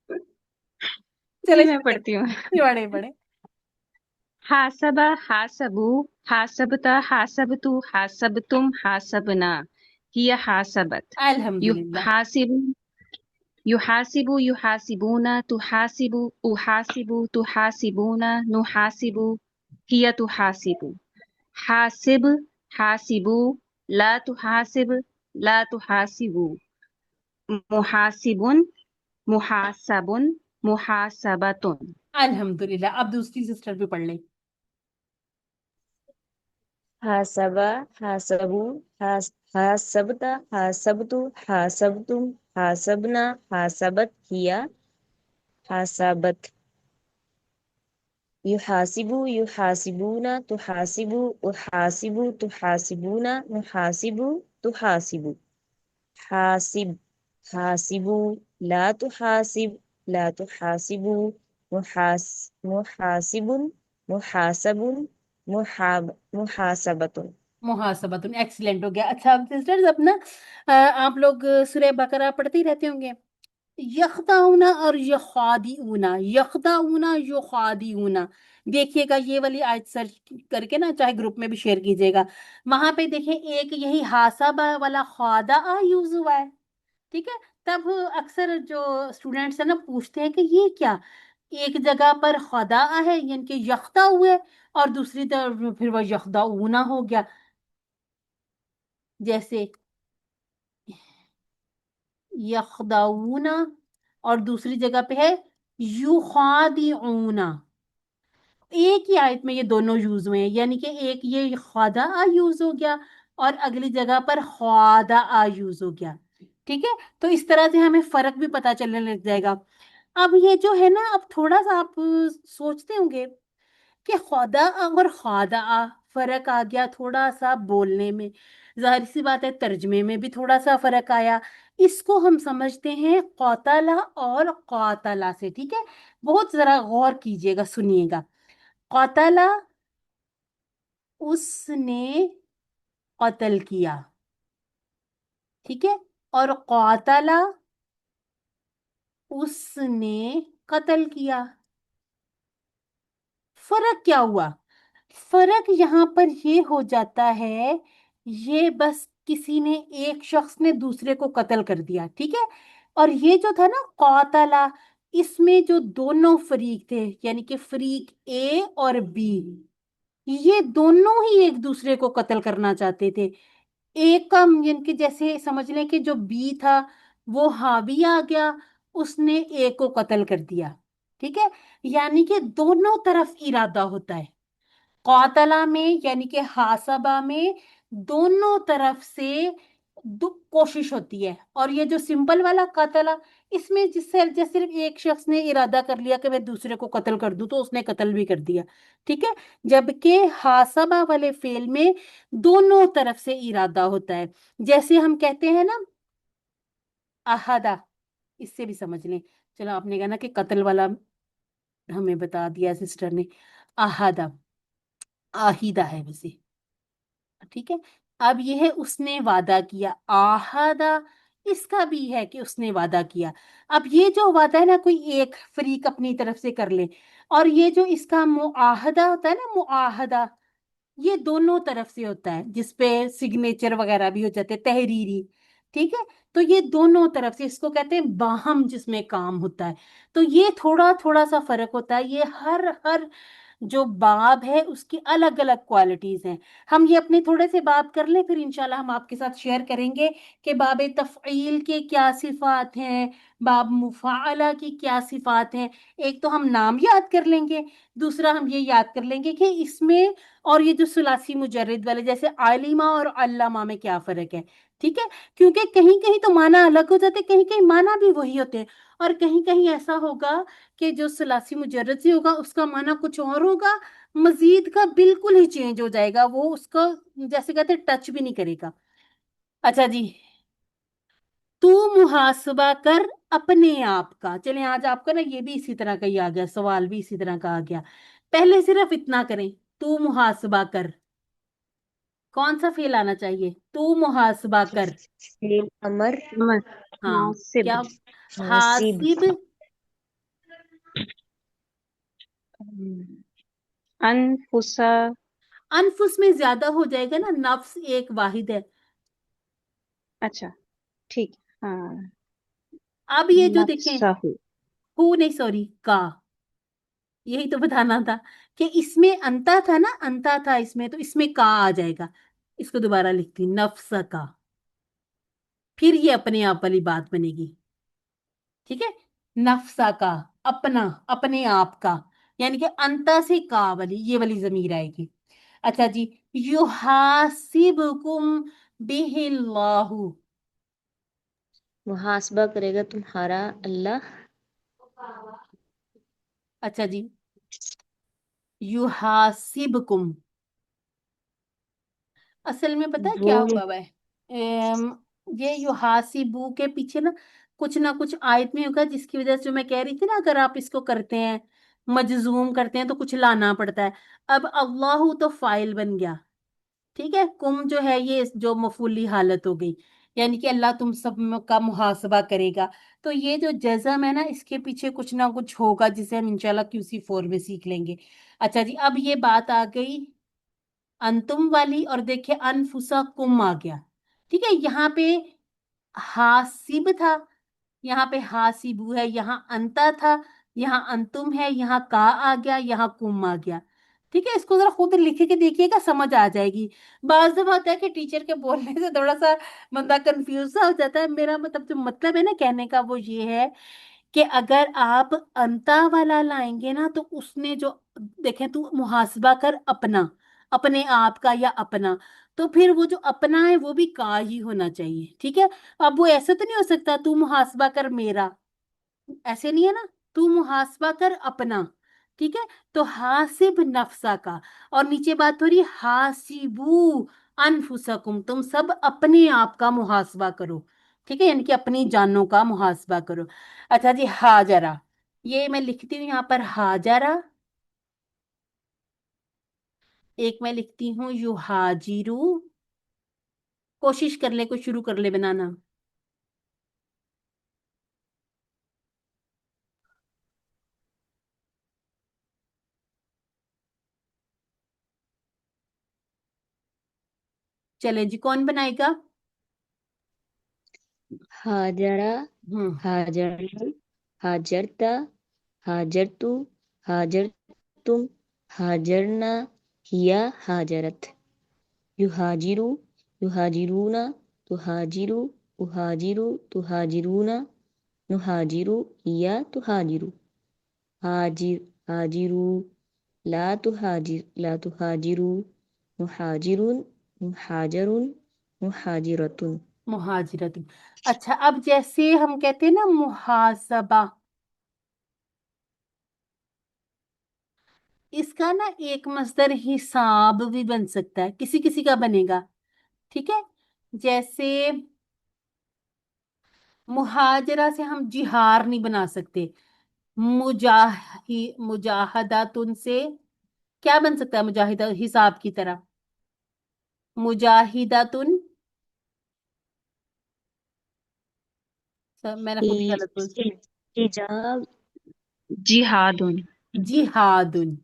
जी चले मैं चले, पढ़ती हूँ। बड़े बड़े। हासबा हासबू हासबता हासबतु हासबतुम हासबना हिया हासबत। अल्हम्दुलिल्लाह। युहासिबु युहासिबु युहासिबूना तुहासिबु उहासिबु तुहासिबूना नुहासिबु हिया तुहासिबु। हासिब हासिबु ला तुहासिब ला तुहासिबु। मुहासिबुन मुहासबुन मुहासबतुन। अल्हम्दुलिल्लाह, अब दूसरी सिस्टर भी पढ़ ले। हासबा हासबू हासबता हासबतु हासबतुम हासबना हासबत हिया हासबत. युहासिबु युहासिबूना तुहासिबु उहासिबु तुहासिबूना नुहासिबु तुहासिबु. हासिब हासिबु ला तुहासिब ला तुहासिबु मुहासिबुन मुहासबुन मुहासबतुन. मुहासबतुन, एक्सीलेंट हो गया। अच्छा सिस्टर्स, अपना आप लोग सूरह बकरा पढ़ते ही रहते होंगे। यखदाउना और यखादिउना, यखदाउना युखादिउना, देखिएगा ये वाली आयत सर्च करके ना, चाहे ग्रुप में भी शेयर कीजिएगा। वहां पे देखें, एक यही हासाबा वाला खादा यूज हुआ है। ठीक है, तब अक्सर जो स्टूडेंट्स है ना पूछते हैं कि ये क्या, एक जगह पर खदा है यानी कि यख्ता हुए, और दूसरी तरफ फिर वह यखदा ऊना हो गया। जैसे यखदाऊना, और दूसरी जगह पे है युखादिऊना। एक ही आयत में ये दोनों यूज हुए हैं, यानी कि एक ये खादा यूज हो गया और अगली जगह पर खादा यूज हो गया। ठीक है, तो इस तरह से हमें फर्क भी पता चलने लग जाएगा। अब ये जो है ना, अब थोड़ा सा आप सोचते होंगे कि खुदा और खादा فرق آ گیا تھوڑا سا بولنے میں، ظاہر سی بات ہے ترجمے میں بھی تھوڑا سا فرق آیا. اس کو ہم سمجھتے ہیں قاتلہ اور قاتلہ سے. ٹھیک ہے، بہت ذرا غور کیجئے گا، سنیے گا. قاتلہ اس نے قتل کیا، ٹھیک ہے، اور قاتلہ اس نے قتل کیا. فرق کیا ہوا؟ فرق یہاں پر یہ ہو جاتا ہے، یہ بس کسی نے، ایک شخص نے دوسرے کو قتل کر دیا، ٹھیک ہے. اور یہ جو تھا نا قاتلہ، اس میں جو دونوں فریق تھے، یعنی کہ فریق اے اور بی، یہ دونوں ہی ایک دوسرے کو قتل کرنا چاہتے تھے. ایک کا یعنی کہ جیسے سمجھ لیں کہ جو بی تھا وہ حاوی آ گیا، اس نے اے کو قتل کر دیا، ٹھیک ہے. یعنی کہ دونوں طرف ارادہ ہوتا ہے. قاتلہ میں یعنی کہ حاسبہ میں دونوں طرف سے کوشش ہوتی ہے. اور یہ جو سمپل والا قاتلہ، اس میں جس سے صرف ایک شخص نے ارادہ کر لیا کہ میں دوسرے کو قتل کر دوں، تو اس نے قتل بھی کر دیا، ٹھیک ہے. جبکہ حاسبہ والے فعل میں دونوں طرف سے ارادہ ہوتا ہے. جیسے ہم کہتے ہیں نا احدہ، اس سے بھی سمجھ لیں. چلو آپ نے کہا نا کہ قتل والا ہمیں بتا دیا سسٹر نے. احدہ آہیدہ ہے ویسے، ٹھیک ہے. اب یہ ہے اس نے وعدہ کیا. آہدہ اس کا بھی ہے کہ اس نے وعدہ کیا. اب یہ جو وعدہ ہے نا، کوئی ایک فریق اپنی طرف سے کر لے، اور یہ جو اس کا معاہدہ ہوتا ہے نا، معاہدہ، یہ دونوں طرف سے ہوتا ہے، جس پہ سگنیچر وغیرہ بھی ہو جاتے ہیں، تحریری، ٹھیک ہے. تو یہ دونوں طرف سے، اس کو کہتے ہیں باہم، جس میں کام ہوتا ہے. تو یہ تھوڑا تھوڑا سا فرق ہوتا ہے. یہ ہر جو باب ہے اس کی الگ الگ کوالٹیز ہیں. ہم یہ اپنے تھوڑے سے باب کر لیں، پھر انشاءاللہ ہم آپ کے ساتھ شیئر کریں گے کہ باب تفعیل کے کیا صفات ہیں، باب مفاعلہ کی کیا صفات ہیں. ایک تو ہم نام یاد کر لیں گے، دوسرا ہم یہ یاد کر لیں گے کہ اس میں، اور یہ جو ثلاثی مجرد والے جیسے عالمہ اور علامہ میں کیا فرق ہے، ٹھیک ہے. کیونکہ کہیں کہیں تو معنی الگ ہو جاتے، کہیں کہیں معنی بھی وہی ہوتے ہیں، اور کہیں کہیں ایسا ہوگا کہ جو ثلاثی مجرد سے ہوگا اس کا معنی کچھ اور ہوگا، مزید کا بالکل ہی چینج ہو جائے گا، وہ اس کو جیسے کہتے ٹچ بھی نہیں کرے گا. اچھا جی، تو محاسبہ کر اپنے آپ کا. چلیں آج آپ کا نا یہ بھی اسی طرح کا ہی آ گیا، سوال بھی اسی طرح کا آ گیا. پہلے صرف اتنا کریں، تو محاسبہ کر. کون سا فعل آنا چاہیے؟ تو محاسبہ کر. فعل امر ہاں، حاسب، کیا؟ حاسب حاسب. انفسا، انفس میں زیادہ ہو جائے گا نا، نفس ایک واحد ہے. اچھا ٹھیک، ہاں، اب یہ جو دیکھیں، نفسہ، ہو نہیں، سوری، کا، یہی تو بتانا تھا کہ اس میں انتا تھا نا، انتا تھا اس میں، تو اس میں کا آ جائے گا. اس کو دوبارہ لکھتی ہوں، نفس کا، پھر یہ اپنے آپ والی بات بنے گی، ٹھیک ہے. نفسا کا، اپنا، اپنے آپ کا، یعنی کہ انتا سے کا والی، یہ والی ضمیر آئے گی. اچھا جی، یحاسبکم بہ اللہ. محاسبہ کرے گا تمہارا اللہ. اچھا جی، یحاسبکم، اصل میں پتہ ہے وہ کیا ہوا ہے؟ یہ یحاسبو کے پیچھے نا کچھ آیت میں ہوگا، جس کی وجہ سے جو میں کہہ رہی تھی نا، اگر آپ اس کو کرتے ہیں، مجزوم کرتے ہیں، تو کچھ لانا پڑتا ہے. اب اللہ تو فاعل بن گیا، ٹھیک ہے. کم جو ہے یہ جو مفعولی حالت ہو گئی، یعنی کہ اللہ تم سب کا محاسبہ کرے گا. تو یہ جو جزم ہے نا، اس کے پیچھے کچھ نہ کچھ ہوگا، جسے ہم انشاءاللہ QC4 میں سیکھ لیں گے. اچھا جی، اب یہ بات آ گئی انتم والی، اور دیکھیں انفسکم آ گیا، ٹھیک ہے. یہاں پہ حاسب تھا، یہاں پہ حاسبو ہے، یہاں انتا تھا، یہاں انتم ہے، یہاں کا آ گیا، یہاں کم آ گیا، ٹھیک ہے. اس کو ذرا خود لکھ کے دیکھیے گا، سمجھ آ جائے گی. بعض دفعہ ہوتا ہے کہ ٹیچر کے بولنے سے تھوڑا سا بندہ کنفیوز سا ہو جاتا ہے. میرا مطلب ہے نا کہنے کا، وہ یہ ہے کہ اگر آپ انتا والا لائیں گے نا، تو اس نے جو دیکھیں، تو محاسبہ کر اپنا، اپنے آپ کا یا اپنا، تو پھر وہ جو اپنا ہے وہ بھی کا ہی ہونا چاہیے، ٹھیک ہے. اب وہ ایسا تو نہیں ہو سکتا تو محاسبہ کر میرا، ایسے نہیں ہے نا. تو محاسبہ کر اپنا، ठीक है। तो हासिब नफ्सा का, और नीचे बात हो रही है हासिबू अनफुसकुम, तुम सब अपने आप का मुहासबा करो, ठीक है, यानी कि अपनी जानों का मुहासबा करो। अच्छा जी, हाजरा, ये मैं लिखती हूँ यहाँ पर हाजरा, एक मैं लिखती हूँ युहाजिरू, कोशिश कर ले, कुछ शुरू कर ले बनाना। चले जी, कौन बनाएगा? हाजरा, हम्म, हाजरना, हाजरता, हाजरतु, हाजरतुम, हाजरना, हिया हाजरत, युहाजिरु, युहाजिरूना, तुहाजिरु, उहाजिरु, तुहाजिरूना, नुहाजिरु, हिया तुहाजिरु, हाजिर, हाजिरू, ला तुहाजिर, ला तुहाजिरु, नुहाजिरुन, नुहाजरुन, नुहाजिरतुन। मुहाजिरतुन। अच्छा, अब जैसे हम कहते हैं ना मुहासबा, इसका ना एक मस्दर हिसाब भी बन सकता है, किसी किसी का बनेगा, ठीक है। जैसे मुहाजरा से हम जिहार नहीं बना सकते, मुजाहदातुन से क्या बन सकता है, मुजाहिदा हिसाब की तरह, मुजाहिदातुन, मैंने खुद ही गलत बोल, हिजाब, जिहादुन। जिहादुन,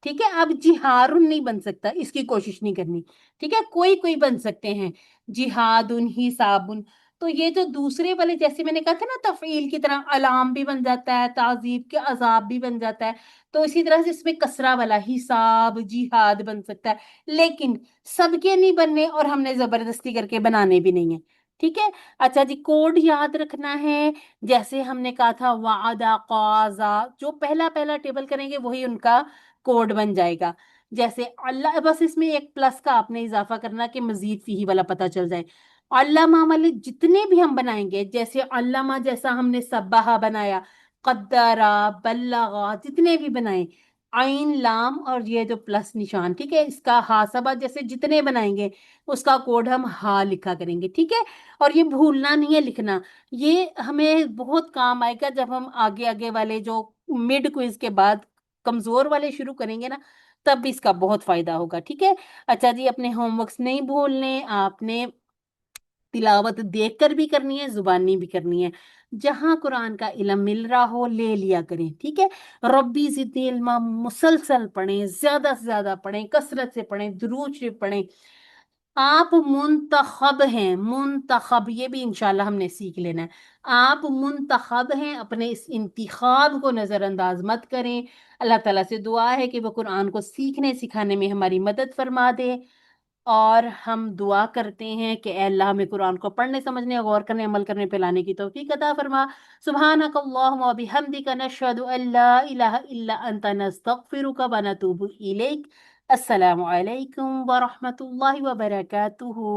ठीक है। अब जिहारुन नहीं बन सकता, इसकी कोशिश नहीं करनी, ठीक है, कोई कोई बन सकते हैं, जिहादुन, हिसाबुन। तो ये जो दूसरे वाले, जैसे मैंने कहा था ना तफईल की तरह, अलाम भी बन जाता है, ताजीब के अजाब भी बन जाता है, तो इसी तरह से इसमें कसरा वाला हिसाब जिहाद बन सकता है, लेकिन सबके नहीं बनने और हमने जबरदस्ती करके बनाने भी नहीं है, ठीक है। अच्छा जी, कोड याद रखना है, जैसे हमने कहा था वादा काजा, जो पहला पहला टेबल करेंगे वही उनका कोड बन जाएगा। जैसे अल्लाह, बस इसमें एक प्लस का आपने इजाफा करना कि मजीद फीही वाला पता चल जाए। अल्लामा वाले जितने भी हम बनाएंगे, जैसे अल्लामा जैसा हमने सब्बाहा बनाया, कद्दरा, बल्लगा, जितने भी बनाए, आइन लाम और ये जो प्लस निशान, ठीक है, इसका हासबा जैसे जितने बनाएंगे उसका कोड हम हा लिखा करेंगे, ठीक है। और ये भूलना नहीं है लिखना, ये हमें बहुत काम आएगा जब हम आगे आगे वाले जो मिड क्विज के बाद कमजोर वाले शुरू करेंगे ना, तब भी इसका बहुत फायदा होगा, ठीक है। अच्छा जी, अपने होमवर्क्स नहीं भूलने, आपने तिलावत देख कर भी करनी है, जुबानी भी करनी है, जहां कुरान का इल्म मिल रहा हो ले लिया करें, ठीक है। रब्बी ज़िदनी इल्मा मुसलसल पढ़ें, ज्यादा से ज्यादा पढ़ें, कसरत से पढ़ें, दुरूद शरीफ पढ़ें। आप मुंतखब हैं, मुंतखब ये भी इंशाल्लाह हमने सीख लेना है। आप मुंतखब हैं, अपने इस इंतिखाब को नजरअंदाज मत करें। अल्लाह ताला से दुआ है कि वो कुरान को सीखने सिखाने में हमारी मदद फरमा दे, और हम दुआ करते हैं कि ए अल्लाह हमें कुरान को पढ़ने, समझने, गौर करने, अमल करने पे लाने की तौफीक अता फरमा। सुब्हानक अल्लाहुम्मा व बिहम्दिका नशहदु अल्ला इलाहा इल्ला अंता नस्तगफिरुका व नतूबु इलैक। अस्सलामु अलैकुम व रहमतुल्लाहि व बरकातुहू।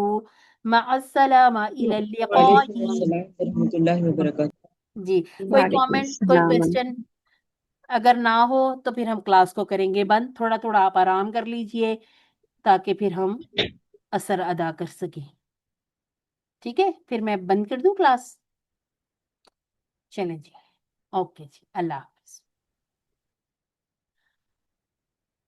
मअस्सलामा इला वालेकुम लिक़ाई। अस्सलाम वरहमतुल्लाहि वबरकातुहू। जी, कोई वालेकुम कमेंट, कोई अस्सलाम। क्वेश्चन? अगर ना हो तो फिर हम क्लास को करेंगे बंद, थोड़ा थोड़ा आप आराम कर लीजिए ताकि फिर हम असर अदा कर सकें, ठीक है। फिर मैं बंद कर दूं क्लास? चलें जी, ओके जी, अल्लाह।